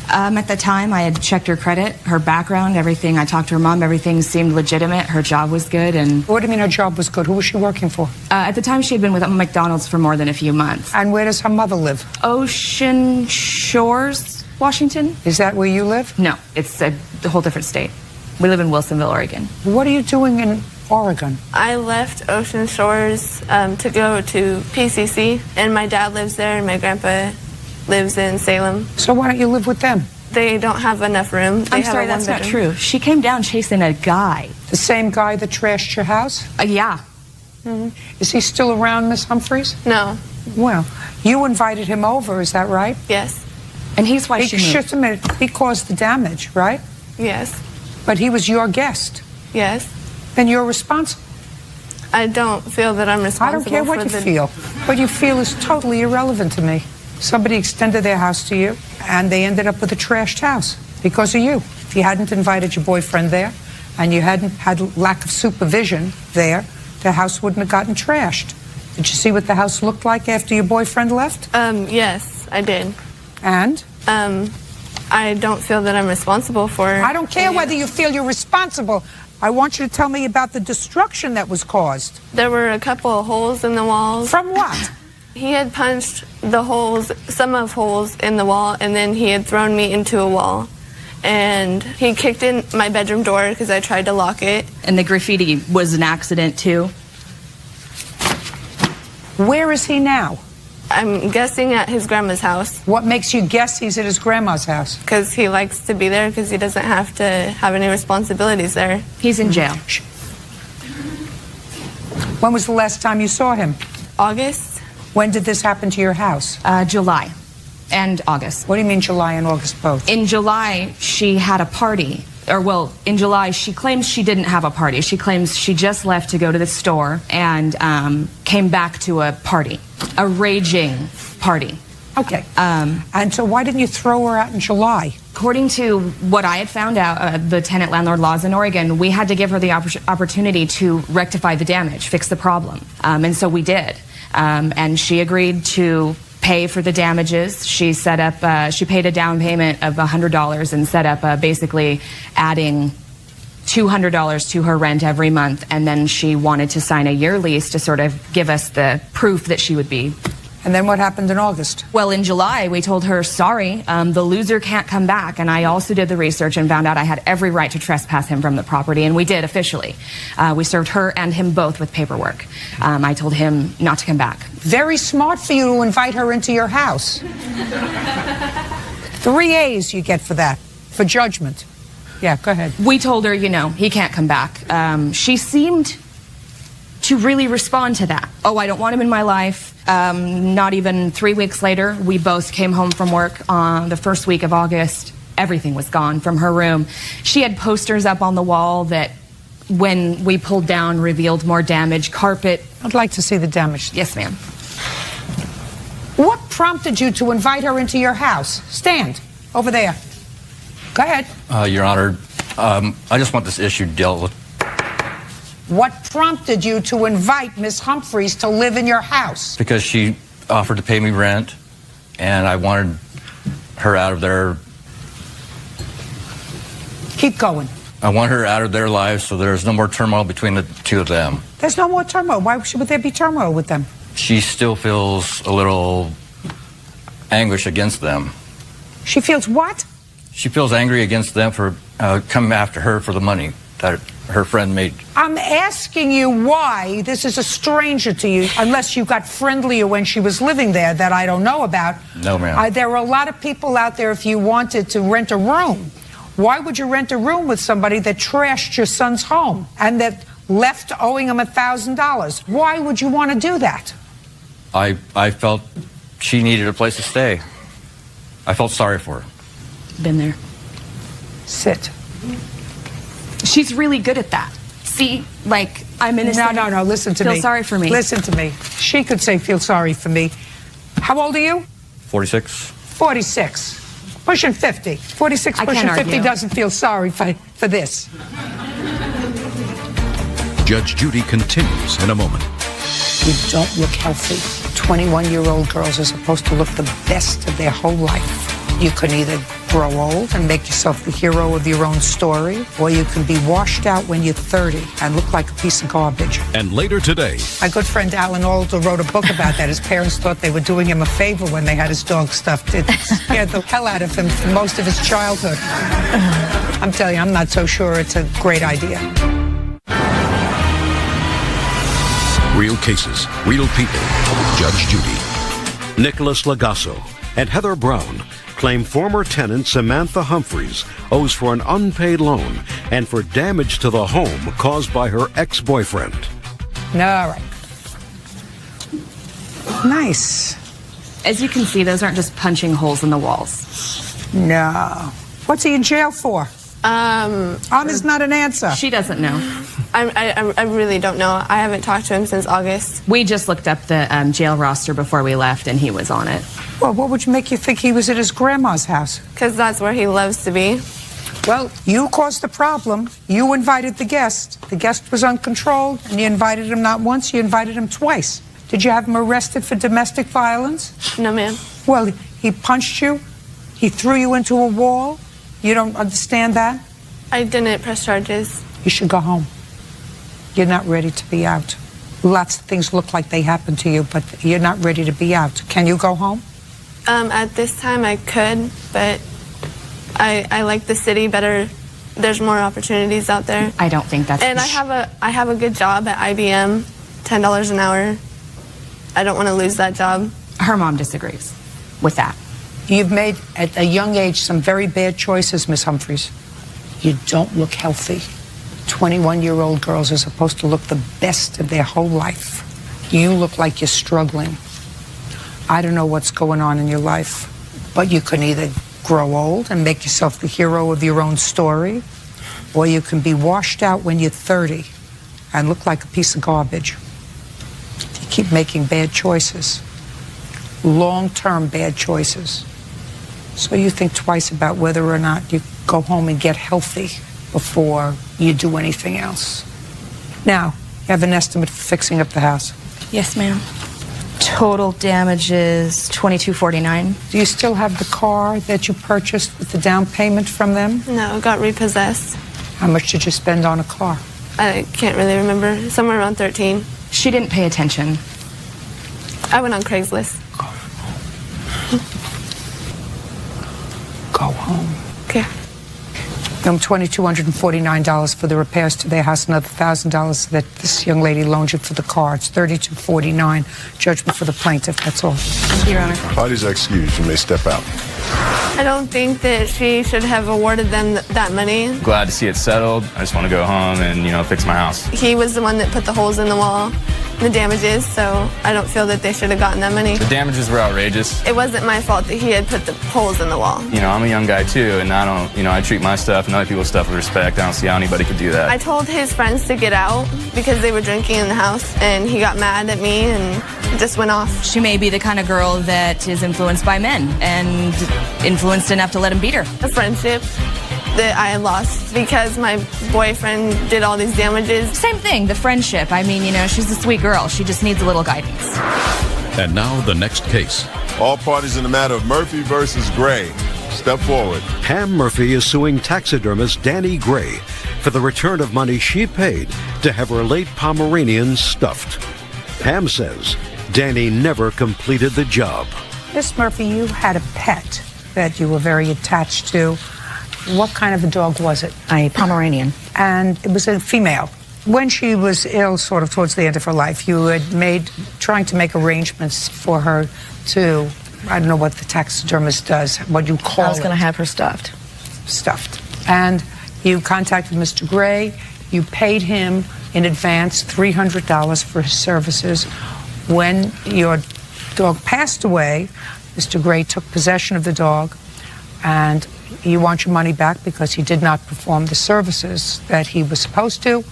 At the time, I had checked her credit, her background, everything. I talked to her mom. Everything seemed legitimate. Her job was good, and... What do you mean her job was good? Who was she working for? At the time, she had been with McDonald's for more than a few months. And where does her mother live? Ocean Shores, Washington. Is that where you live? No, it's a whole different state. We live in Wilsonville, Oregon. What are you doing in Oregon? I left Ocean Shores to go to PCC, and my dad lives there, and my grandpa lives in Salem. So why don't you live with them? They don't have enough room. I'm sorry, that's not true. She came down chasing a guy. The same guy that trashed your house? Yeah. Mm-hmm. Is he still around, Miss Humphreys? No. Well, you invited him over, is that right? Yes. And he's why she moved. Just a minute. He caused the damage, right? Yes. But he was your guest. Yes. Then you're responsible. I don't feel that I'm responsible. I don't care what you feel. What you feel is totally irrelevant to me. Somebody extended their house to you, and they ended up with a trashed house because of you. If you hadn't invited your boyfriend there, and you hadn't had lack of supervision there, the house wouldn't have gotten trashed. Did you see what the house looked like after your boyfriend left? Yes, I did. And? I don't feel that I'm responsible for... I don't care whether you feel you're responsible. I want you to tell me about the destruction that was caused. There were a couple of holes in the walls. From what? He had punched the holes, some of holes in the wall, and then he had thrown me into a wall. And he kicked in my bedroom door because I tried to lock it. And the graffiti was an accident, too. Where is he now? I'm guessing at his grandma's house. What makes you guess he's at his grandma's house? Because he likes to be there because he doesn't have to have any responsibilities there. He's in jail. When was the last time you saw him? August. When did this happen to your house? July and August. What do you mean July and August both? In July, she had a party. In July, she claims she didn't have a party. She claims she just left to go to the store and came back to a party, a raging party. Okay. And so why didn't you throw her out in July? According to what I had found out, the tenant-landlord laws in Oregon, we had to give her the opportunity to rectify the damage, fix the problem. And so we did. And she agreed to pay for the damages. She set up, she paid a down payment of $100 and set up basically adding $200 to her rent every month. And then she wanted to sign a year lease to sort of give us the proof that she would be. And then what happened in August? Well, in July, we told her, sorry, the loser can't come back. And I also did the research and found out I had every right to trespass him from the property. And we did officially. We served her and him both with paperwork. I told him not to come back. Very smart for you to invite her into your house. 3 A's you get for that, for judgment. Yeah, go ahead. We told her, he can't come back. She seemed to really respond to that. Oh, I don't want him in my life. Not even 3 weeks later, we both came home from work on the first week of August. Everything was gone from her room. She had posters up on the wall that, when we pulled down, revealed more damage, carpet. I'd like to see the damage. Yes, ma'am. What prompted you to invite her into your house? Stand over there. Go ahead. Your Honor, I just want this issue dealt with. What prompted you to invite Miss Humphreys to live in your house? Because she offered to pay me rent, and I wanted her out of there. Keep going. I want her out of their lives so there's no more turmoil between the two of them. There's no more turmoil. Why would there be turmoil with them? She still feels a little anguish against them. She feels what? She feels angry against them for coming after her for the money that her friend made. I'm asking you why this is a stranger to you, unless you got friendlier when she was living there that I don't know about. No, ma'am. There are a lot of people out there, if you wanted to rent a room. Why would you rent a room with somebody that trashed your son's home and that left owing him $1,000? Why would you want to do that? I felt she needed a place to stay. I felt sorry for her. Been there. Sit. She's really good at that. See, like, I'm innocent. No, listen to me. Feel sorry for me. Listen to me. She could say, feel sorry for me. How old are you? 46. 46. Pushing 50. 46 I pushing can't 50 argue. doesn't feel sorry for this. Judge Judy continues in a moment. You don't look healthy. 21-year-old girls are supposed to look the best of their whole life. You can either grow old and make yourself the hero of your own story, or you can be washed out when you're 30 and look like a piece of garbage. And later today, My good friend Alan Alda wrote a book about that. His parents thought they were doing him a favor when they had his dog stuffed. It scared the hell out of him for most of his childhood. I'm telling you, I'm not so sure it's a great idea. real cases, real people. Judge Judy. Nicholas Lagasso and Heather Brown claim former tenant Samantha Humphreys owes for an unpaid loan and for damage to the home caused by her ex-boyfriend. All right. Nice. As you can see, those aren't just punching holes in the walls. No. What's he in jail for? Is not an answer. She doesn't know. I really don't know. I haven't talked to him since August. We just looked up the jail roster before we left, and he was on it. Well, what would make you think he was at his grandma's house? Because that's where he loves to be. Well, you caused the problem. You invited the guest. The guest was uncontrolled, and you invited him not once, you invited him twice. Did you have him arrested for domestic violence? No, ma'am. Well, he punched you. He threw you into a wall. You don't understand that? I didn't press charges. You should go home. You're not ready to be out. Lots of things look like they happened to you, but you're not ready to be out. Can you go home? At this time, I could, but I like the city better. There's more opportunities out there. I don't think that's... And I have a good job at IBM, $10 an hour. I don't want to lose that job. Her mom disagrees with that. You've made, at a young age, some very bad choices, Miss Humphreys. You don't look healthy. 21-year-old girls are supposed to look the best of their whole life. You look like you're struggling. I don't know what's going on in your life, but you can either grow old and make yourself the hero of your own story, or you can be washed out when you're 30 and look like a piece of garbage. You keep making bad choices, long-term bad choices. So you think twice about whether or not you go home and get healthy before you do anything else. Now, you have an estimate for fixing up the house? Yes, ma'am. Total damage is $22.49. Do you still have the car that you purchased with the down payment from them? No, it got repossessed. How much did you spend on a car? I can't really remember. Somewhere around 13. She didn't pay attention. I went on Craigslist. Go home. Okay. Them $2,249 for the repairs to their house, another $1,000 that this young lady loaned you for the car. It's $3,249. Judgment for the plaintiff. That's all. Thank you, Your Honor. Parties are excused. You may step out. I don't think that she should have awarded them that money. Glad to see it settled. I just want to go home and, fix my house. He was the one that put the holes in the wall, the damages, so I don't feel that they should have gotten that money. The damages were outrageous. It wasn't my fault that he had put the holes in the wall. I'm a young guy too, and I don't, I treat my stuff and other people's stuff with respect. I don't see how anybody could do that. I told his friends to get out because they were drinking in the house, and he got mad at me and just went off. She may be the kind of girl that is influenced by men and influenced enough to let him beat her. A friendship that I had lost because my boyfriend did all these damages. Same thing, the friendship. I mean, she's a sweet girl. She just needs a little guidance. And now the next case. All parties in the matter of Murphy versus Gray. Step forward. Pam Murphy is suing taxidermist Danny Gray for the return of money she paid to have her late Pomeranian stuffed. Pam says Danny never completed the job. Miss Murphy, you had a pet that you were very attached to. What kind of a dog was it? A Pomeranian. And it was a female. When she was ill, sort of towards the end of her life, you had trying to make arrangements for her to, I don't know what the taxidermist does, what you call it. I was going to have her stuffed. Stuffed. And you contacted Mr. Gray. You paid him in advance $300 for his services. When your dog passed away, Mr. Gray took possession of the dog and You want your money back because he did not perform the services that he was supposed to.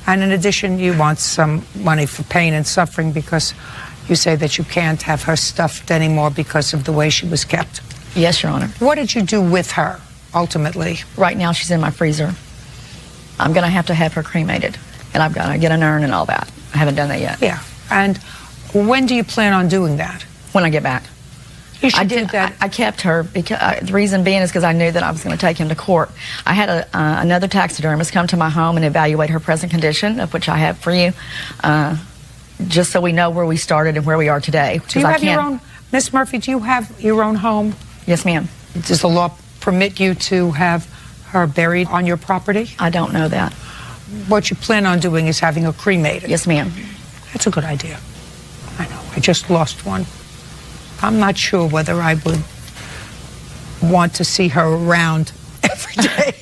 And in addition, you want some money for pain and suffering because you say that you can't have her stuffed anymore because of the way she was kept. Yes, Your Honor. What did you do with her, ultimately? Right now, she's in my freezer. I'm going to have her cremated, and I've got to get an urn and all that. I haven't done that yet. Yeah. And when do you plan on doing that? When I get back. You should do that. I kept her because the reason being is because I knew that I was going to take him to court. I had another taxidermist come to my home and evaluate her present condition, of which I have for you, just so we know where we started and where we are today. Do you have your own, Miss Murphy? Do you have your own home? Yes, ma'am. Does the law permit you to have her buried on your property? I don't know that. What you plan on doing is having her cremated? Yes, ma'am. That's a good idea. I know. I just lost one. I'm not sure whether I would want to see her around every day.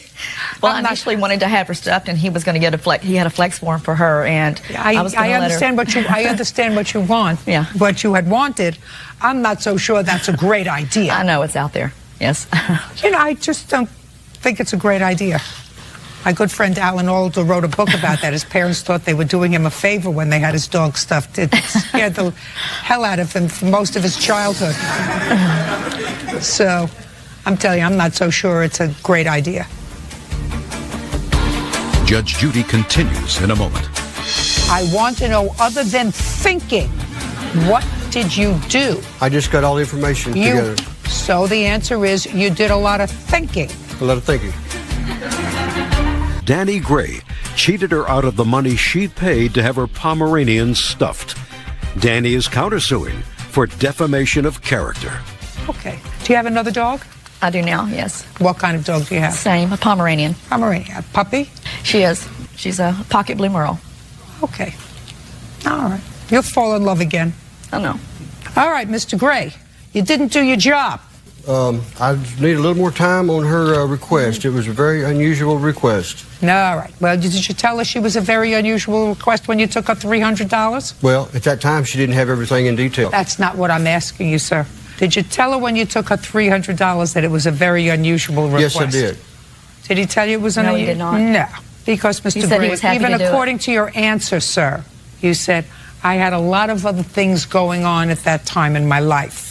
Well, I initially wanted to have her stuffed, and he was going to get he had a flex form for her, and I was going to let her. I understand what you want. Yeah. What you had wanted. I'm not so sure that's a great idea. I know it's out there. Yes. I just don't think it's a great idea. My good friend Alan Alda wrote a book about that. His parents thought they were doing him a favor when they had his dog stuffed. It scared the hell out of him for most of his childhood. So, I'm telling you, I'm not so sure it's a great idea. Judge Judy continues in a moment. I want to know, other than thinking, what did you do? I just got all the information together. So the answer is you did a lot of thinking. A lot of thinking. Danny Gray cheated her out of the money she'd paid to have her Pomeranian stuffed. Danny is countersuing for defamation of character. Okay. Do you have another dog? I do now, yes. What kind of dog do you have? Same, a Pomeranian. Pomeranian. A puppy? She is. She's a pocket blue merle. Okay. All right. You'll fall in love again. I know. All right, Mr. Gray. You didn't do your job. I need a little more time on her request. It was a very unusual request. All right. Well, did you tell her she was a very unusual request when you took her $300? Well, at that time, she didn't have everything in detail. That's not what I'm asking you, sir. Did you tell her when you took her $300 that it was a very unusual request? Yes, I did. Did he tell you it was unusual? No, he did not. No, because Mr. Gray, even according to your answer, sir, you said, I had a lot of other things going on at that time in my life.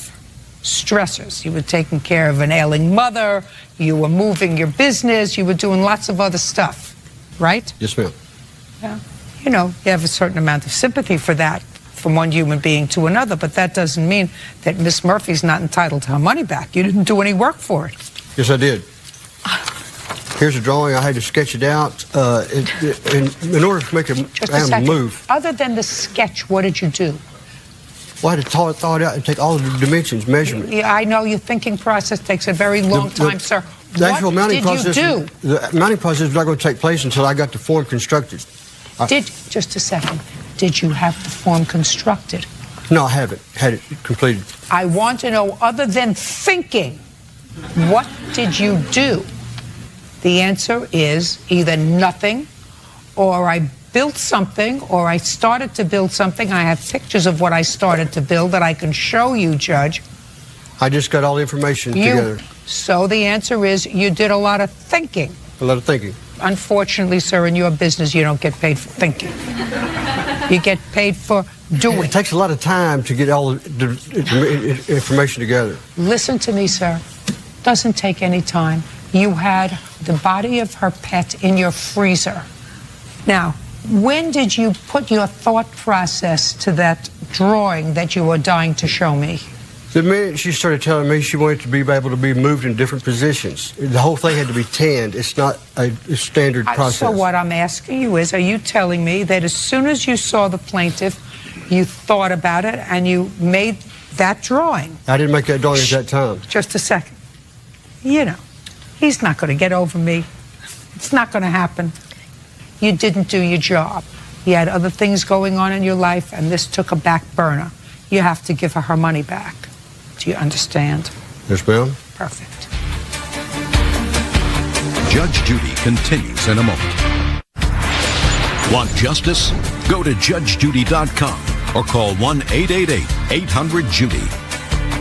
Stressors. You were taking care of an ailing mother, you were moving your business, you were doing lots of other stuff, right? Yes, ma'am. Yeah. You have a certain amount of sympathy for that from one human being to another, but that doesn't mean that Miss Murphy's not entitled to her money back. You didn't do any work for it. Yes, I did. Here's a drawing. I had to sketch it out in order to make an animal move. Other than the sketch, what did you do? Well, I had to thaw it out and take all the dimensions, measurements. Yeah, I know your thinking process takes a very long time, sir. The actual mounting process, you do? The mounting process was not going to take place until I got the form constructed. Just a second. Did you have the form constructed? No, I haven't had it completed. I want to know, other than thinking, what did you do? The answer is either nothing, or I built something, or I started to build something. I have pictures of what I started to build that I can show you, Judge. I just got all the information together. So the answer is you did a lot of thinking. A lot of thinking. Unfortunately, sir, in your business, you don't get paid for thinking. You get paid for doing. It takes a lot of time to get all the information together. Listen to me, sir. Doesn't take any time. You had the body of her pet in your freezer. Now, when did you put your thought process to that drawing that you were dying to show me? The minute she started telling me she wanted to be able to be moved in different positions, the whole thing had to be tanned. It's not a standard process. So what I'm asking you is, are you telling me that as soon as you saw the plaintiff, you thought about it and you made that drawing? I didn't make that drawing at that time. Just a second. He's not going to get over me. It's not going to happen. You didn't do your job. You had other things going on in your life, and this took a back burner. You have to give her money back. Do you understand? Yes, ma'am. Perfect. Judge Judy continues in a moment. Want justice? Go to judgejudy.com or call 1-888-800-JUDY.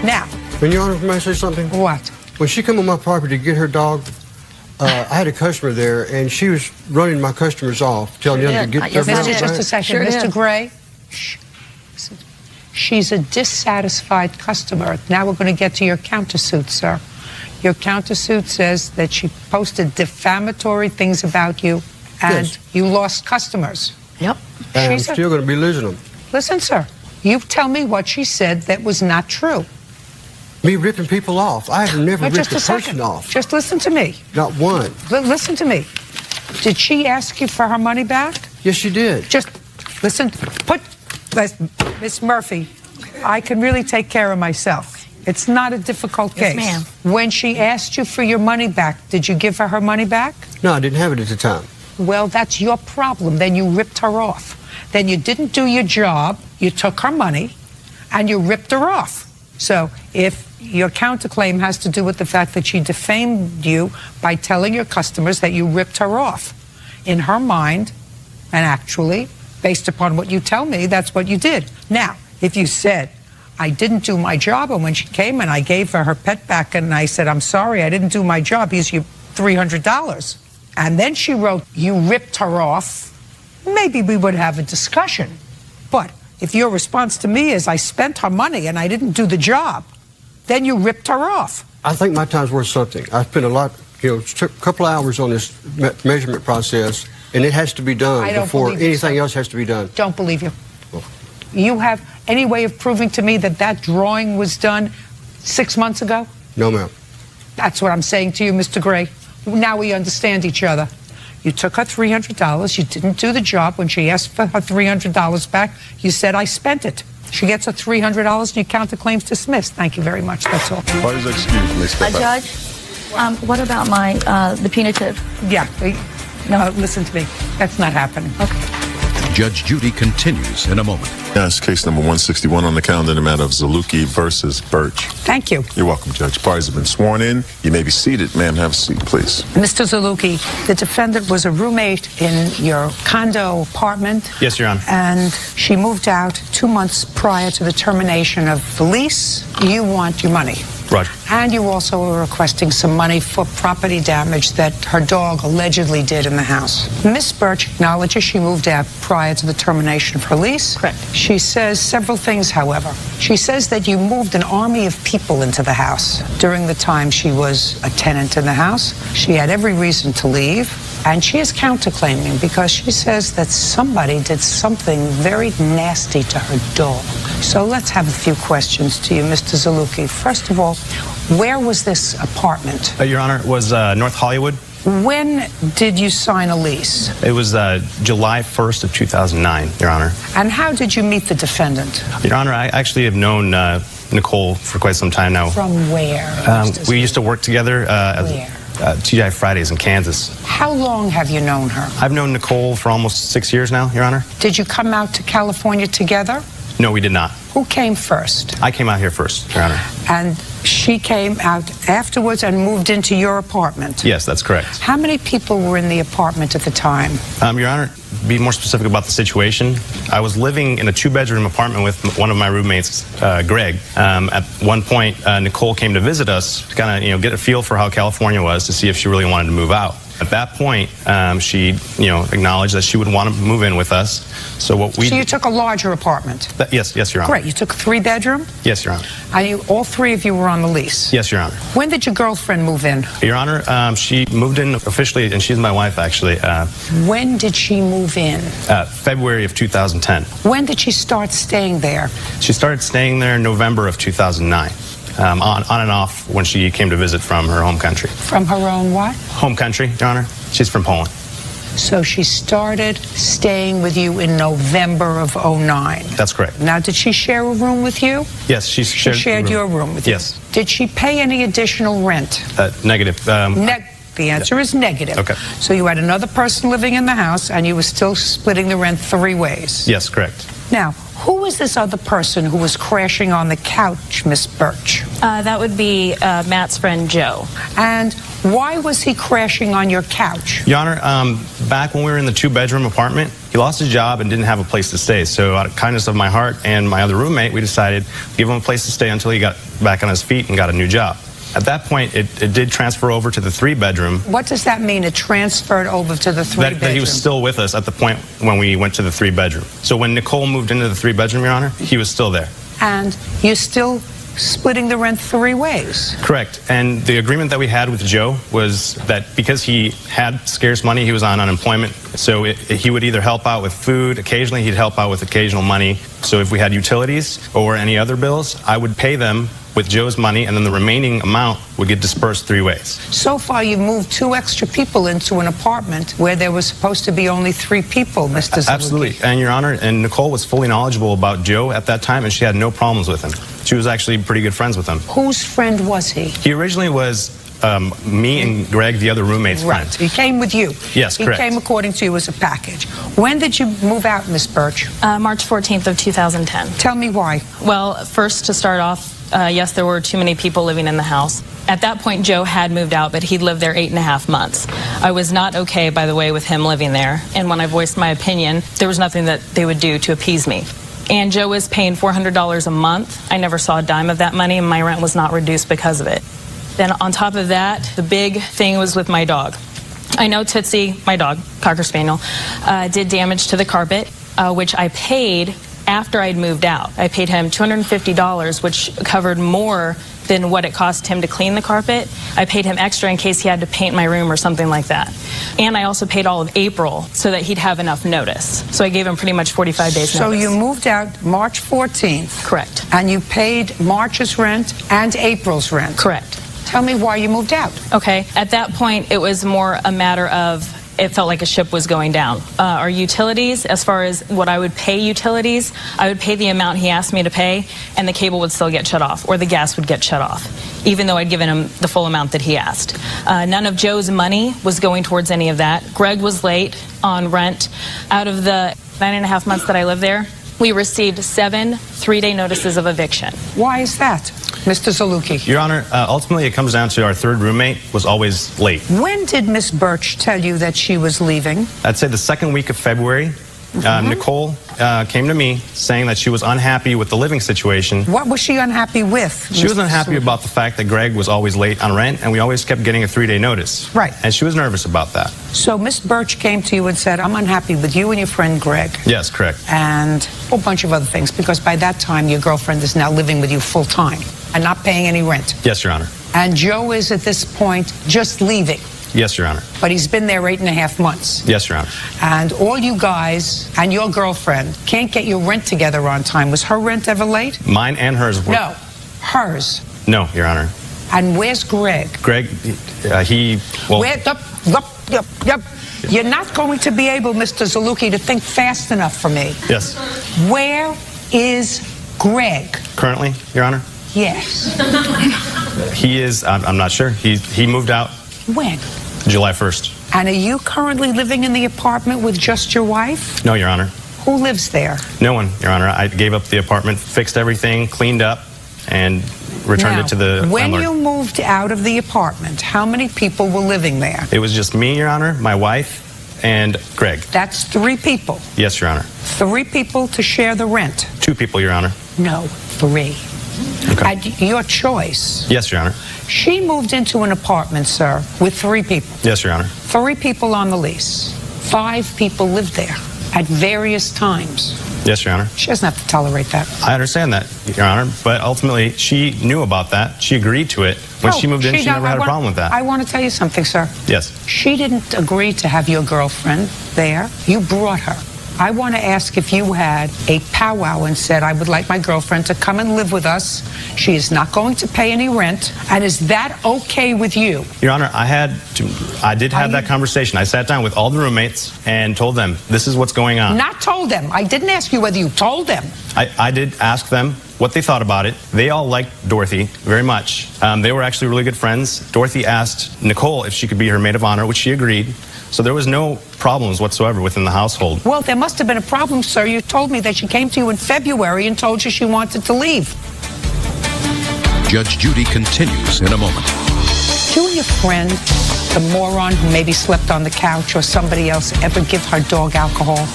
Now. Your Honor, may I say something? What? When she come on my property to get her dog, I had a customer there, and she was running my customers off, telling them to get their dog. Just a second, Mr. Gray. Shh. She's a dissatisfied customer. Now we're going to get to your countersuit, sir. Your countersuit says that she posted defamatory things about you, and you lost customers. Yep. And I'm still going to be losing them. Listen, sir. You tell me what she said that was not true. Me ripping people off. I have never ripped a person off. Just listen to me. Not one. Listen to me. Did she ask you for her money back? Yes, she did. Just listen. Miss Murphy, I can really take care of myself. It's not a difficult case. Yes, ma'am. When she asked you for your money back, did you give her money back? No, I didn't have it at the time. Well, that's your problem. Then you ripped her off. Then you didn't do your job, you took her money, and you ripped her off. So if your counterclaim has to do with the fact that she defamed you by telling your customers that you ripped her off, in her mind, and actually, based upon what you tell me, that's what you did. Now, if you said, I didn't do my job, and when she came and I gave her pet back and I said, I'm sorry, I didn't do my job, here's you $300. And then she wrote, you ripped her off, maybe we would have a discussion. But if your response to me is, I spent her money and I didn't do the job, then you ripped her off. I think my time's worth something. I spent a couple of hours on this measurement process, and it has to be done before anything else has to be done. Don't believe you. You have any way of proving to me that that drawing was done 6 months ago? No, ma'am. That's what I'm saying to you, Mr. Gray. Now we understand each other. You took her $300. You didn't do the job. When she asked for her $300 back, you said, I spent it. She gets her $300 and your counterclaim's dismissed. Thank you very much. That's all. Parties excused. May step out. Judge, what about the punitive? Yeah. No, listen to me. That's not happening. Okay. Judge Judy continues in a moment. Yes, case number 161 on the calendar in the matter of Zaluki versus Birch. Thank you. You're welcome, Judge. Parties have been sworn in. You may be seated. Ma'am, have a seat, please. Mr. Zaluki, the defendant was a roommate in your condo apartment. Yes, Your Honor. And she moved out 2 months prior to the termination of the lease. You want your money. Roger. And you also were requesting some money for property damage that her dog allegedly did in the house. Miss Birch acknowledges she moved out prior to the termination of her lease. Correct. She says several things, however. She says that you moved an army of people into the house during the time she was a tenant in the house. She had every reason to leave. And she is counterclaiming because she says that somebody did something very nasty to her dog. So let's have a few questions to you, Mr. Zaluki. First of all, where was this apartment? Your Honor, it was North Hollywood. When did you sign a lease? It was July 1st of 2009, Your Honor. And how did you meet the defendant? Your Honor, I actually have known Nicole for quite some time now. From where? We used to work together where? TGI Fridays in Kansas. How long have you known her? I've known Nicole for almost 6 years now, Your Honor. Did you come out to California together? No, we did not. Who came first? I came out here first, Your Honor. And she came out afterwards and moved into your apartment? Yes, that's correct. How many people were in the apartment at the time? Your Honor, be more specific about the situation. I was living in a 2-bedroom apartment with one of my roommates, Greg. At one point, Nicole came to visit us to kind of, get a feel for how California was to see if she really wanted to move out. At that point, she, acknowledged that she would want to move in with us. So you took a larger apartment? Yes, Your Honor. Great. You took a 3-bedroom? Yes, Your Honor. And all 3 of you were on the lease? Yes, Your Honor. When did your girlfriend move in? Your Honor, she moved in officially, and she's my wife, actually. When did she move in? February of 2010. When did she start staying there? She started staying there in November of 2009. On and off when she came to visit from her home country. From her own what? Home country, Your Honor. She's from Poland. So she started staying with you in November of 2009. That's correct. Now, did she share a room with you? Yes, she shared your room with you. Yes. Did she pay any additional rent? Negative. The answer is negative. Okay. So you had another person living in the house, and you were still splitting the rent 3 ways. Yes, correct. Now, who was this other person who was crashing on the couch, Miss Birch? That would be Matt's friend, Joe. And why was he crashing on your couch? Your Honor, back when we were in the 2-bedroom apartment, he lost his job and didn't have a place to stay. So out of kindness of my heart and my other roommate, we decided to give him a place to stay until he got back on his feet and got a new job. At that point, it did transfer over to the 3-bedroom. What does that mean? It transferred over to the 3-bedroom? That he was still with us at the point when we went to the 3-bedroom. So when Nicole moved into the 3-bedroom, Your Honor, he was still there. And you're still splitting the rent 3 ways. Correct. And the agreement that we had with Joe was that because he had scarce money, he was on unemployment, so he would either help out with food, occasionally he'd help out with occasional money. So if we had utilities or any other bills, I would pay them with Joe's money, and then the remaining amount would get dispersed 3 ways. So far, you moved 2 extra people into an apartment where there was supposed to be only 3 people, Mr. Zaluki. Absolutely. And Your Honor, and Nicole was fully knowledgeable about Joe at that time, and she had no problems with him. She was actually pretty good friends with him. Whose friend was he? He originally was me and Greg, the other roommate's friend. He came with you. Yes, correct. He came according to you as a package. When did you move out, Miss Birch? March 14th of 2010. Tell me why. Well, first to start off, yes, there were too many people living in the house. At that point, Joe had moved out, but he'd lived there 8.5 months. I was not okay, by the way, with him living there. And when I voiced my opinion, there was nothing that they would do to appease me. And Joe was paying $400 a month. I never saw a dime of that money, and my rent was not reduced because of it. Then on top of that, the big thing was with my dog. I know Tootsie, my dog, Cocker Spaniel, did damage to the carpet, which I paid after I'd moved out. I paid him $250, which covered more than what it cost him to clean the carpet. I paid him extra in case he had to paint my room or something like that. And I also paid all of April so that he'd have enough notice. So I gave him pretty much 45 days notice. So you moved out March 14th. Correct. And you paid March's rent and April's rent. Correct. Tell me why you moved out. Okay. At that point, it was more a matter of it felt like a ship was going down. Our utilities, as far as what I would pay utilities, I would pay the amount he asked me to pay, and the cable would still get shut off, or the gas would get shut off, even though I'd given him the full amount that he asked. None of Joe's money was going towards any of that. Greg was late on rent. Out of the 9.5 months that I lived there, we received 7 3-day notices of eviction. Why is that, Mr. Zaluki? Your Honor, ultimately it comes down to our 3rd roommate was always late. When did Miss Birch tell you that she was leaving? I'd say the 2nd week of February. Nicole came to me saying that she was unhappy with the living situation. What was she unhappy with? She was unhappy about the fact that Greg was always late on rent, and we always kept getting a 3-day notice. Right. And she was nervous about that. So Miss Birch came to you and said, I'm unhappy with you and your friend Greg. Yes, correct. And a whole bunch of other things, because by that time your girlfriend is now living with you full time and not paying any rent. Yes, Your Honor. And Joe is at this point just leaving. Yes, Your Honor. But he's been there 8.5 months. Yes, Your Honor. And all you guys and your girlfriend can't get your rent together on time. Was her rent ever late? Mine and hers were. No, hers. No, Your Honor. And where's Greg? Greg, You're not going to be able, Mr. Zaluki, to think fast enough for me. Yes. Where is Greg? Currently, Your Honor? Yes. He is, I'm not sure. He moved out When? July 1st. And are you currently living in the apartment with just your wife? No, Your Honor. Who lives there? No one, Your Honor. I gave up the apartment, fixed everything, cleaned up, and returned it to the when landlord. you moved out of the apartment, how many people were living there? It was just me, Your Honor, my wife, and Greg. That's 3 people. Yes, Your Honor. 3 people to share the rent. 2 people, Your Honor. No, 3. Okay. At your choice. Yes, Your Honor. She moved into an apartment, sir, with 3 people. Yes, Your Honor. 3 people on the lease. 5 people lived there at various times. Yes, Your Honor. She doesn't have to tolerate that. I understand that, Your Honor, but ultimately she knew about that. She agreed to it. When she moved in, she never had a problem with that. I want to tell you something, sir. Yes. She didn't agree to have your girlfriend there. You brought her. I want to ask if you had a powwow and said, I would like my girlfriend to come and live with us. She is not going to pay any rent. And is that okay with you? Your Honor, I did have that conversation. I sat down with all the roommates and told them, this is what's going on. Not told them. I didn't ask you whether you told them. I did ask them what they thought about it. They all liked Dorothy very much. They were actually really good friends. Dorothy asked Nicole if she could be her maid of honor, which she agreed. So there was no problems whatsoever within the household. Well, there must have been a problem, sir. You told me that she came to you in February and told you she wanted to leave. Judge Judy continues in a moment. You and your friend, the moron who maybe slept on the couch or somebody else, ever give her dog alcohol?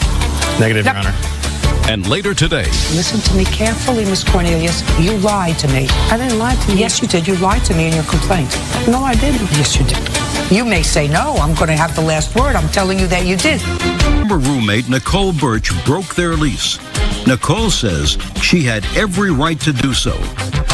Negative, Your Honor. And later today, Listen to me carefully, Miss Cornelius. You lied to me. I didn't lie to you. Yes, you did. You lied to me in your complaint. No, I didn't. Yes, you did. You may say no. I'm going to have the last word. I'm telling you that you did. former roommate Nicole Birch broke their lease. Nicole says she had every right to do so.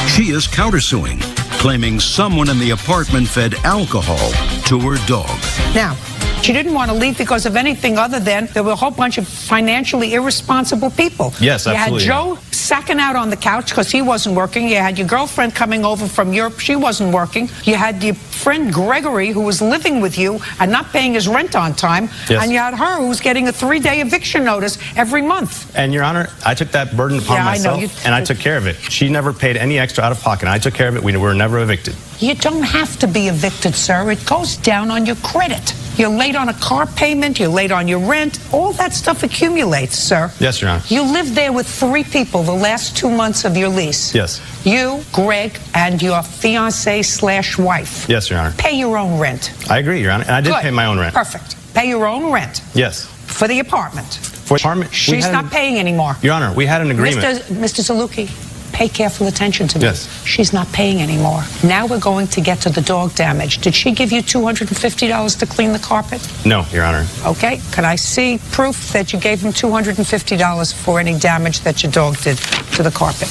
She is countersuing, claiming someone in the apartment fed alcohol to her dog. Now, she didn't want to leave because of anything other than there were a whole bunch of financially irresponsible people. Yes, absolutely. You had Joe sacking out on the couch because he wasn't working. You had your girlfriend coming over from Europe. She wasn't working. You had your friend Gregory, who was living with you and not paying his rent on time. Yes. And you had her, who was getting a 3-day eviction notice every month. And, Your Honor, I took that burden upon myself, and I took care of it. She never paid any extra out of pocket. I took care of it. We were never evicted. You don't have to be evicted, sir. It goes down on your credit. You're late on a car payment, you're late on your rent. All that stuff accumulates, sir. Yes, Your Honor. You lived there with 3 people the last 2 months of your lease. Yes. You, Greg, and your fiancé/wife. Yes, Your Honor. Pay your own rent. I agree, Your Honor. And I did Good. pay my own rent. Perfect. Pay your own rent. Yes. For the apartment. For the apartment? She's not paying anymore. Your Honor, we had an agreement. Mr. Zaluki, pay careful attention to me. Yes. She's not paying anymore. Now we're going to get to the dog damage. Did she give you $250 to clean the carpet? No, Your Honor. Okay. Can I see proof that you gave him $250 for any damage that your dog did to the carpet?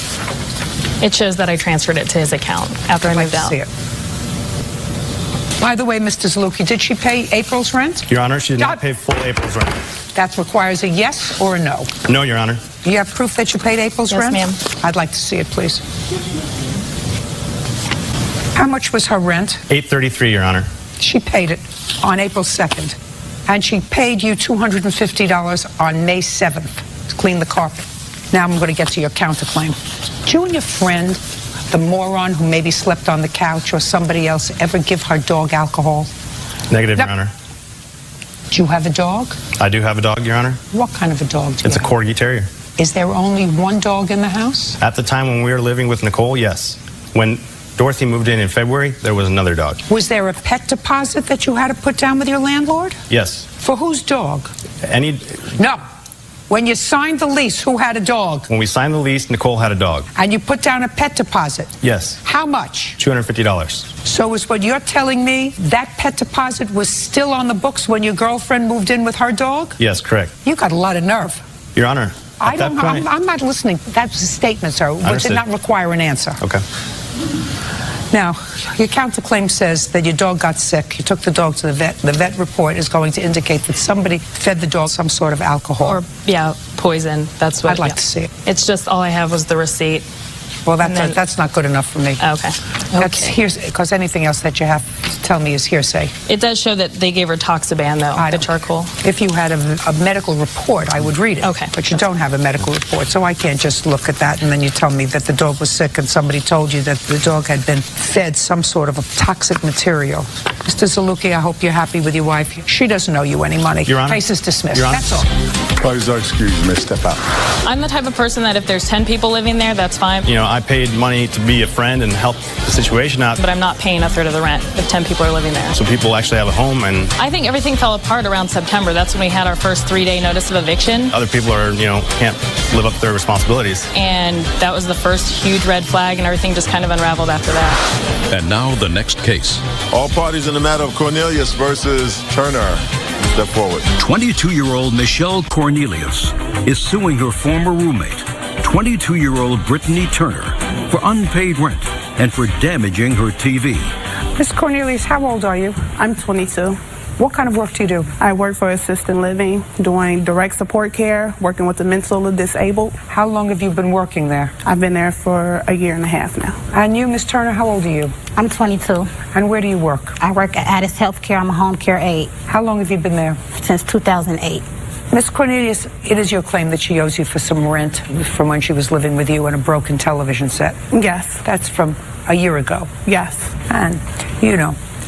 It shows that I transferred it to his account after I moved out. See it. By the way, Mr. Zaluki, did she pay April's rent? Your Honor, she did not pay full April's rent. That requires a yes or a no. No, Your Honor. You have proof that you paid April's Yes, rent? ma'am. I'd like to see it, please. How much was her rent? $833, Your Honor. She paid it on April 2nd. And she paid you $250 on May 7th to clean the carpet. Now I'm going to get to your counterclaim. Did you and your friend, the moron who maybe slept on the couch or somebody else, ever give her dog alcohol? Negative, Your Honor. Do you have a dog? I do have a dog, Your Honor. What kind of a dog do you It's a have? Corgi Terrier. Is there only one dog in the house? At the time when we were living with Nicole, yes. When Dorothy moved in February, there was another dog. Was there a pet deposit that you had to put down with your landlord? Yes. For whose dog? No. When you signed the lease, who had a dog? When we signed the lease, Nicole had a dog. And you put down a pet deposit? Yes. How much? $250. So is what you're telling me that pet deposit was still on the books when your girlfriend moved in with her dog? Yes, correct. You got a lot of nerve. Your Honor, at that point... I'm not listening. That's a statement, sir, which Understood. did not require an answer. Okay. Now, your counterclaim says that your dog got sick. You took the dog to the vet. The vet report is going to indicate that somebody fed the dog some sort of alcohol. Or, yeah, poison. That's what. I'd like to see it. It's just all I have was the receipt. Well, that's not good enough for me. Okay. Because anything else that you have to tell me is hearsay. It does show that they gave her Toxaban, though, the charcoal. If you had a medical report, I would read it. Okay. But you don't have a medical report, so I can't just look at that and then you tell me that the dog was sick and somebody told you that the dog had been fed some sort of a toxic material. Mr. Zaluki, I hope you're happy with your wife. She doesn't owe you any money. Your Honor. Case is dismissed. Your Honor. That's all. Please excuse me, step out. I'm the type of person that if there's 10 people living there, that's fine. You know, I paid money to be a friend and help the situation out. But I'm not paying a third of the rent if 10 people are living there. So people actually have a home, and I think everything fell apart around September. That's when we had our first 3-day notice of eviction. other people are, can't live up to their responsibilities. And that was the first huge red flag, and everything just kind of unraveled after that. And now the next case. All parties in the matter of Cornelius versus Turner. Step forward. 22-year-old Michelle Cornelius is suing her former roommate, 22-year-old Brittany Turner, for unpaid rent and for damaging her TV. Miss Cornelius, how old are you? I'm 22. What kind of work do you do? I work for assisted living, doing direct support care, working with the mentally disabled. How long have you been working there? I've been there for a year and a half now. And you, Miss Turner, how old are you? I'm 22. And where do you work? I work at Addis Healthcare. I'm a home care aide. How long have you been there? Since 2008. Miss Cornelius, it is your claim that she owes you for some rent from when she was living with you and a broken television set. Yes. That's from a year ago. Yes. And,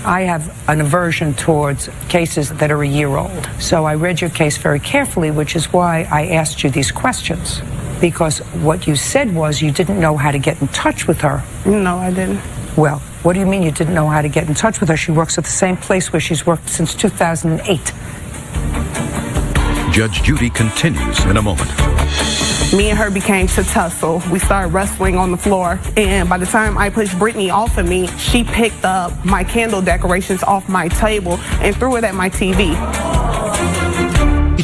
I have an aversion towards cases that are a year old. So I read your case very carefully, which is why I asked you these questions. Because what you said was you didn't know how to get in touch with her. No, I didn't. Well, what do you mean you didn't know how to get in touch with her? She works at the same place where she's worked since 2008. Judge Judy continues in a moment. Me and her became to tussle. We started wrestling on the floor, and by the time I pushed Brittany off of me, she picked up my candle decorations off my table and threw it at my TV.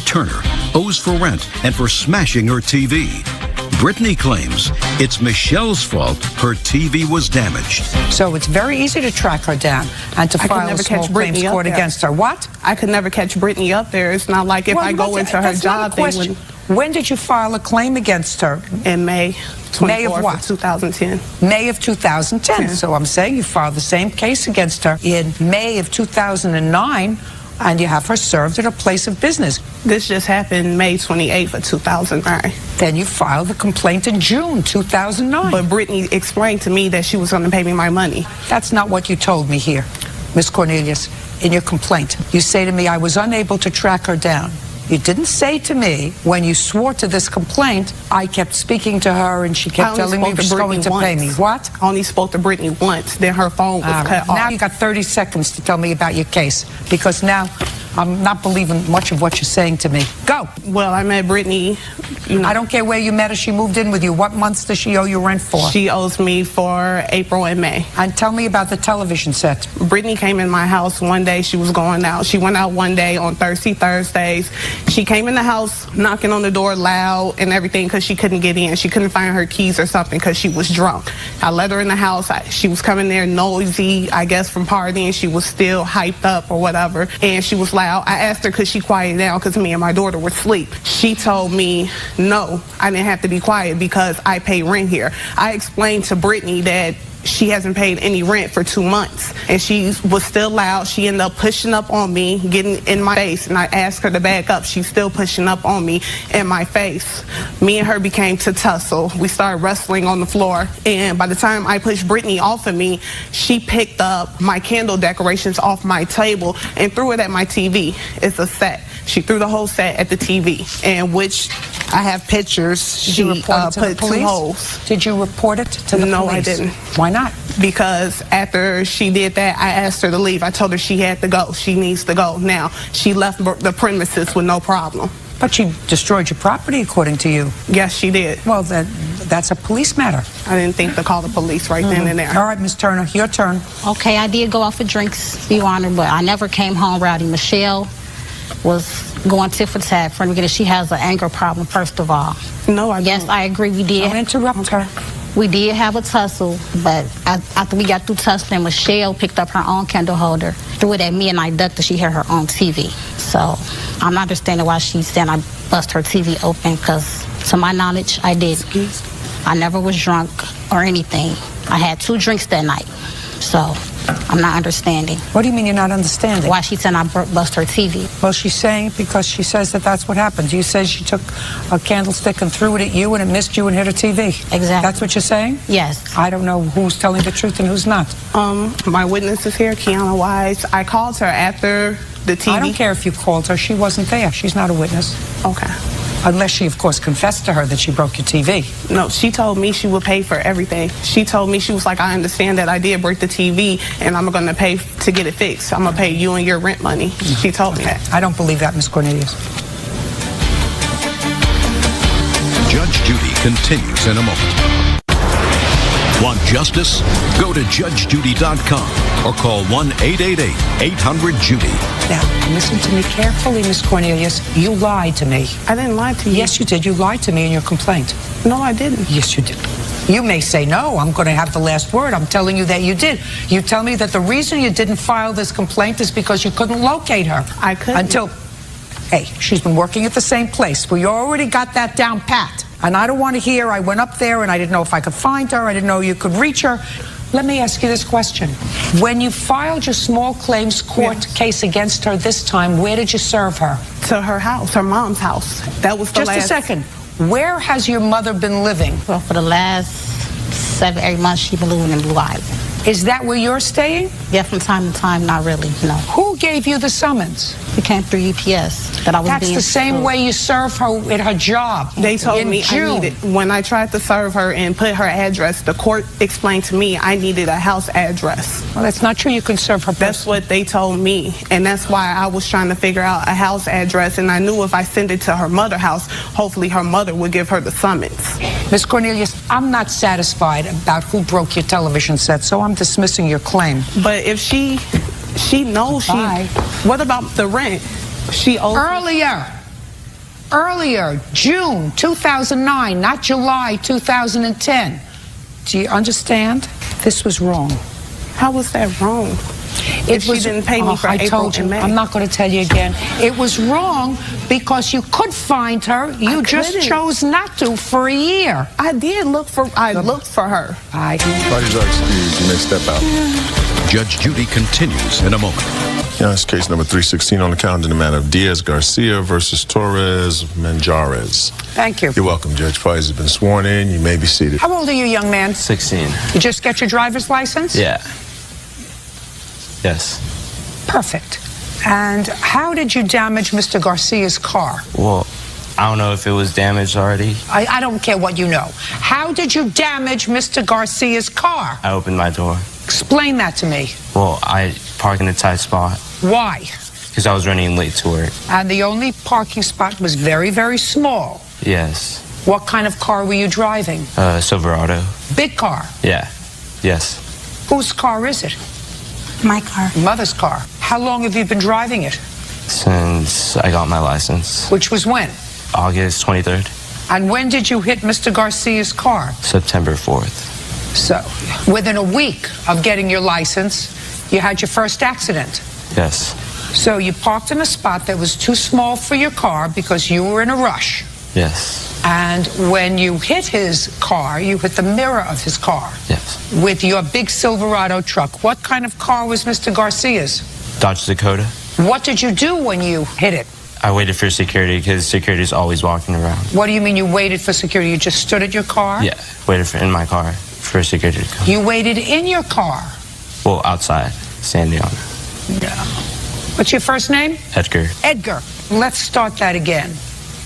Turner owes for rent and for smashing her TV. Brittany claims it's Michelle's fault her TV was damaged. So it's very easy to track her down and to file a small claims court against her. What? I could never catch Brittany up there. It's not like if I go into her job, they would. When did you file a claim against her? In May. May of what? 2010. May of 2010. So I'm saying you filed the same case against her in May of 2009, and you have her served at a place of business. This just happened May 28th of 2009. Then you filed the complaint in June 2009. But Brittany explained to me that she was going to pay me my money. That's not what you told me here, Ms. Cornelius, in your complaint. You say to me, I was unable to track her down. You didn't say to me, when you swore to this complaint, I kept speaking to her and she kept telling me she was going to pay me. What? I only spoke to Brittany once, then her phone was cut off. Now you got 30 seconds to tell me about your case, because now I'm not believing much of what you're saying to me. Go. Well, I met Brittany. I don't care where you met her. She moved in with you. What months does she owe you rent for? She owes me for April and May. And tell me about the television set. Brittany came in my house one day. She was going out. She went out one day on Thursdays. She came in the house knocking on the door loud and everything because she couldn't get in. She couldn't find her keys or something because she was drunk. I let her in the house. She was coming there noisy, I guess, from partying. She was still hyped up or whatever, and she was loud. I asked her could she quiet down because me and my daughter were asleep. She told me no, I didn't have to be quiet because I pay rent here. I explained to Brittany that she hasn't paid any rent for 2 months, and she was still loud. She ended up pushing up on me, getting in my face, and I asked her to back up. She's still pushing up on me in my face. Me and her became to tussle. We started wrestling on the floor, and by the time I pushed Brittany off of me, she picked up my candle decorations off my table and threw it at my TV. It's a set. She threw the whole set at the TV, and which I have pictures. She put 2 holes. Did you report it to the police? No, I didn't. Why not? Because after she did that, I asked her to leave. I told her she had to go. She needs to go now. She left the premises with no problem. But she destroyed your property, according to you. Yes, she did. Well, that's a police matter. I didn't think to call the police right then and there. All right, Ms. Turner, your turn. Okay, I did go out for drinks, Your Honor, but I never came home rowdy. Michelle was going tit for tat for me. She has an anger problem, first of all. No, I don't. Yes, I agree, we did. Don't interrupt her. We did have a tussle, but after we got through tussling, Michelle picked up her own candle holder, threw it at me, and I ducked that she had her own TV. So I'm not understanding why she's saying I bust her TV open, because to my knowledge, I did. I never was drunk or anything. I had 2 drinks that night. So I'm not understanding. What do you mean you're not understanding? Why she said I bust her TV. Well, she's saying because she says that that's what happened. You say she took a candlestick and threw it at you and it missed you and hit her TV. Exactly. That's what you're saying? Yes. I don't know who's telling the truth and who's not. My witness is here, Kiana Wise. I called her after the TV. I don't care if you called her. She wasn't there. She's not a witness. Okay. Unless she, of course, confessed to her that she broke your TV. No, she told me she would pay for everything. She told me, she was like, I understand that I did break the TV, and I'm going to pay to get it fixed. I'm going to pay you and your rent money. She told me that. I don't believe that, Ms. Cornelius. Judge Judy continues in a moment. Want justice? Go to judgejudy.com or call 1-888-800-JUDY. Now, listen to me carefully, Miss Cornelius. You lied to me. I didn't lie to you. Yes, you did. You lied to me in your complaint. No, I didn't. Yes, you did. You may say no. I'm going to have the last word. I'm telling you that you did. You tell me that the reason you didn't file this complaint is because you couldn't locate her. I couldn't. Until, hey, she's been working at the same place. We already got that down pat. And I don't want to hear I went up there and I didn't know if I could find her. I didn't know you could reach her. Let me ask you this question. When you filed your small claims court case against her this time, where did you serve her? To her house, her mom's house. That was the last... Just a second. Where has your mother been living? Well, for the last 7-8 months, she's been living in Blue Island. Is that where you're staying? Yeah, from time to time, not really, no. Who gave you the summons? It came through UPS that I was That's being the same sued. way you serve her at her job. They told in me June. I needed, when I tried to serve her and put her address, the court explained to me I needed a house address. Well, that's not true. You can serve her. That's what they told me, and that's why I was trying to figure out a house address, and I knew if I sent it to her mother's house, hopefully her mother would give her the summons. Miss Cornelius, I'm not satisfied about who broke your television set, so I'm dismissing your claim. But if she knows what about the rent? She owes Earlier, June 2009, not July 2010. Do you understand? This was wrong. How was that wrong? If she didn't pay me for I April told you, and May. I'm not going to tell you again. It was wrong because you could find her. You just chose not to for a year. I did look for her. Parties are excused. You may step out. Judge Judy continues in a moment. Yes, case number 316 on the calendar in the matter of Diaz-Garcia versus Torres-Manjarez. Thank you. You're welcome, Judge. Parties have been sworn in. You may be seated. How old are you, young man? 16. You just get your driver's license? Yeah. Yes. Perfect. And how did you damage Mr. Garcia's car? Well, I don't know if it was damaged already. I don't care what you know. How did you damage Mr. Garcia's car? I opened my door. Explain that to me. Well, I parked in a tight spot. Why? Because I was running late to work. And the only parking spot was very, very small. Yes. What kind of car were you driving? Silverado. Big car. Yeah. Yes. Whose car is it? My car. Mother's car. How long have you been driving it? Since I got my license. Which was when? August 23rd. And when did you hit Mr. Garcia's car? September 4th. So, within a week of getting your license, you had your first accident. Yes. So you parked in a spot that was too small for your car because you were in a rush. Yes. And when you hit his car, you hit the mirror of his car. Yes. With your big Silverado truck. What kind of car was Mr. Garcia's? Dodge Dakota. What did you do when you hit it? I waited for security because security's always walking around. What do you mean you waited for security? You just stood at your car? Yeah, waited in my car for security to come. You waited in your car? Well, outside, standing on it. Yeah. What's your first name? Edgar. Edgar. Let's start that again.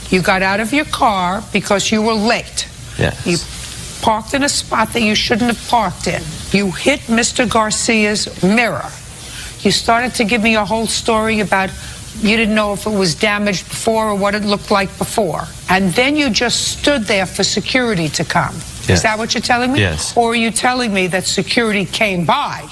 You got out of your car because you were late. Yes. You parked in a spot that you shouldn't have parked in. You hit Mr. Garcia's mirror. You started to give me a whole story about you didn't know if it was damaged before or what it looked like before. And then you just stood there for security to come. Yes. Is that what you're telling me? Yes. Or are you telling me that security came by?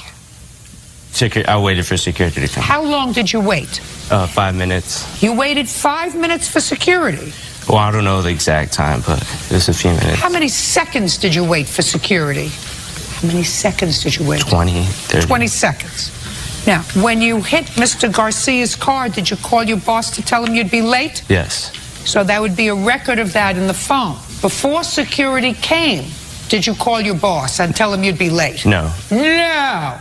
I waited for security to come. How long did you wait? 5 minutes. You waited 5 minutes for security? Well, I don't know the exact time, but it was a few minutes. How many seconds did you wait for security? How many seconds did you wait? 20, 30. 20 seconds. Now, when you hit Mr. Garcia's car, did you call your boss to tell him you'd be late? Yes. So that would be a record of that in the phone. Before security came, did you call your boss and tell him you'd be late? No. No!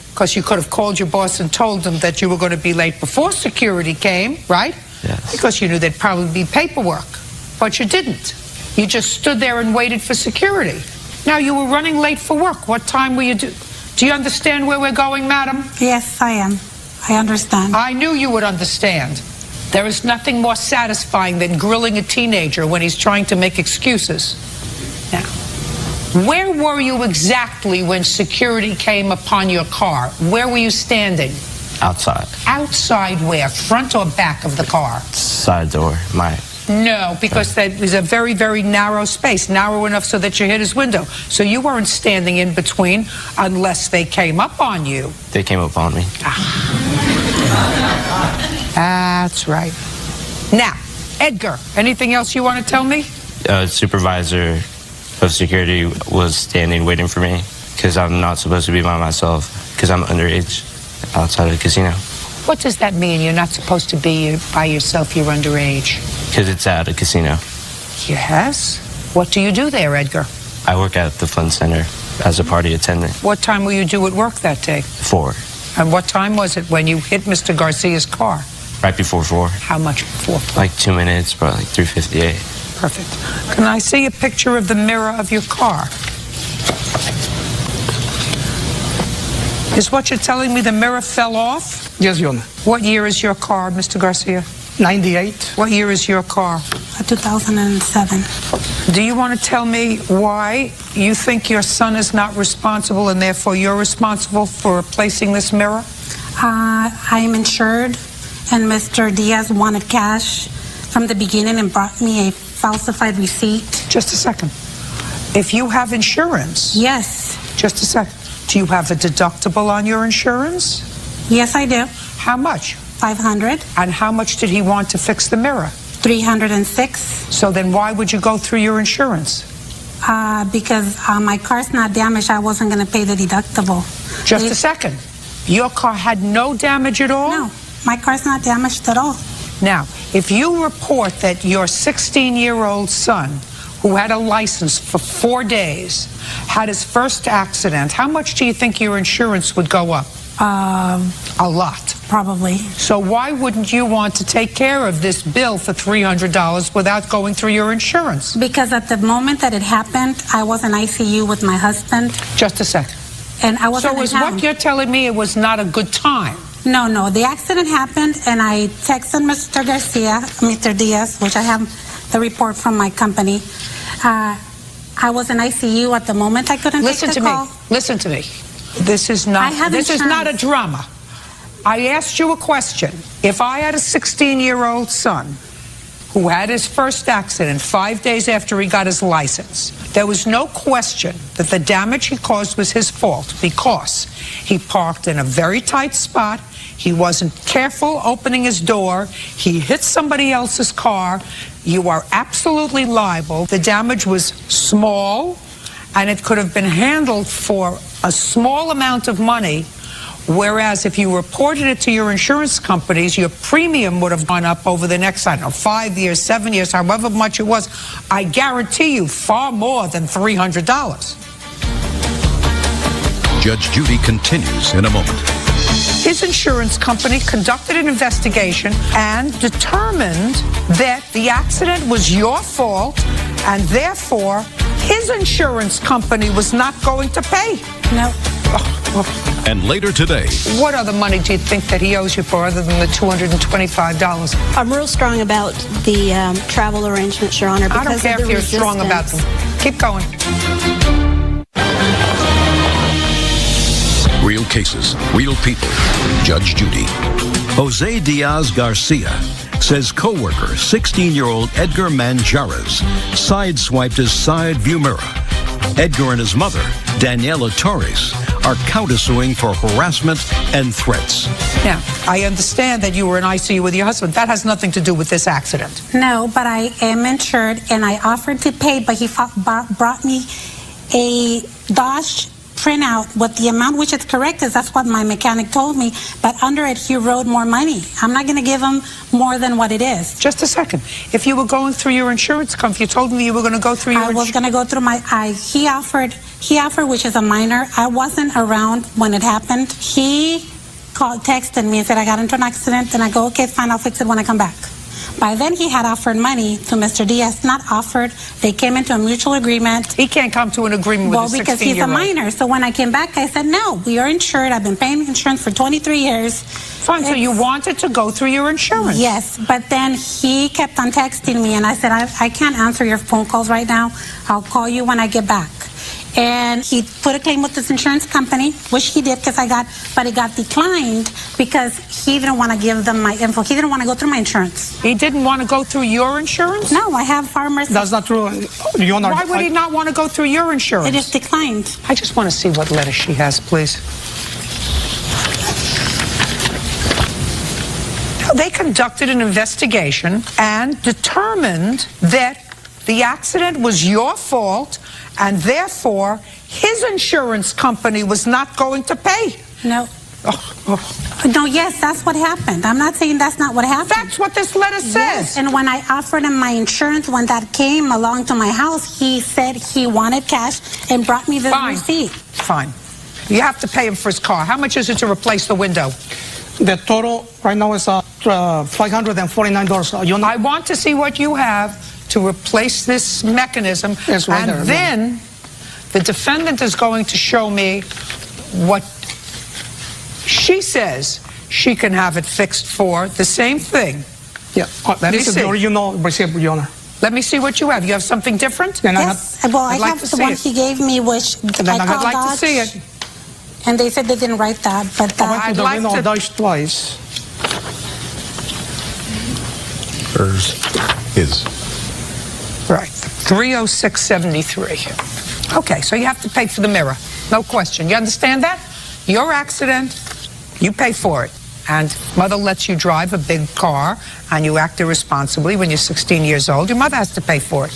Because you could have called your boss and told them that you were going to be late before security came, right? Yes. Because you knew there'd probably be paperwork. But you didn't. You just stood there and waited for security. Now, you were running late for work. What time were you Do you understand where we're going, madam? Yes, I am. I understand. I knew you would understand. There is nothing more satisfying than grilling a teenager when he's trying to make excuses. Now, where were you exactly when security came upon your car? Where were you standing? Outside. Outside where? Front or back of the car? Side door. No, because that is a very, very narrow space, narrow enough so that you hit his window. So you weren't standing in between unless they came up on you. They came up on me. That's right. Now, Edgar, anything else you want to tell me? Supervisor of security was standing waiting for me because I'm not supposed to be by myself because I'm underage outside of the casino. What does that mean? You're not supposed to be by yourself, you're underage? Because it's at a casino. Yes? What do you do there, Edgar? I work at the Fun Center as a party attendant. What time were you due at work that day? 4. And what time was it when you hit Mr. Garcia's car? Right before 4. How much before 4? Like 2 minutes, probably like 3:58. Perfect. Can I see a picture of the mirror of your car? Is what you're telling me the mirror fell off? Yes, Your Honor. What year is your car, Mr. Garcia? 98. What year is your car? 2007. Do you want to tell me why you think your son is not responsible and therefore you're responsible for replacing this mirror? I am insured, and Mr. Diaz wanted cash from the beginning and brought me a falsified receipt. Just a second. If you have insurance... Yes. Just a second. Do you have a deductible on your insurance? Yes, I do. How much? $500. And how much did he want to fix the mirror? $306. So then why would you go through your insurance? Because my car's not damaged. I wasn't going to pay the deductible. Just a second. Your car had no damage at all? No, my car's not damaged at all. Now, if you report that your 16-year-old son, who had a license for 4 days, had his first accident, how much do you think your insurance would go up? A lot. Probably. So why wouldn't you want to take care of this bill for $300 without going through your insurance? Because at the moment that it happened, I was in ICU with my husband. Just a second. And I wasn't So is what you're telling me it was not a good time? No. The accident happened, and I texted Mr. Diaz, which I have the report from my company. I was in ICU at the moment. I couldn't take the call. Listen to me. This is not a drama. I asked you a question. If I had a 16-year-old son who had his first accident 5 days after he got his license, there was no question that the damage he caused was his fault because he parked in a very tight spot, he wasn't careful opening his door, he hit somebody else's car. You are absolutely liable. The damage was small, and it could have been handled for a small amount of money, whereas if you reported it to your insurance companies, your premium would have gone up over the next, 5 years, 7 years, however much it was. I guarantee you far more than $300. Judge Judy continues in a moment. His insurance company conducted an investigation and determined that the accident was your fault, and therefore his insurance company was not going to pay. No. And later today, what other money do you think that he owes you for other than the $225? I'm real strong about the travel arrangements, Your Honor. I don't care if you're strong about them. Keep going. real cases, real people. Judge Judy. Jose Diaz Garcia says co-worker 16-year-old Edgar Manjarres sideswiped his side view mirror. Edgar and his mother, Daniela Torres, are countersuing for harassment and threats. Now, I understand that you were in ICU with your husband. That has nothing to do with this accident. No, but I am insured, and I offered to pay, but he brought me a Dodge printout with the amount, which is correct, because that's what my mechanic told me, but under it he wrote more money. I'm not going to give him more than what it is. Just a second. If you were going through your insurance company, you told me you were going to go through your I was going to go through my, he offered, which is a minor. I wasn't around when it happened. He texted me and said, I got into an accident, and I go, okay, fine, I'll fix it when I come back. By then, he had offered money to Mr. Diaz. Not offered. They came into a mutual agreement. He can't come to an agreement with a 16-year-old. Well, because he's a minor. So when I came back, I said, no, we are insured. I've been paying insurance for 23 years. Fine, so you wanted to go through your insurance. Yes, but then he kept on texting me, and I said, I can't answer your phone calls right now. I'll call you when I get back. And he put a claim with this insurance company, which he did but it got declined because he didn't want to give them my info. He didn't want to go through my insurance. He didn't want to go through your insurance? No, I have farmers. That's not true. Why would he not want to go through your insurance? It is declined. I just want to see what letter she has, please. They conducted an investigation and determined that the accident was your fault, and therefore his insurance company was not going to pay. No. No, yes, that's what happened. I'm not saying that's not what happened. That's what this letter says. Yes, and when I offered him my insurance, when that came along to my house, he said he wanted cash and brought me the receipt. Fine. You have to pay him for his car. How much is it to replace the window? The total right now is $549. I want to see what you have to replace this mechanism, yes, right and then the defendant is going to show me what She says she can have it fixed for the same thing. Yeah, Let me this is see. the original receipt, Your Honor. Let me see what you have. You have something different? Yes, well, I have the one he gave me, which I I'd called like to Dodge, see it. and they said they didn't write that, but I went to the original Dodge twice. Hers. His. Right, 306.73. Okay, so you have to pay for the mirror. No question. You understand that? Your accident, you pay for it. And mother lets you drive a big car and you act irresponsibly when you're 16 years old. Your mother has to pay for it.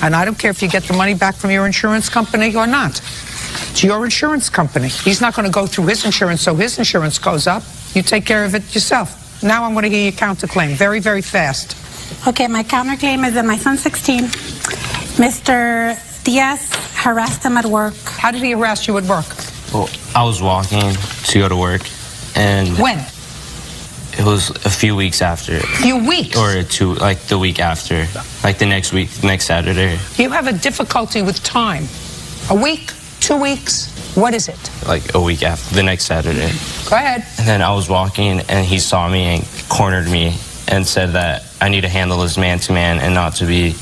And I don't care if you get the money back from your insurance company or not. It's your insurance company. He's not going to go through his insurance, so his insurance goes up. You take care of it yourself. Now I'm going to hear your counterclaim very, very fast. Okay, my counterclaim is that my son's 16. Mr. Diaz harassed him at work. How did he harass you at work? Well, I was walking to go to work, and... When? It was a few weeks after. Few weeks? Or the week after. Like the next week, next Saturday. You have a difficulty with time. A week? 2 weeks? What is it? Like a week after, the next Saturday. Go ahead. And then I was walking, and he saw me and cornered me and said that I need to handle this man-to-man and not to be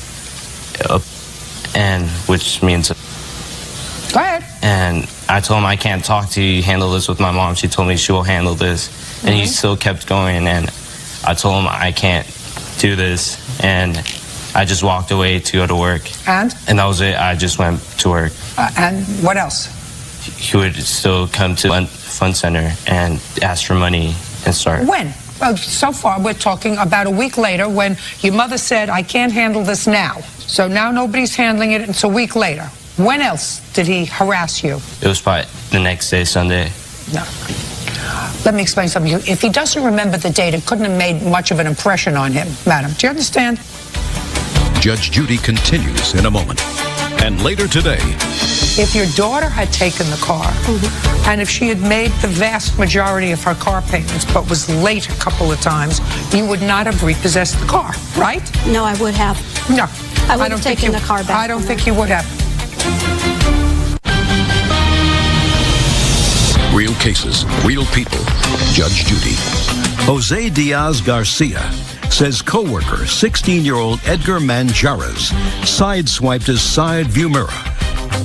which means... Go ahead. And I told him I can't talk to you, handle this with my mom. She told me she will handle this. And he still kept going, and I told him I can't do this, and I just walked away to go to work. And? And that was it. I just went to work. And what else? He would still come to the fun center and ask for money and start. When? Well, so far we're talking about a week later when your mother said, I can't handle this now. So now nobody's handling it, and it's a week later. When else did he harass you? It was probably the next day, Sunday. No. Let me explain something. If he doesn't remember the date, it couldn't have made much of an impression on him, madam. Do you understand? Judge Judy continues in a moment. And later today... If your daughter had taken the car, and if she had made the vast majority of her car payments, but was late a couple of times, you would not have repossessed the car, right? No, I would have. No. I would have taken the car back. I don't think you would have. Real cases, real people. Judge Judy. Jose Diaz Garcia says co-worker, 16-year-old Edgar Manjarres, sideswiped his side view mirror.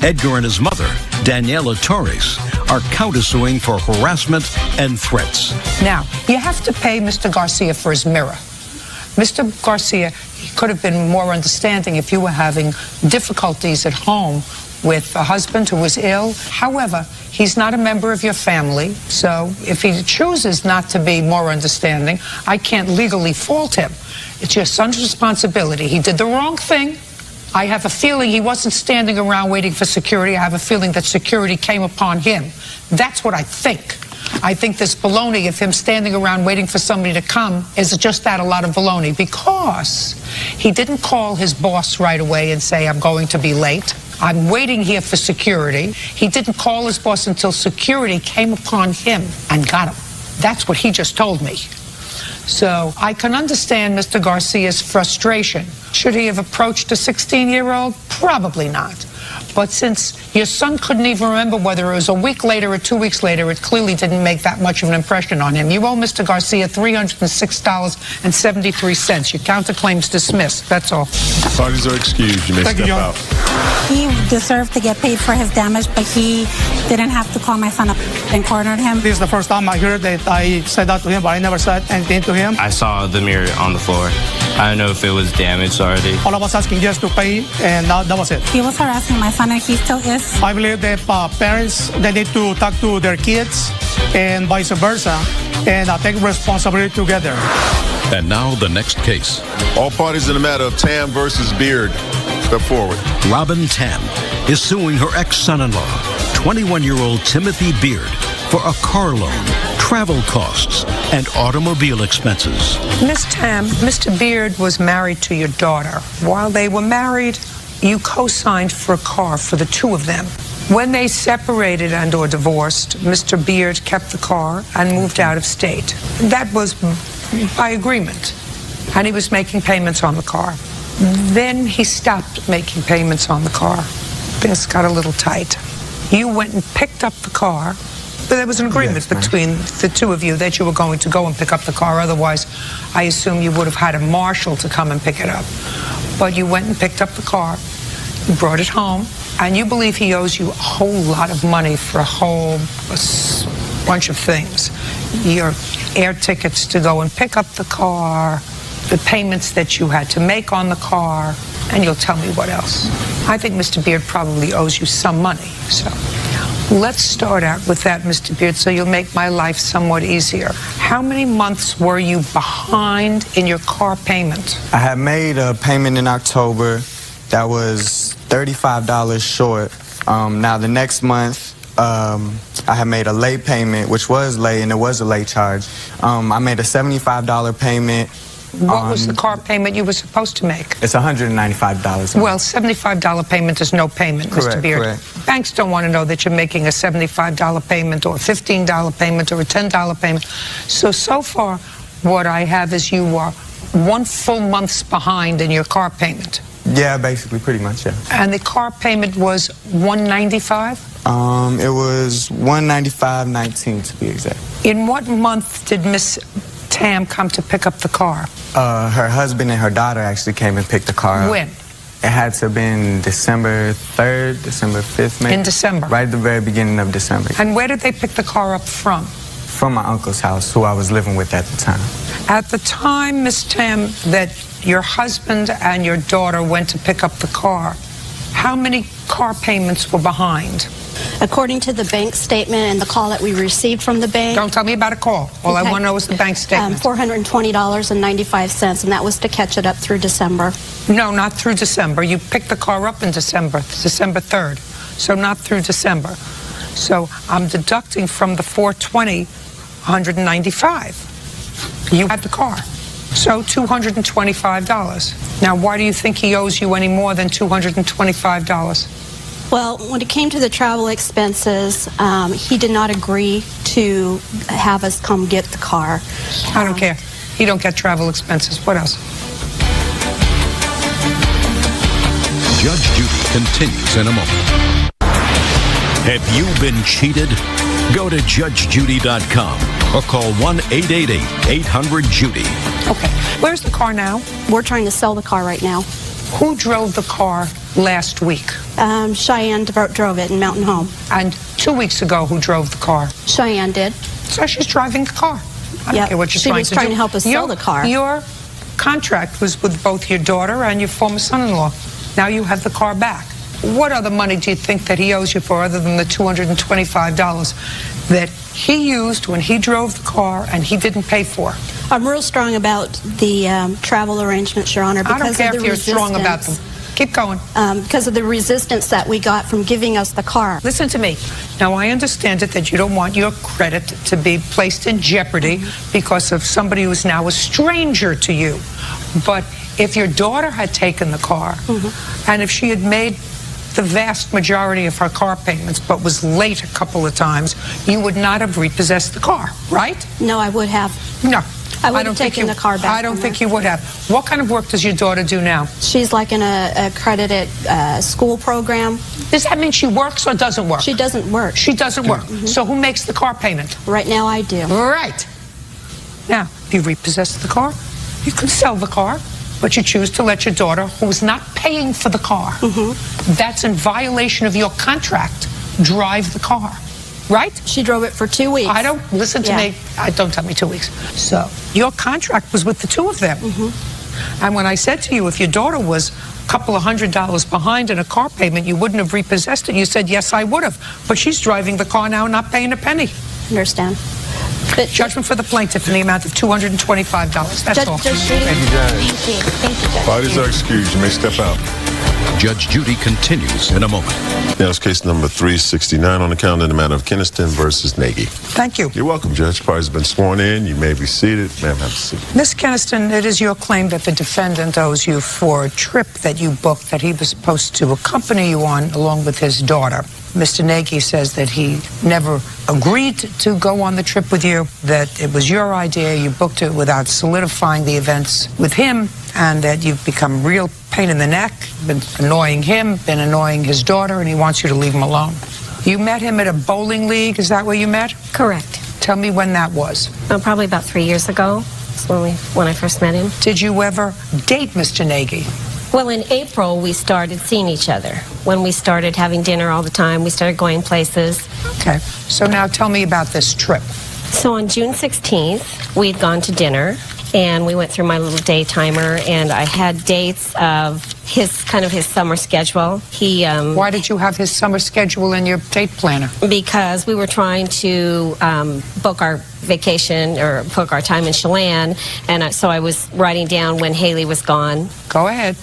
Edgar and his mother, Daniela Torres, are countersuing for harassment and threats. Now, you have to pay Mr. Garcia for his mirror. Mr. Garcia could have been more understanding if you were having difficulties at home with a husband who was ill. However, he's not a member of your family, so if he chooses not to be more understanding, I can't legally fault him. It's your son's responsibility. He did the wrong thing. I have a feeling he wasn't standing around waiting for security. I have a feeling that security came upon him. That's what I think. I think this baloney of him standing around waiting for somebody to come is just that, a lot of baloney, because he didn't call his boss right away and say, I'm going to be late. I'm waiting here for security. He didn't call his boss until security came upon him and got him. That's what he just told me. So I can understand Mr. Garcia's frustration. Should he have approached a 16-year-old? Probably not. But since your son couldn't even remember whether it was a week later or 2 weeks later, it clearly didn't make that much of an impression on him. You owe Mr. Garcia $306.73. Your counterclaim's dismissed. That's all. Parties are excused. You may step out. He deserved to get paid for his damage, but he didn't have to call my son up and cornered him. This is the first time I heard that. I said that to him, but I never said anything to him. I saw the mirror on the floor. I don't know if it was damaged already. All I was asking just to pay, and that was it. He was harassing my son, and he still is. I believe that parents, they need to talk to their kids and vice versa, and take responsibility together. And now the next case. All parties in the matter of Tam versus Beard. Step forward. Robin Tam is suing her ex-son-in-law, 21-year-old Timothy Beard, for a car loan, travel costs, and automobile expenses. Miss Tam, Mr. Beard was married to your daughter. While they were married, you co-signed for a car for the two of them. When they separated and or divorced, Mr. Beard kept the car and moved out of state. That was by agreement. And he was making payments on the car. Then he stopped making payments on the car. This got a little tight. You went and picked up the car there was an agreement between the two of you that you were going to go and pick up the car. Otherwise, I assume you would have had a marshal to come and pick it up. But you went and picked up the car, you brought it home, and you believe he owes you a whole lot of money for a whole bunch of things. Your air tickets to go and pick up the car, the payments that you had to make on the car, and you'll tell me what else. I think Mr. Beard probably owes you some money. So let's start out with that, Mr. Beard, so you'll make my life somewhat easier. How many months were you behind in your car payment? I had made a payment in October that was $35 short. Now the next month, I had made a late payment, which was late, and it was a late charge. I made a $75 payment. What was the car payment you were supposed to make? It's $195. Well, $75 payment is no payment, Mr. Beard. Correct. Banks don't want to know that you're making a $75 payment or a $15 payment or a $10 payment. So far, what I have is you are 1 full month's behind in your car payment. Yeah, basically, pretty much, yeah. And the car payment was $195? It was $195.19 to be exact. In what month did Miss Tam come to pick up the car? Her husband and her daughter actually came and picked the car up. When? It had to have been December 3rd, December 5th, maybe. In December? Right at the very beginning of December. And where did they pick the car up from? From my uncle's house, who I was living with at the time. At the time, Miss Tam, that your husband and your daughter went to pick up the car, how many car payments were behind? According to the bank statement and the call that we received from the bank. Don't tell me about a call. All I want to know is the bank statement. $420.95, and that was to catch it up through December. No, not through December. You picked the car up in December 3rd. So not through December. So I'm deducting from the $420, $195. You had the car. So $225. Now, why do you think he owes you any more than $225? Well, when it came to the travel expenses, he did not agree to have us come get the car. I don't care. He don't get travel expenses. What else? Judge Judy continues in a moment. Have you been cheated? Go to judgejudy.com or call 1-888-800-JUDY. Okay. Where's the car now? We're trying to sell the car right now. Who drove the car last week? Cheyenne drove it in Mountain Home. And 2 weeks ago, who drove the car? Cheyenne did. So she's driving the car. I don't care what you're trying to do. She was trying to help us sell the car. Your contract was with both your daughter and your former son-in-law. Now you have the car back. What other money do you think that he owes you for other than the $225 that he used when he drove the car and he didn't pay for? I'm real strong about the travel arrangements, Your Honor, because I don't care of the if you're strong about them. Keep going. Because of the resistance that we got from giving us the car. Listen to me. Now, I understand it that you don't want your credit to be placed in jeopardy because of somebody who's now a stranger to you. But if your daughter had taken the car and if she had made the vast majority of her car payments but was late a couple of times, you would not have repossessed the car, right? No, I would have. No. I would have taken the car back. I don't think you would have. What kind of work does your daughter do now? She's like in a accredited school program. Does that mean she works or doesn't work? She doesn't work. She doesn't work. So who makes the car payment? Right now I do. Right. Now, if you repossess the car, you can sell the car, but you choose to let your daughter, who's not paying for the car, that's in violation of your contract, drive the car. Right? She drove it for 2 weeks. I don't, listen to me. Don't tell me 2 weeks. So, your contract was with the two of them. And when I said to you, if your daughter was a couple of $100 behind in a car payment, you wouldn't have repossessed it. You said, yes, I would have. But she's driving the car now, not paying a penny. Understand. But judgment for the plaintiff in the amount of $225. That's all. Judge Judy. Thank you, Judge. Thank you. Thank you, Judge. Parties are excused. You may step out. Judge Judy continues in a moment. Now it's case number 369 on the calendar in the matter of Keniston versus Nagy. Thank you. You're welcome, Judge. Parties have been sworn in. You may be seated. Ma'am, have a seat. Ms. Keniston, it is your claim that the defendant owes you for a trip that you booked that he was supposed to accompany you on along with his daughter. Mr. Nagy says that he never agreed to go on the trip with you, that it was your idea, you booked it without solidifying the events with him, and that you've become real pain in the neck, been annoying him, been annoying his daughter, and he wants you to leave him alone. You met him at a bowling league, is that where you met? Correct. Tell me when that was. Probably about 3 years ago. That's when I first met him. Did you ever date Mr. Nagy? Well, in April, we started seeing each other. When we started having dinner all the time, we started going places. Okay. So now tell me about this trip. So on June 16th, we'd gone to dinner, and we went through my little day timer, and I had dates of his summer schedule. Why did you have his summer schedule in your date planner? Because we were trying to book our vacation or book our time in Chelan, and so I was writing down when Haley was gone. Go ahead.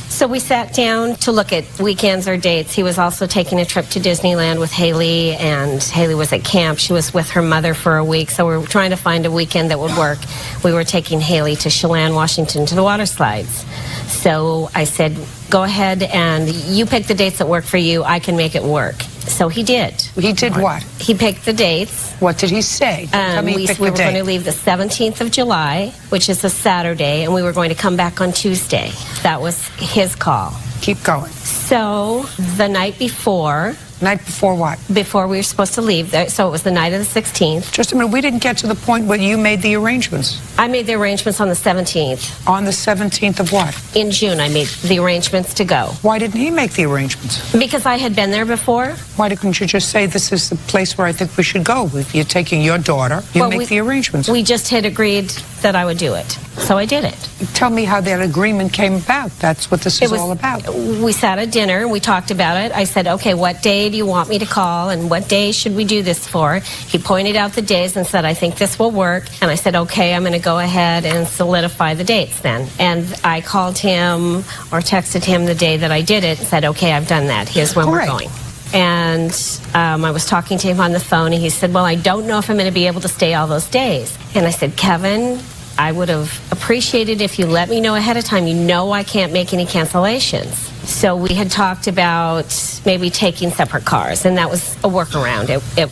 So we sat down to look at weekends or dates. He was also taking a trip to Disneyland with Haley, and Haley was at camp. She was with her mother for a week, so we were trying to find a weekend that would work. We were taking Haley to Chelan, Washington, to the water slides. So I said, go ahead and you pick the dates that work for you. I can make it work. So he did. He did what? He picked the dates. What did he say? Tell me we were going to leave the 17th of July, which is a Saturday, and we were going to come back on Tuesday. That was his call. Keep going. So the night before... Night before what? Before we were supposed to leave. So it was the night of the 16th. Just a minute. We didn't get to the point where you made the arrangements. I made the arrangements on the 17th. On the 17th of what? In June, I made the arrangements to go. Why didn't he make the arrangements? Because I had been there before. Why didn't you just say, this is the place where I think we should go? If you're taking your daughter, you make the arrangements. We just had agreed that I would do it. So I did it. Tell me how that agreement came about. That's what this is all about. We sat at dinner, we talked about it. I said, okay, what day do you want me to call, and what day should we do this for? He pointed out the days and said, I think this will work. And I said, okay, I'm going to go ahead and solidify the dates then. And I called him or texted him the day that I did it and said, okay, I've done that. Here's when we're going. And I was talking to him on the phone, and he said, well, I don't know if I'm going to be able to stay all those days. And I said, Kevin, I would have appreciated if you let me know ahead of time. You know I can't make any cancellations. So we had talked about maybe taking separate cars, and that was a workaround.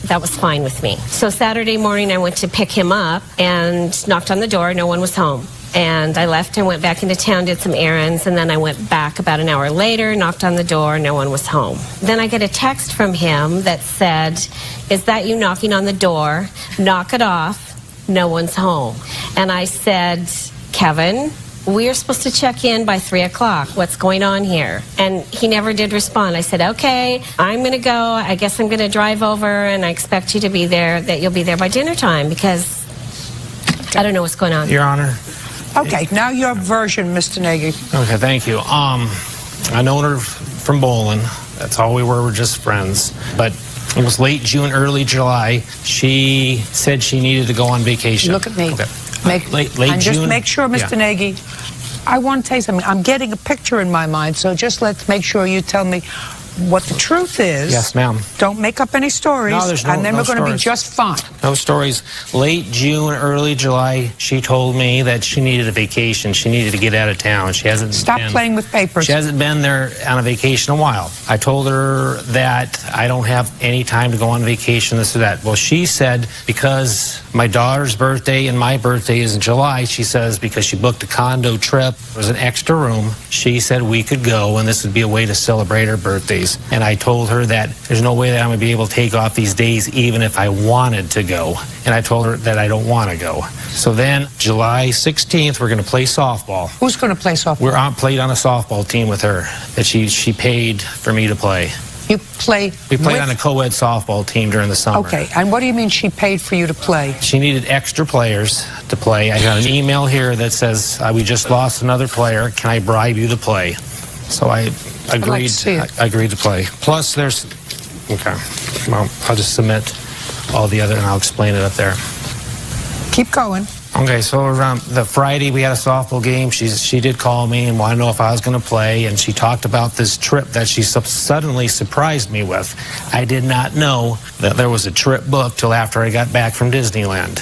That was fine with me. So Saturday morning, I went to pick him up and knocked on the door. No one was home. And I left and went back into town, did some errands, and then I went back about an hour later, knocked on the door, no one was home. Then I get a text from him that said, is that you knocking on the door? Knock it off. No one's home. And I said, Kevin, we are supposed to check in by 3 o'clock. What's going on here? And he never did respond. I said, okay, I'm going to go. I guess I'm going to drive over, and I expect you to be there, that you'll be there by dinner time, because I don't know what's going on. Your Honor. Okay, now your version, Mr. Nagy. Okay, thank you. I known her from bowling. That's all we were. We're just friends. But it was late June, early July. She said she needed to go on vacation. Look at me. Okay. Late June. Just make sure, Mr. Nagy, I want to tell you something. I'm getting a picture in my mind, so just let's make sure you tell me what the truth is. Yes, ma'am. Don't make up any stories. No, there's no, and then no we're going to be stories. just fine. No stories. Late June, early July, she told me that she needed a vacation. She needed to get out of town. She hasn't Stop playing with papers. She hasn't been there on a vacation in a while. I told her that I don't have any time to go on vacation, this or that. Well, she said because my daughter's birthday and my birthday is in July, she says because she booked a condo trip, it was an extra room, she said we could go and this would be a way to celebrate her birthdays. And I told her that there's no way that I'm going to be able to take off these days even if I wanted to go. And I told her that I don't want to go. So then July 16th, we're going to play softball. Who's going to play softball? Played on a softball team with her that she paid for me to play. You play We played on a co-ed softball team during the summer. Okay, and what do you mean she paid for you to play? She needed extra players to play. I got an email here that says, we just lost another player. Can I bribe you to play? So I agreed to play. Plus there's, okay, well, I'll just submit all the other and I'll explain it up there. Keep going. Okay, so around the Friday we had a softball game. She did call me and wanted to know if I was going to play, and she talked about this trip that she suddenly surprised me with. I did not know that there was a trip booked till after I got back from Disneyland.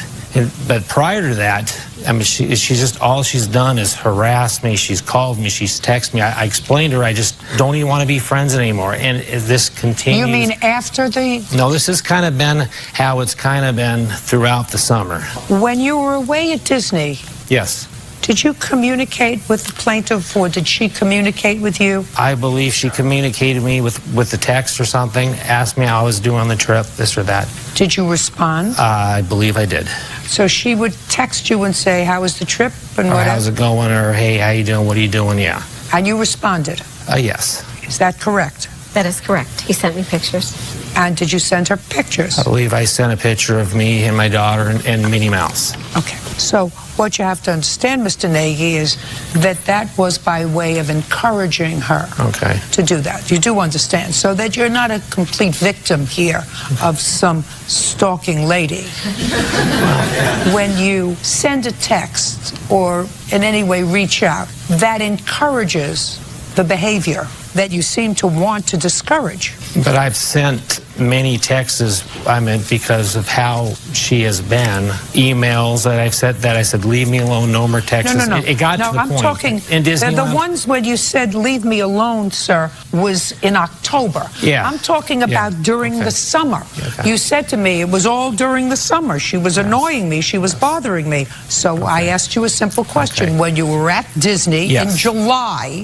But prior to that, I mean, she's just, all she's done is harass me. She's called me. She's texted me. I explained to her I just don't even want to be friends anymore. And this continues. You mean after the... No, this has kind of been how it's kind of been throughout the summer. When you were away at Disney... Yes. Did you communicate with the plaintiff, or did she communicate with you? I believe she communicated me with the text or something, asked me how I was doing on the trip, this or that. Did you respond? I believe I did. So she would text you and say, how was the trip? And Or what how's it going? Or hey, how you doing? What are you doing? Yeah. And you responded? Yes. Is that correct? That is correct. He sent me pictures. And did you send her pictures? I believe I sent a picture of me and my daughter and Minnie Mouse. Okay. So what you have to understand, Mr. Nagy, is that that was by way of encouraging her to do that. You do understand. So that you're not a complete victim here of some stalking lady. When you send a text or in any way reach out, that encourages the behavior that you seem to want to discourage. But I've sent many texts, because of how she has been, emails that I've said that I said, leave me alone, no more texts. No. It got to the I'm point. talking, in Disneyland. the ones when you said, leave me alone, sir, was in October. Yeah. I'm talking about during the summer. Okay. You said to me, it was all during the summer. She was annoying me. She was bothering me. So I asked you a simple question. When you were at Disney in July,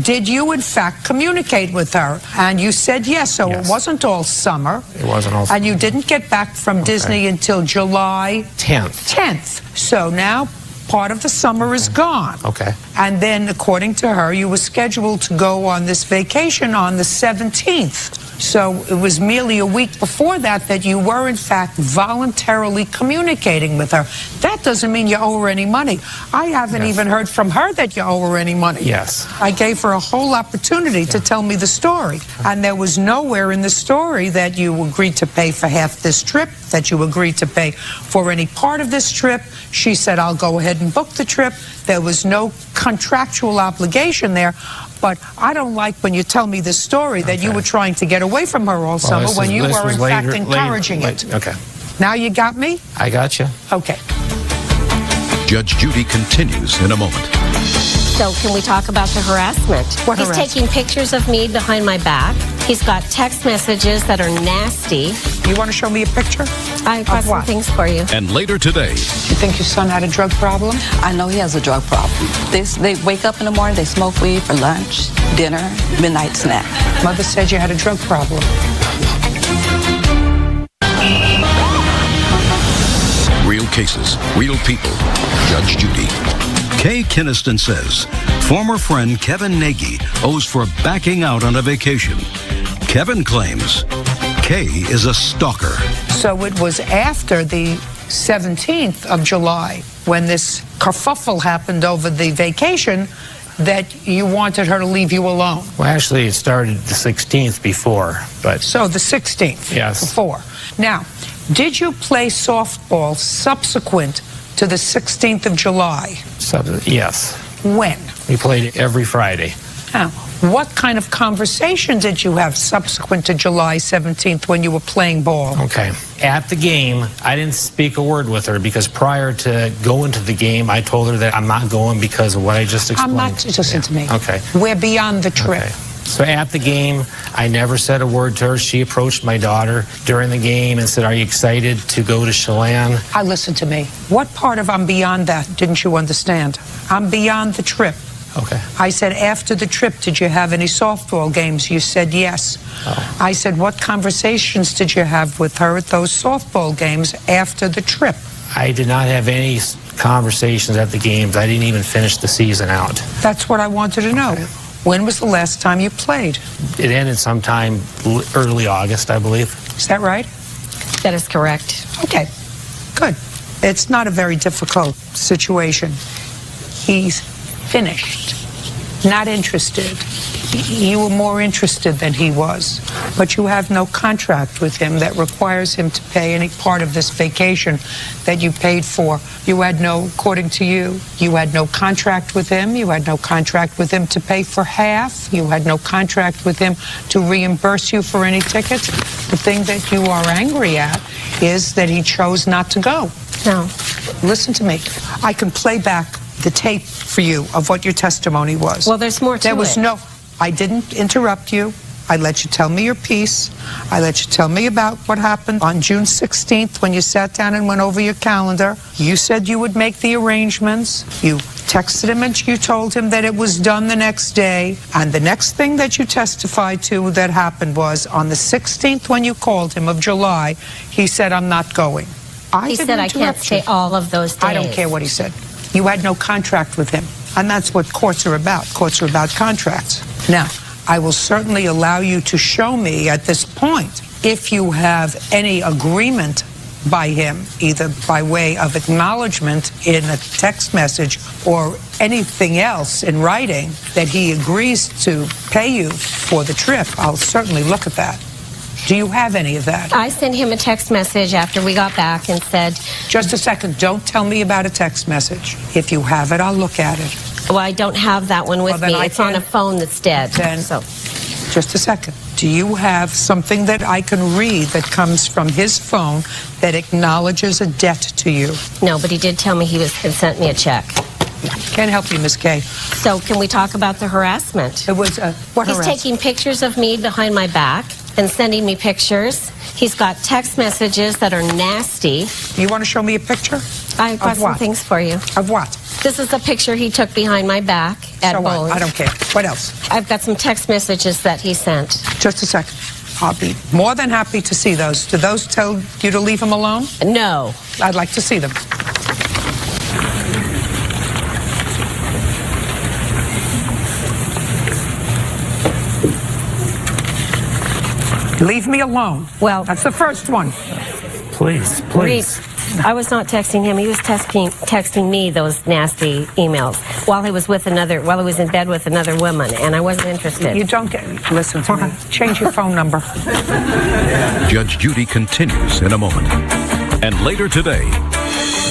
did you, in fact, communicate with her? And you said yes, so it wasn't all summer. It wasn't all summer. And you didn't get back from Disney until July 10th. So now part of the summer is gone. Okay. And then, according to her, you were scheduled to go on this vacation on the 17th. So it was merely a week before that you were, in fact, voluntarily communicating with her. That doesn't mean you owe her any money. I haven't even heard from her that you owe her any money. Yes. I gave her a whole opportunity to tell me the story. And there was nowhere in the story that you agreed to pay for half this trip, that you agreed to pay for any part of this trip. She said, I'll go ahead and book the trip. There was no contractual obligation there. But I don't like when you tell me this story that you were trying to get away from her all summer when you were, in fact, encouraging it. Okay. Now you got me? I got you. Okay. Judge Judy continues in a moment. So can we talk about the harassment? What He's harassment? taking pictures of me behind my back. He's got text messages that are nasty. You want to show me a picture? I've got some things for you. And later today, You think your son had a drug problem? I know he has a drug problem. They wake up in the morning, they smoke weed for lunch, dinner, midnight snack. Mother said you had a drug problem. real cases, real people. Judge Judy. Kay Kinniston says former friend Kevin Nagy owes for backing out on a vacation. Kevin claims Kay is a stalker. So it was after the 17th of July when this kerfuffle happened over the vacation that you wanted her to leave you alone. Well, actually, it started the 16th before, but... So the 16th? Yes. Before. Now, did you play softball subsequent to the 16th of July? Yes. When? We played every Friday. Now, what kind of conversation did you have subsequent to July 17th when you were playing ball? Okay. At the game, I didn't speak a word with her because prior to going to the game, I told her that I'm not going because of what I just explained. I'm not, listen to me. Okay. We're beyond the trip. Okay. So at the game, I never said a word to her. She approached my daughter during the game and said, "Are you excited to go to Chelan?" Listen to me. What part of I'm beyond that didn't you understand? I'm beyond the trip. Okay. I said, after the trip, did you have any softball games? You said yes. Oh. I said, what conversations did you have with her at those softball games after the trip? I did not have any conversations at the games. I didn't even finish the season out. That's what I wanted to know. Okay. When was the last time you played? It ended sometime early August, I believe. Is that right? That is correct. Okay, good. It's not a very difficult situation. He's finished, not interested. You were more interested than he was, but you have no contract with him that requires him to pay any part of this vacation that you paid for. You had no, according to you, you had no contract with him. You had no contract with him to pay for half. You had no contract with him to reimburse you for any tickets. The thing that you are angry at is that he chose not to go. No. Listen to me. I can play back the tape for you of what your testimony was. Well, there's more to it. There was no, I didn't interrupt you. I let you tell me your piece. I let you tell me about what happened on June 16th when you sat down and went over your calendar. You said you would make the arrangements. You texted him and you told him that it was done the next day. And the next thing that you testified to that happened was on the 16th when you called him of July, he said, I'm not going. He said I can't stay all of those days. I don't care what he said. You had no contract with him. And that's what courts are about. Courts are about contracts. Now, I will certainly allow you to show me at this point if you have any agreement by him, either by way of acknowledgement in a text message or anything else in writing, that he agrees to pay you for the trip. I'll certainly look at that. Do you have any of that? I sent him a text message after we got back and said... Just a second. Don't tell me about a text message. If you have it, I'll look at it. Well, I don't have that one with me. It's on a phone that's dead. Then, just a second. Do you have something that I can read that comes from his phone that acknowledges a debt to you? No, but he did tell me he sent me a check. Can't help you, Miss Kay. So can we talk about the harassment? It was what He's harassment? taking pictures of me behind my back and sending me pictures. He's got text messages that are nasty. You want to show me a picture? I've got some things for you. Of what? This is a picture he took behind my back at Bowling. I don't care. What else? I've got some text messages that he sent. Just a second. I'll be more than happy to see those. Do those tell you to leave him alone? No. I'd like to see them. Leave me alone. Well, that's the first one. Please, please. I was not texting him. He was texting me those nasty emails while he was in bed with another woman, and I wasn't interested. You don't listen to me. Change your phone number. Judge Judy continues in a moment. And later today,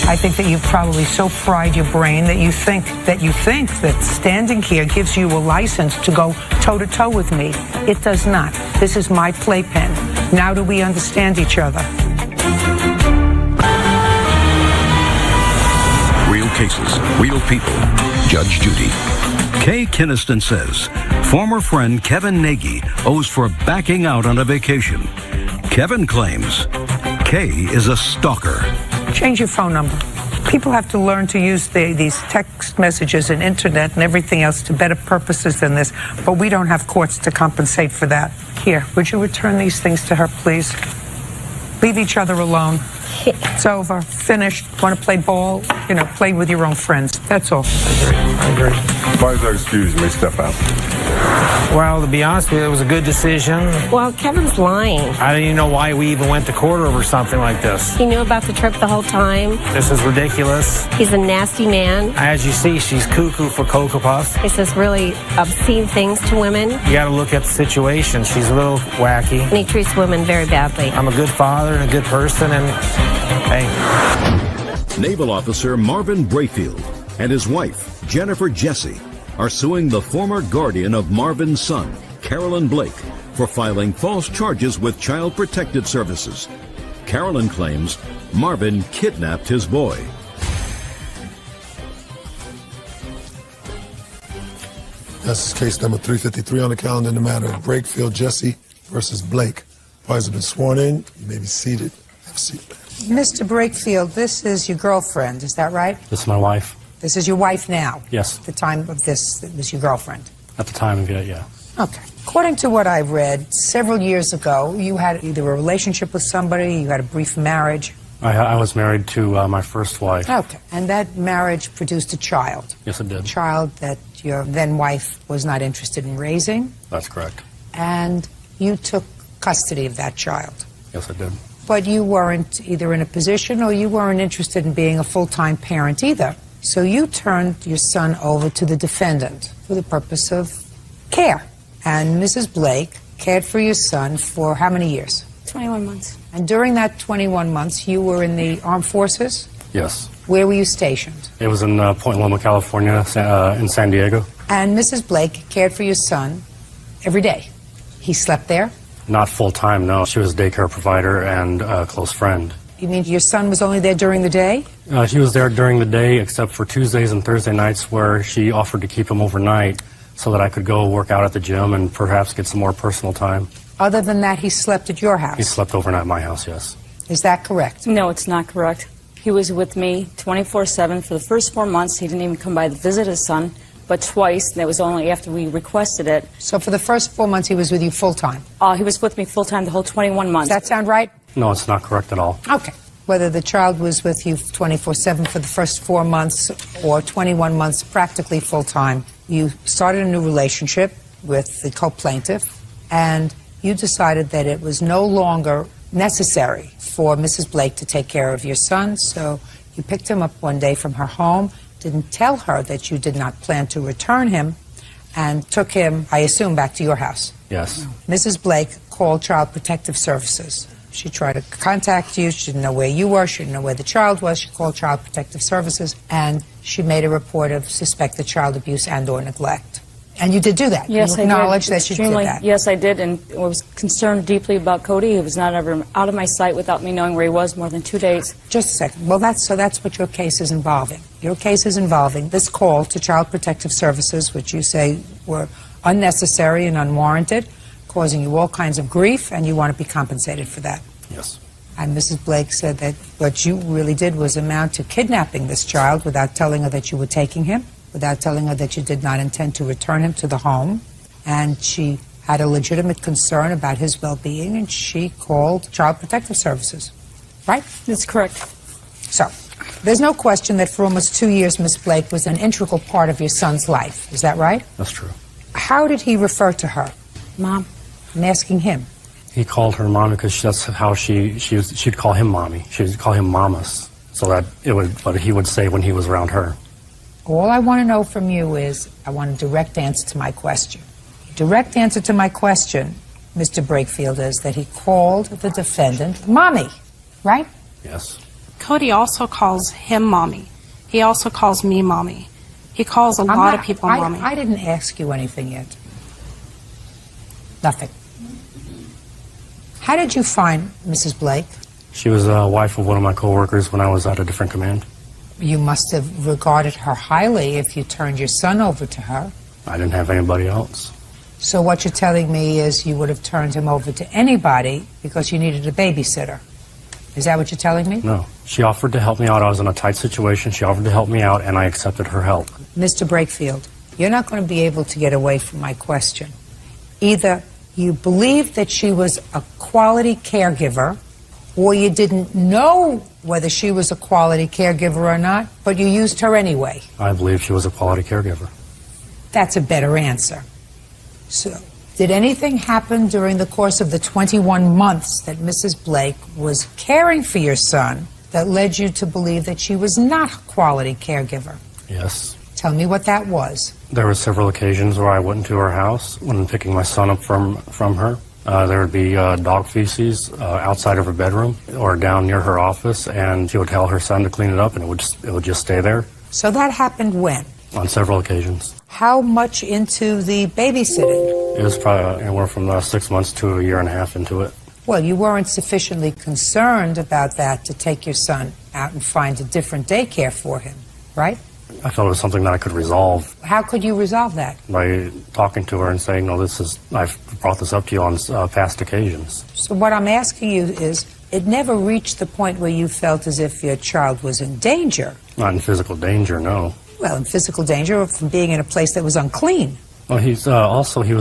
I think that you've probably so fried your brain that you think that standing here gives you a license to go toe-to-toe with me. It does not. This is my playpen. Now do we understand each other? real cases, real people. Judge Judy. Kay Kinniston says former friend Kevin Nagy owes for backing out on a vacation. Kevin claims Kay is a stalker. Change your phone number. People have to learn to use these text messages and internet and everything else to better purposes than this, but we don't have courts to compensate for that. Here, would you return these things to her, please? Leave each other alone. It's over. Finished. Want to play ball? You know, play with your own friends. That's all. I agree. Why is that excuse me step out? Well, to be honest with you, it was a good decision. Well, Kevin's lying. I didn't even know why we even went to court over something like this. He knew about the trip the whole time. This is ridiculous. He's a nasty man. As you see, she's cuckoo for Cocoa Puffs. He says really obscene things to women. You got to look at the situation. She's a little wacky. And he treats women very badly. I'm a good father and a good person, and hey. Naval Officer Marvin Brayfield and his wife, Jennifer Jesse, are suing the former guardian of Marvin's son, Carolyn Blake, for filing false charges with Child Protective Services. Carolyn claims Marvin kidnapped his boy. This is case number 353 on the calendar in the matter of Brakefield Jesse versus Blake. Parties have been sworn in. You may be seated. Have a seat. Mr. Brakefield, this is your girlfriend, is that right? This is my wife. This is your wife now? Yes. At the time of this, it was your girlfriend? At the time of it, yeah. Okay. According to what I've read, several years ago, you had either a relationship with somebody, you had a brief marriage. I was married to my first wife. Okay. And that marriage produced a child. Yes, it did. A child that your then wife was not interested in raising. That's correct. And you took custody of that child. Yes, I did. But you weren't either in a position or you weren't interested in being a full-time parent either. So you turned your son over to the defendant for the purpose of care. And Mrs. Blake cared for your son for how many years? 21 months. And during that 21 months, you were in the armed forces? Yes. Where were you stationed? It was in Point Loma, California, in San Diego. And Mrs. Blake cared for your son every day? He slept there? Not full-time, no. She was a daycare provider and a close friend. You mean your son was only there during the day? She was there during the day, except for Tuesdays and Thursday nights where she offered to keep him overnight so that I could go work out at the gym and perhaps get some more personal time. Other than that, he slept at your house? He slept overnight at my house, yes. Is that correct? No, it's not correct. He was with me 24/7 for the first 4 months. He didn't even come by to visit his son, but twice, and it was only after we requested it. So for the first 4 months, he was with you full-time? He was with me full-time the whole 21 months. Does that sound right? No, it's not correct at all. Okay. Whether the child was with you 24/7 for the first 4 months or 21 months practically full-time, you started a new relationship with the co-plaintiff, and you decided that it was no longer necessary for Mrs. Blake to take care of your son, so you picked him up one day from her home, didn't tell her that you did not plan to return him, and took him, I assume, back to your house. Yes. Mrs. Blake called Child Protective Services. She tried to contact you. She didn't know where you were. She didn't know where the child was. She called Child Protective Services, and she made a report of suspected child abuse and or neglect. And you did do that. Yes, you acknowledged that you did that. Yes, I did, and I was concerned deeply about Cody. He was not ever out of my sight without me knowing where he was more than 2 days. Just a second. Well, that's what your case is involving. Your case is involving this call to Child Protective Services, which you say were unnecessary and unwarranted, causing you all kinds of grief, and you want to be compensated for that. Yes. And Mrs. Blake said that what you really did was amount to kidnapping this child without telling her that you were taking him, without telling her that you did not intend to return him to the home. And she had a legitimate concern about his well-being, and she called Child Protective Services. Right? That's correct. So, there's no question that for almost 2 years, Miss Blake was an integral part of your son's life. Is that right? That's true. How did he refer to her? Mom. I'm asking him. He called her mommy because that's how she'd call him mommy. She'd call him mamas, so that it would what he would say when he was around her. All I want to know from you is, I want a direct answer to my question. Direct answer to my question, Mr. Brakefield, is that he called the defendant mommy, right? Yes. Cody also calls him mommy. He also calls me mommy. He calls a lot of people mommy. I didn't ask you anything yet. Nothing. How did you find Mrs. Blake? She was a wife of one of my coworkers when I was at a different command. You must have regarded her highly if you turned your son over to her. I didn't have anybody else. So what you're telling me is you would have turned him over to anybody because you needed a babysitter. Is that what you're telling me? No. She offered to help me out. I was in a tight situation. She offered to help me out, and I accepted her help. Mr. Brakefield, you're not going to be able to get away from my question. Either you believed that she was a quality caregiver, or you didn't know whether she was a quality caregiver or not, but you used her anyway. I believe she was a quality caregiver. That's a better answer. So, did anything happen during the course of the 21 months that Mrs. Blake was caring for your son that led you to believe that she was not a quality caregiver? Yes. Tell me what that was. There were several occasions where I went into her house when picking my son up from her. There would be dog feces outside of her bedroom or down near her office, and she would tell her son to clean it up, and it would just stay there. So that happened when? On several occasions. How much into the babysitting? It was probably anywhere from 6 months to a year and a half into it. Well, you weren't sufficiently concerned about that to take your son out and find a different daycare for him, right? I felt it was something that I could resolve. How could you resolve that? By talking to her and saying, no, I've brought this up to you on past occasions. So what I'm asking you is, it never reached the point where you felt as if your child was in danger. Not in physical danger, no. Well, in physical danger from being in a place that was unclean. Well, he was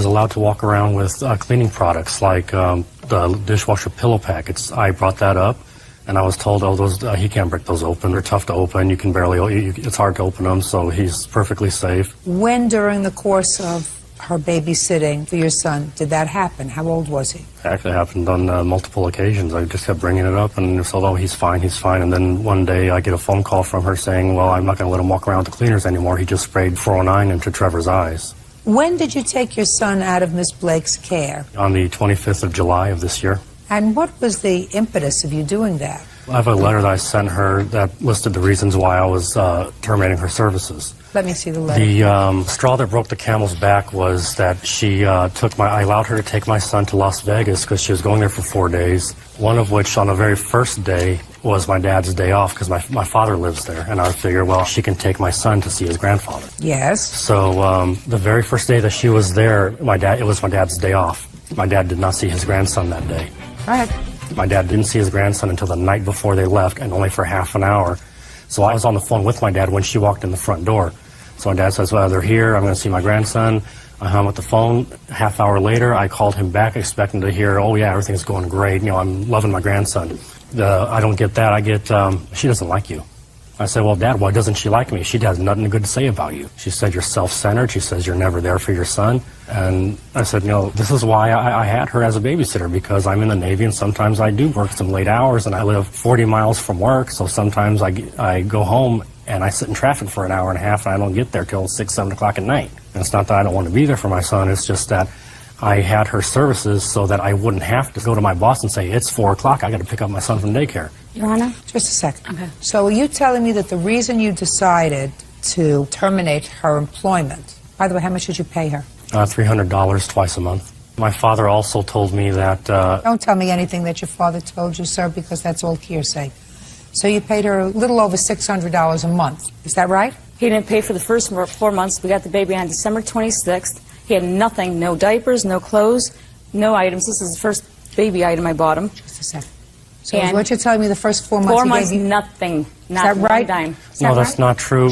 allowed to walk around with cleaning products like the dishwasher pillow packets. I brought that up, and I was told, he can't break those open. They're tough to open. You can it's hard to open them, so he's perfectly safe. When during the course of her babysitting for your son did that happen? How old was he? It actually happened on multiple occasions. I just kept bringing it up, and it's, although he's fine. And then one day I get a phone call from her saying, well, I'm not going to let him walk around with the cleaners anymore. He just sprayed 409 into Trevor's eyes. When did you take your son out of Miss Blake's care? On the 25th of July of this year. And what was the impetus of you doing that? I have a letter that I sent her that listed the reasons why I was terminating her services. Let me see the letter. The straw that broke the camel's back was that she I allowed her to take my son to Las Vegas because she was going there for 4 days, one of which on the very first day was my dad's day off because my father lives there, and I figured, well, she can take my son to see his grandfather. Yes. So the very first day that she was there, it was my dad's day off. My dad did not see his grandson that day. Go ahead. My dad didn't see his grandson until the night before they left, and only for half an hour. So I was on the phone with my dad when she walked in the front door. So my dad says, well, they're here, I'm going to see my grandson. I hung up the phone. Half hour later, I called him back expecting to hear, oh yeah, everything's going great, I'm loving my grandson. I don't get that. I get, she doesn't like you. I said, well, Dad, why doesn't she like me? She has nothing good to say about you. She said you're self-centered. She says you're never there for your son. And I said, this is why I had her as a babysitter, because I'm in the Navy and sometimes I do work some late hours and I live 40 miles from work. So sometimes I go home and I sit in traffic for an hour and a half and I don't get there till 6, 7 o'clock at night. And it's not that I don't want to be there for my son. It's just that I had her services so that I wouldn't have to go to my boss and say, it's 4 o'clock, I got to pick up my son from daycare. Your Honor? Just a second. Okay. So are you telling me that the reason you decided to terminate her employment, by the way, how much did you pay her? $300 twice a month. My father also told me that... Don't tell me anything that your father told you, sir, because that's all hearsay. So you paid her a little over $600 a month. Is that right? He didn't pay for the first 4 months. We got the baby on December 26th. He had nothing, no diapers, no clothes, no items. This is the first baby item I bought him. Just a second. So what you're telling me, the first 4 months 4 months, gave you... nothing. Not one right? dime. No, that's not true.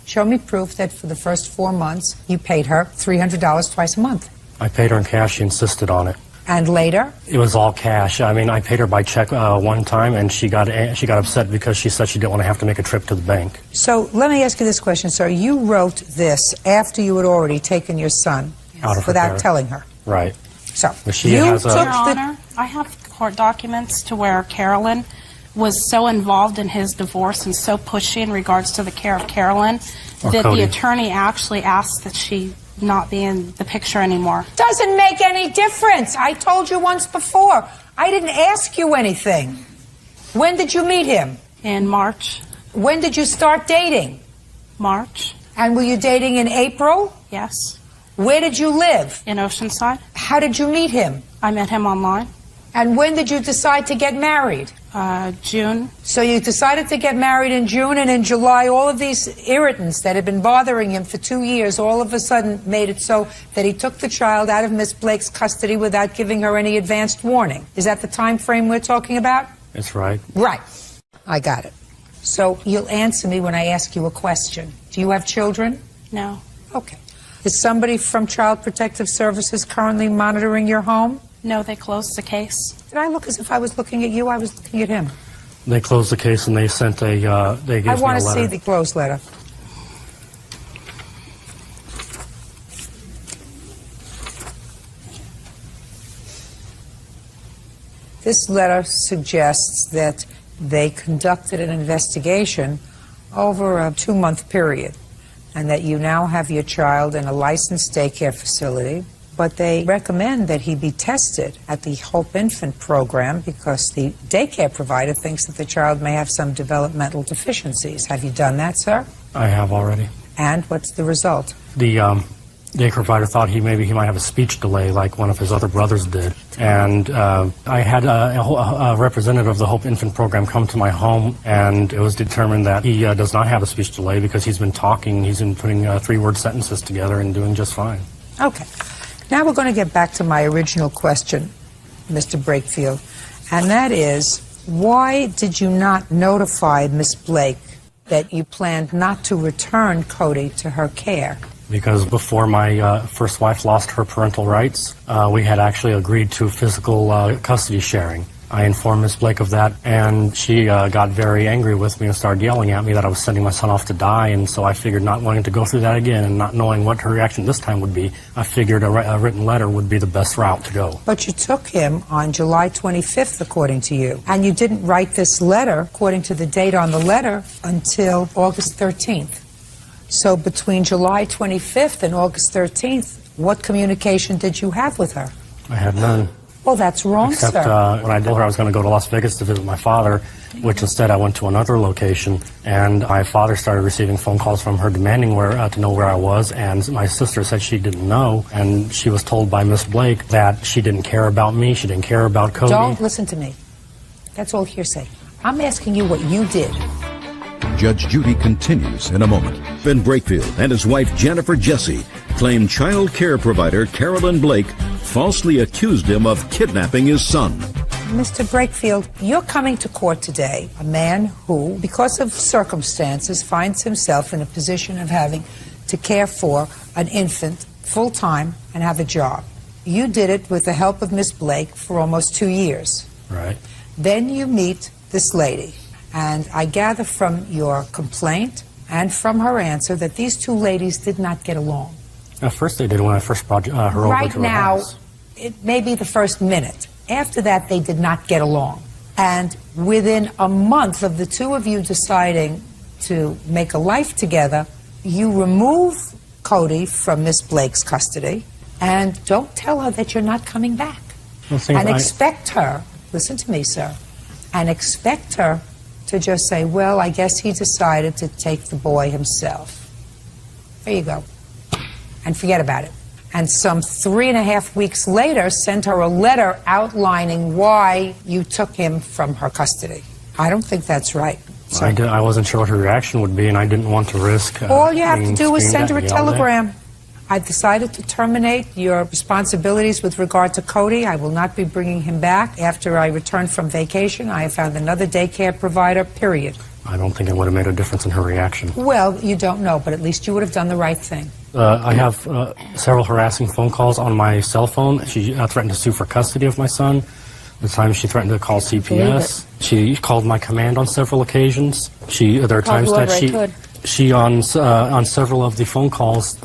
Show me proof that for the first 4 months you paid her $300 twice a month. I paid her in cash. She insisted on it. And later? It was all cash. I mean, I paid her by check one time, and she got upset because she said she didn't want to have to make a trip to the bank. So let me ask you this question, sir. You wrote this after you had already taken your son out of without her telling her. Right. So Your Honor, I have court documents to where Carolyn was so involved in his divorce and so pushy in regards to the care of Carolyn that Cody. the attorney actually asked that she not be in the picture anymore. Doesn't make any difference. I told you once before. I didn't ask you anything. When did you meet him? In March. When did you start dating? March. And were you dating in April? Yes. Where did you live? In Oceanside. How did you meet him? I met him online. And when did you decide to get married? June. So you decided to get married in June, and in July all of these irritants that had been bothering him for 2 years all of a sudden made it so that he took the child out of Miss Blake's custody without giving her any advanced warning. Is that the time frame we're talking about? That's right. Right. I got it. So you'll answer me when I ask you a question. Do you have children? No. Okay. Is somebody from Child Protective Services currently monitoring your home? No, they closed the case. Did I look as if I was looking at you? I was looking at him. They closed the case and they sent they gave me a letter. I want to see the closed letter. This letter suggests that they conducted an investigation over a 2-month period, and that you now have your child in a licensed daycare facility, but they recommend that he be tested at the Hope Infant program because the daycare provider thinks that the child may have some developmental deficiencies. Have you done that, sir? I have already. And what's the result? The daycare provider thought he might have a speech delay like one of his other brothers did. And I had a representative of the Hope Infant program come to my home, and it was determined that he does not have a speech delay because he's been talking, he's been putting 3-word sentences together and doing just fine. Okay. Now we're going to get back to my original question, Mr. Brakefield, and that is, why did you not notify Miss Blake that you planned not to return Cody to her care? Because before my first wife lost her parental rights, we had actually agreed to physical custody sharing. I informed Miss Blake of that, and she got very angry with me and started yelling at me that I was sending my son off to die, and so I figured, not wanting to go through that again and not knowing what her reaction this time would be, I figured a written letter would be the best route to go. But you took him on July 25th, according to you, and you didn't write this letter, according to the date on the letter, until August 13th. So between July 25th and August 13th, what communication did you have with her? I had none. Well, that's wrong, Except, sir. when I told her I was going to go to Las Vegas to visit my father, which instead I went to another location, and my father started receiving phone calls from her demanding to know where I was, and my sister said she didn't know, and she was told by Miss Blake that she didn't care about me, she didn't care about Cody. Don't listen to me. That's all hearsay. I'm asking you what you did. Judge Judy continues in a moment. Ben Brakefield and his wife Jennifer Jesse claim child care provider Carolyn Blake falsely accused him of kidnapping his son. Mr. Brakefield, you're coming to court today, a man who, because of circumstances, finds himself in a position of having to care for an infant full-time and have a job. You did it with the help of Miss Blake for almost 2 years. Right. Then you meet this lady, and I gather from your complaint and from her answer that these two ladies did not get along. At first they did when I first brought her over to Right her now, house. it may be the first minute. After that, they did not get along. And within a month of the two of you deciding to make a life together, you remove Cody from Miss Blake's custody and don't tell her that you're not coming back. And expect her, listen to me, sir, and expect her to just say, well, I guess he decided to take the boy himself. There you go. And forget about it. And some 3.5 weeks later, sent her a letter outlining why you took him from her custody. I don't think that's right. So I wasn't sure what her reaction would be, and I didn't want to risk all you have to do is send her a screamed at and yelled at. telegram. I decided to terminate your responsibilities with regard to Cody. I will not be bringing him back. After I return from vacation, I have found another daycare provider, period. I don't think it would have made a difference in her reaction. Well, you don't know, but at least you would have done the right thing. I have several harassing phone calls on my cell phone. She threatened to sue for custody of my son. The time she threatened to call CPS. She called my command on several occasions. There are times that she on several of the phone calls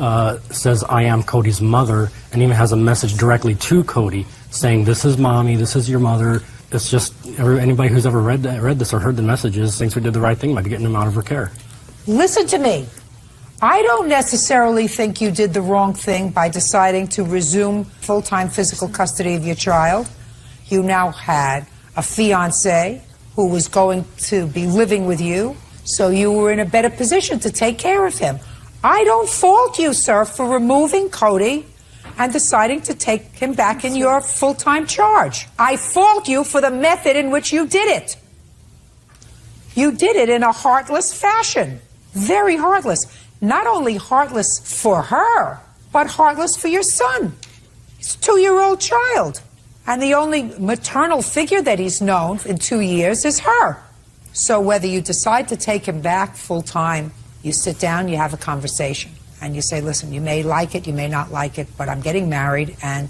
says I am Cody's mother, and even has a message directly to Cody saying this is mommy, this is your mother. It's just anybody who's ever read this or heard the messages thinks we did the right thing by getting him out of her care. Listen to me. I don't necessarily think you did the wrong thing by deciding to resume full-time physical custody of your child. You now had a fiancé who was going to be living with you, so you were in a better position to take care of him. I don't fault you, sir, for removing Cody and deciding to take him back in your full-time charge. I fault you for the method in which you did it. You did it in a heartless fashion. Very heartless. Not only heartless for her, but heartless for your son. He's a 2-year-old child. And the only maternal figure that he's known in 2 years is her. So whether you decide to take him back full-time, you sit down, you have a conversation, and you say, listen, you may like it, you may not like it, but I'm getting married, and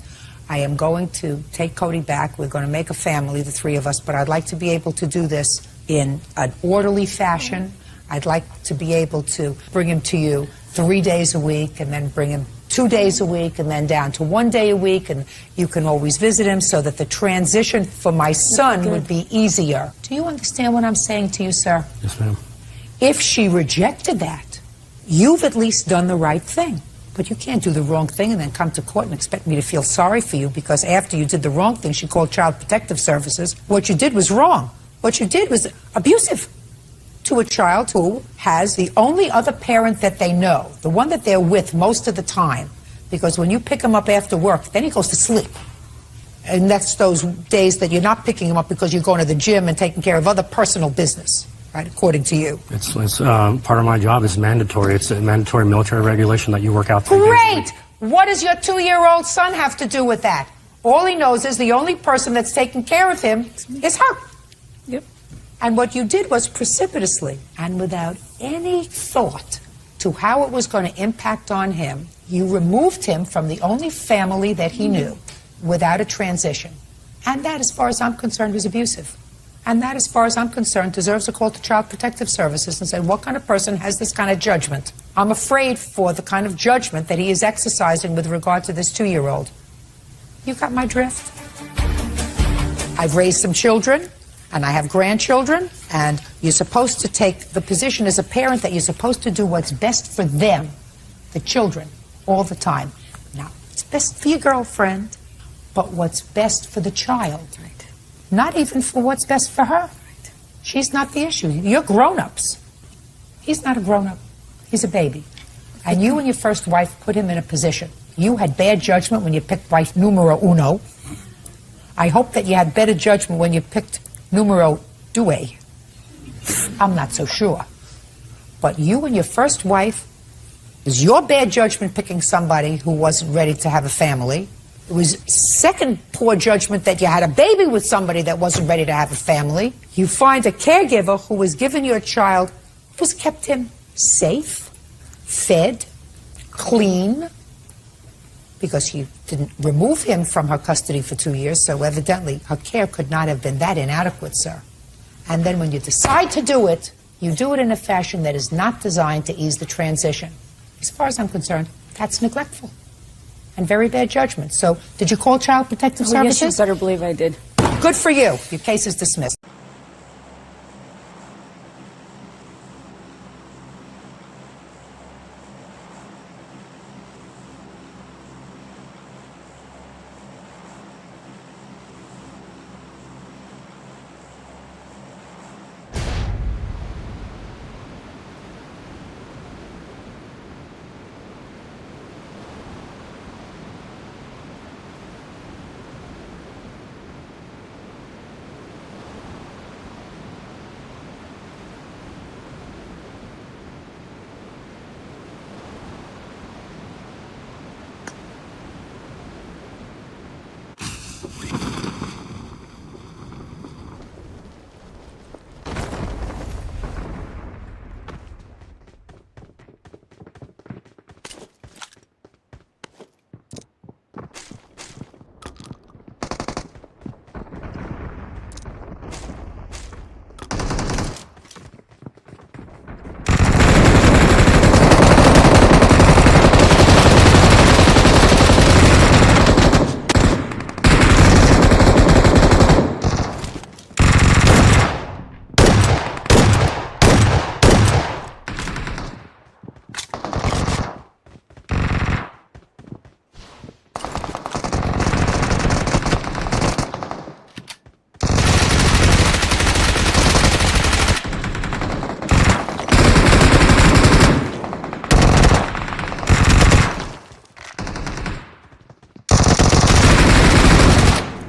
I am going to take Cody back. We're going to make a family, the three of us, but I'd like to be able to do this in an orderly fashion. I'd like to be able to bring him to you 3 days a week, and then bring him 2 days a week, and then down to 1 day a week, and you can always visit him so that the transition for my son would be easier. Do you understand what I'm saying to you, sir? Yes, ma'am. If she rejected that, you've at least done the right thing. But you can't do the wrong thing and then come to court and expect me to feel sorry for you because after you did the wrong thing, she called Child Protective Services. What you did was wrong. What you did was abusive to a child who has the only other parent that they know, the one that they're with most of the time, because when you pick him up after work, then he goes to sleep. And that's those days that you're not picking him up because you're going to the gym and taking care of other personal business, right, according to you. It's part of my job. It's mandatory. It's a mandatory military regulation that you work out. Great! What does your 2-year-old son have to do with that? All he knows is the only person that's taking care of him is her. Yep. And what you did was precipitously and without any thought to how it was going to impact on him, you removed him from the only family that he knew without a transition. And that, as far as I'm concerned, was abusive. And that, as far as I'm concerned, deserves a call to Child Protective Services and say, what kind of person has this kind of judgment? I'm afraid for the kind of judgment that he is exercising with regard to this 2-year-old. You got my drift? I've raised some children, and I have grandchildren, and you're supposed to take the position as a parent that you're supposed to do what's best for them, the children, all the time. Now, it's best for your girlfriend, but what's best for the child. Right. Not even for what's best for her. Right. She's not the issue. You're grown-ups. He's not a grown-up. He's a baby. And you and your first wife put him in a position. You had bad judgment when you picked wife numero uno. I hope that you had better judgment when you picked numero due. I'm not so sure. But you and your first wife, it was your bad judgment picking somebody who wasn't ready to have a family. It was second poor judgment that you had a baby with somebody that wasn't ready to have a family. You find a caregiver who was given your child, who's kept him safe, fed, clean, because you didn't remove him from her custody for 2 years, so evidently her care could not have been that inadequate, sir. And then when you decide to do it, you do it in a fashion that is not designed to ease the transition. As far as I'm concerned, that's neglectful and very bad judgment. So, did you call Child Protective Services? Yes, you better believe I did. Good for you. Your case is dismissed.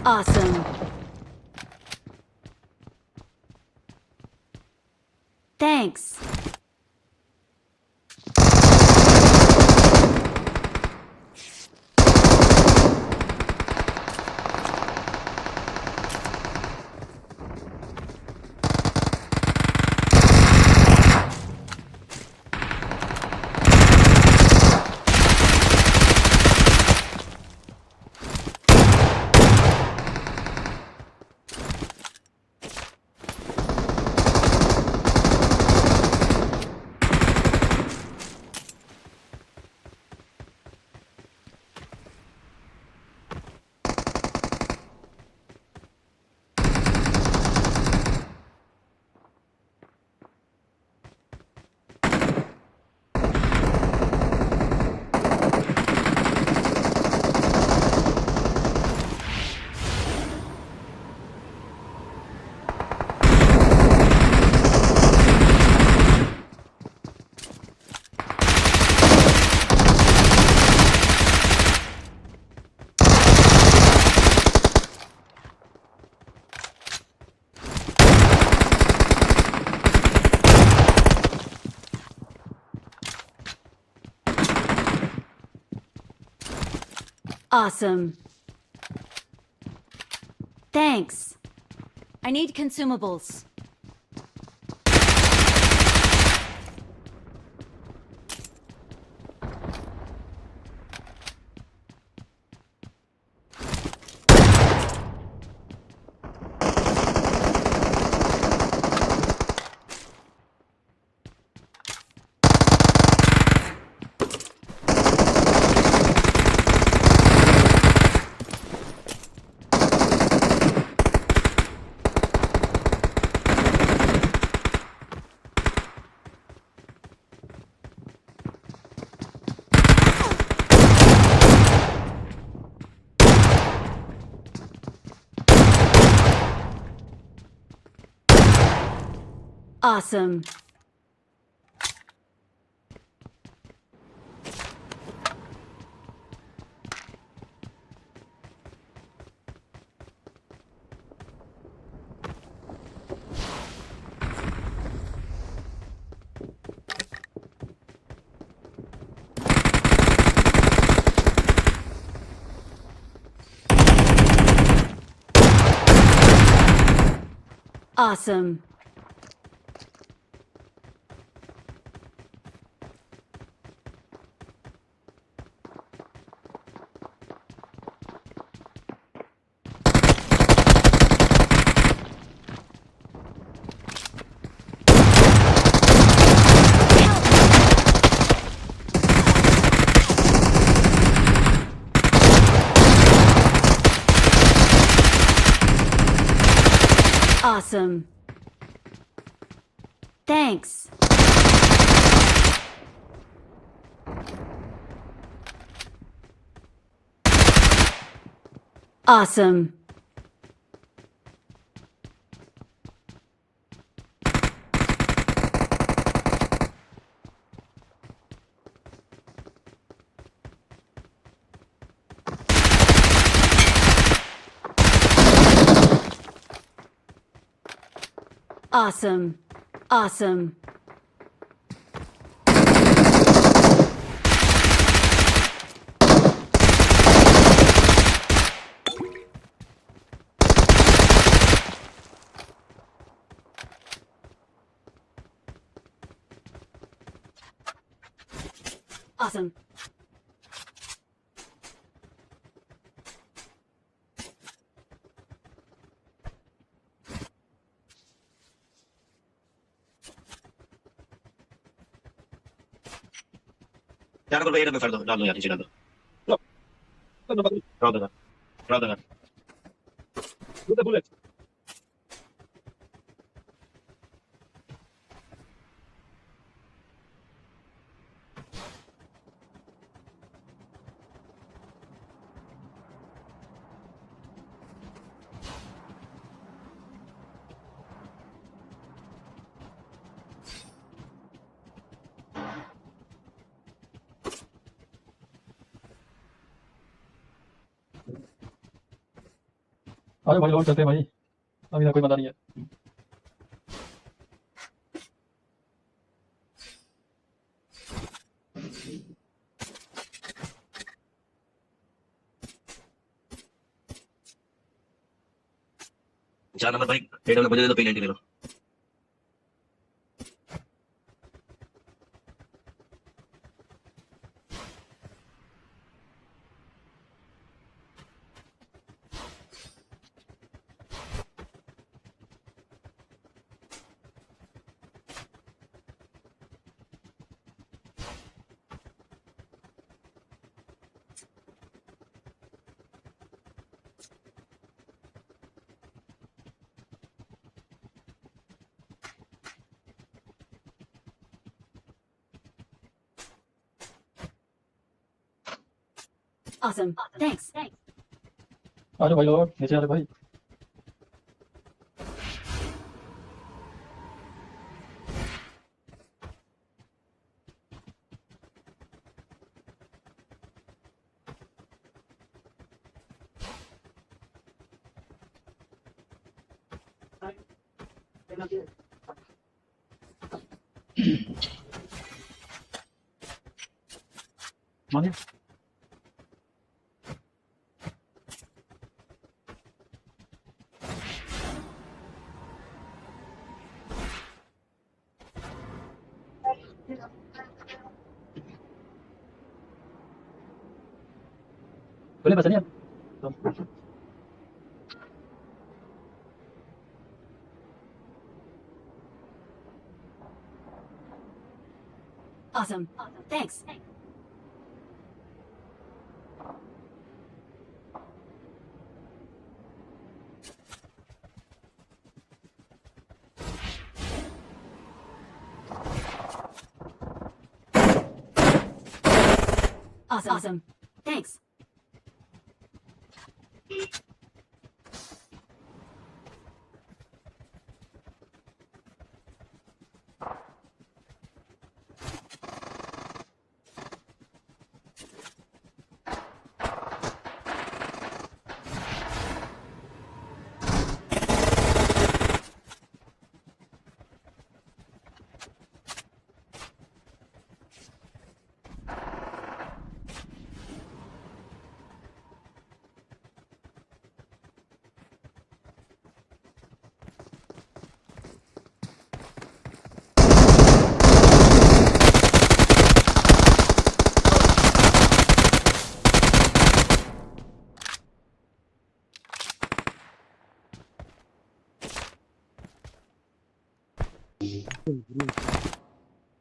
Awesome. Thanks. Awesome. Thanks. I need consumables. Awesome. Awesome. Awesome. Thanks. Awesome. Awesome. Awesome. Awesome. Jangan berbeda dengan Fardo, lalu ya di sini. Look, Roda, Roda. Look the bullet. अरे भाई और चलते हैं भाई, अभी ना कोई मजा नहीं है। Jangan nambah baik, beda nambah jadi lebih nanti dulu. Awesome. Thanks. आ जाओ भाई और नीचे आ जाओ भाई। मानिए boleh bahasanya? Awesome. Thanks. Awesome. Thanks.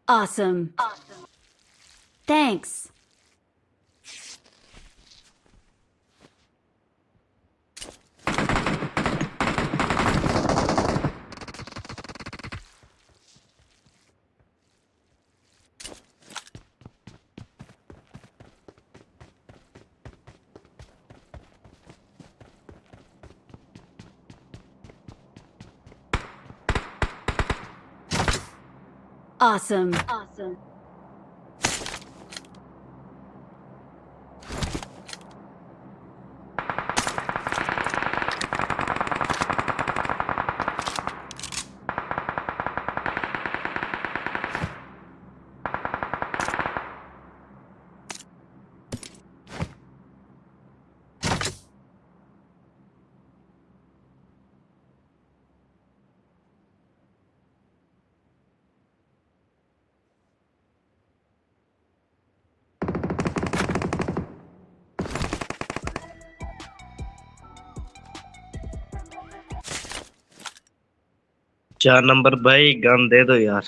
Awesome. Thanks. Awesome. चार नंबर भाई गन दे दो यार।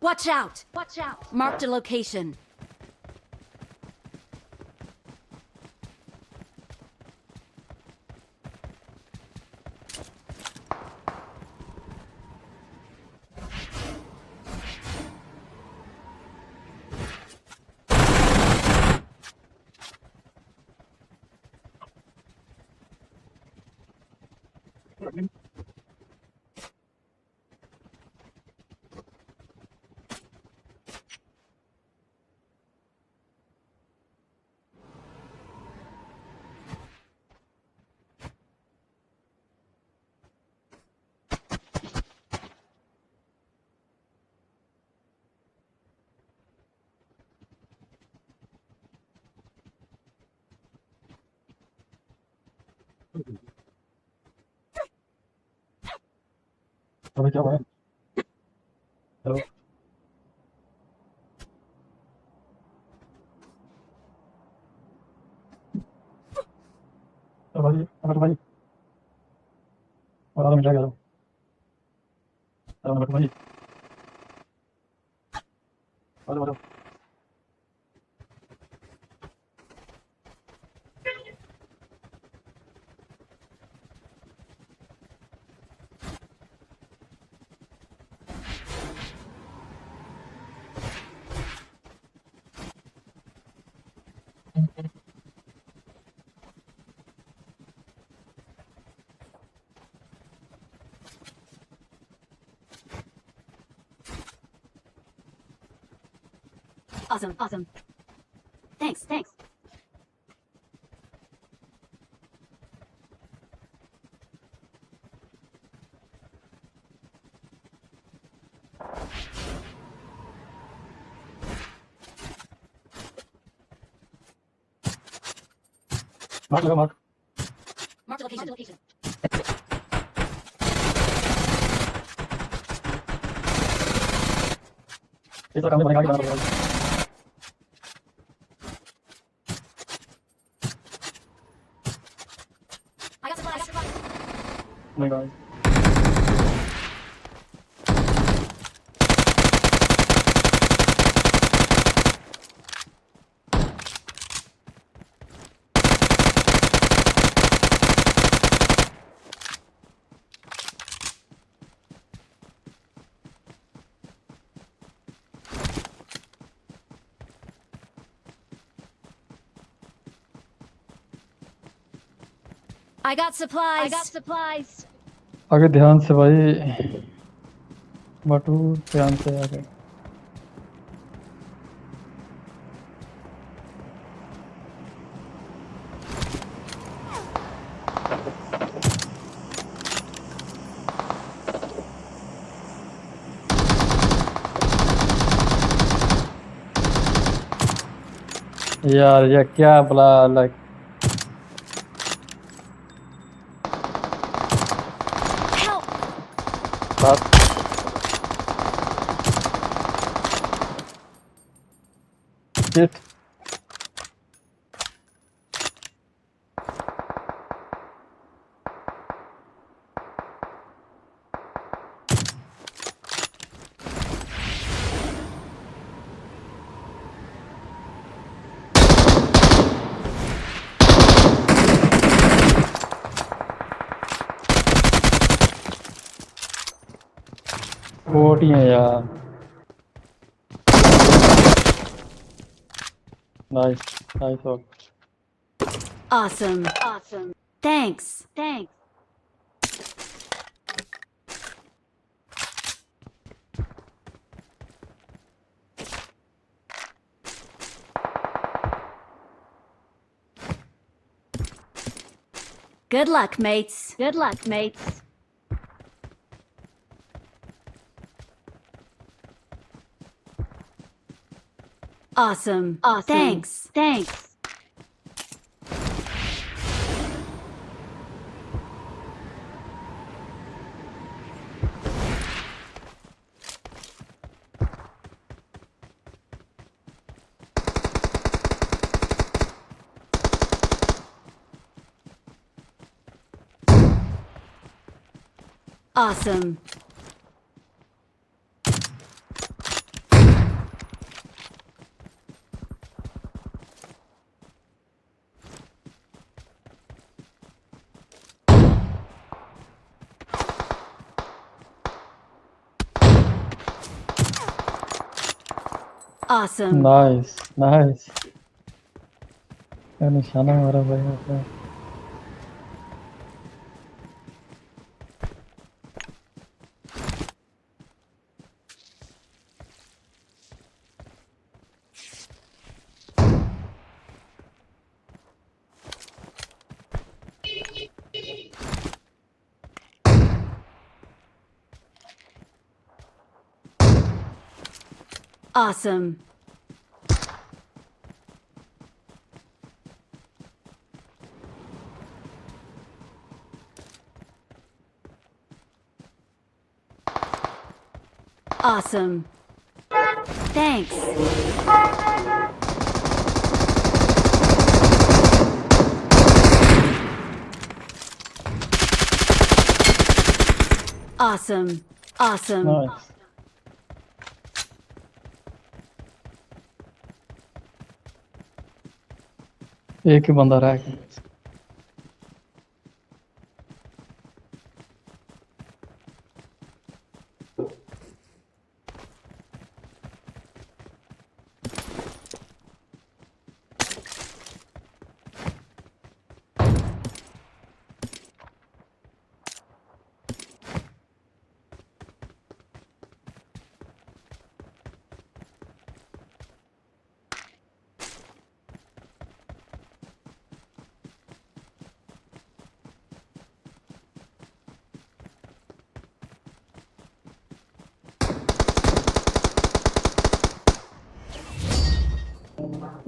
Watch out! Watch out! Marked a location. अबे क्या हुआ है? हेलो भाई अमर भाई और आदमी जाएगा हेलो अमर भाई hello Awesome. Thanks. Mark. Marked a location. तीसरा काम बनेगा कि बनाना पड़ेगा। Oh my God. I got supplies. I got supplies. आगे ध्यान से भाई, बटू ध्यान से आगे। यार ये क्या बला लाइक shit. बोटी है यार। Nice, nice work. Awesome. Awesome. Thanks. Thanks. Good luck, mates. Good luck, mates. Awesome. Awesome. Thanks. Thanks. Awesome. Awesome. Nice, nice. क्या निशाना हमारा भाई होता है। Awesome. Awesome. Thanks. Awesome. Awesome. Nice. एक ही बंदा रह गया।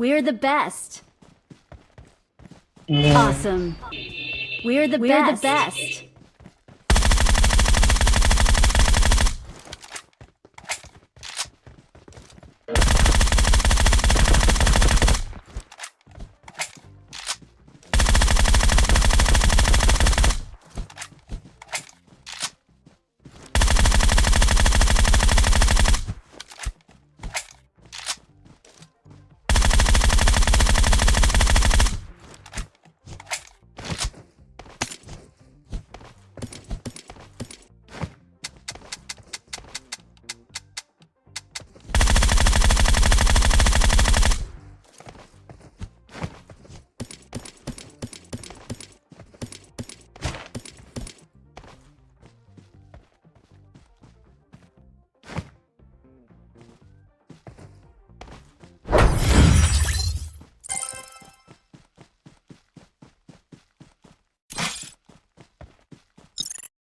We're the best. Yeah. Awesome. We're the best.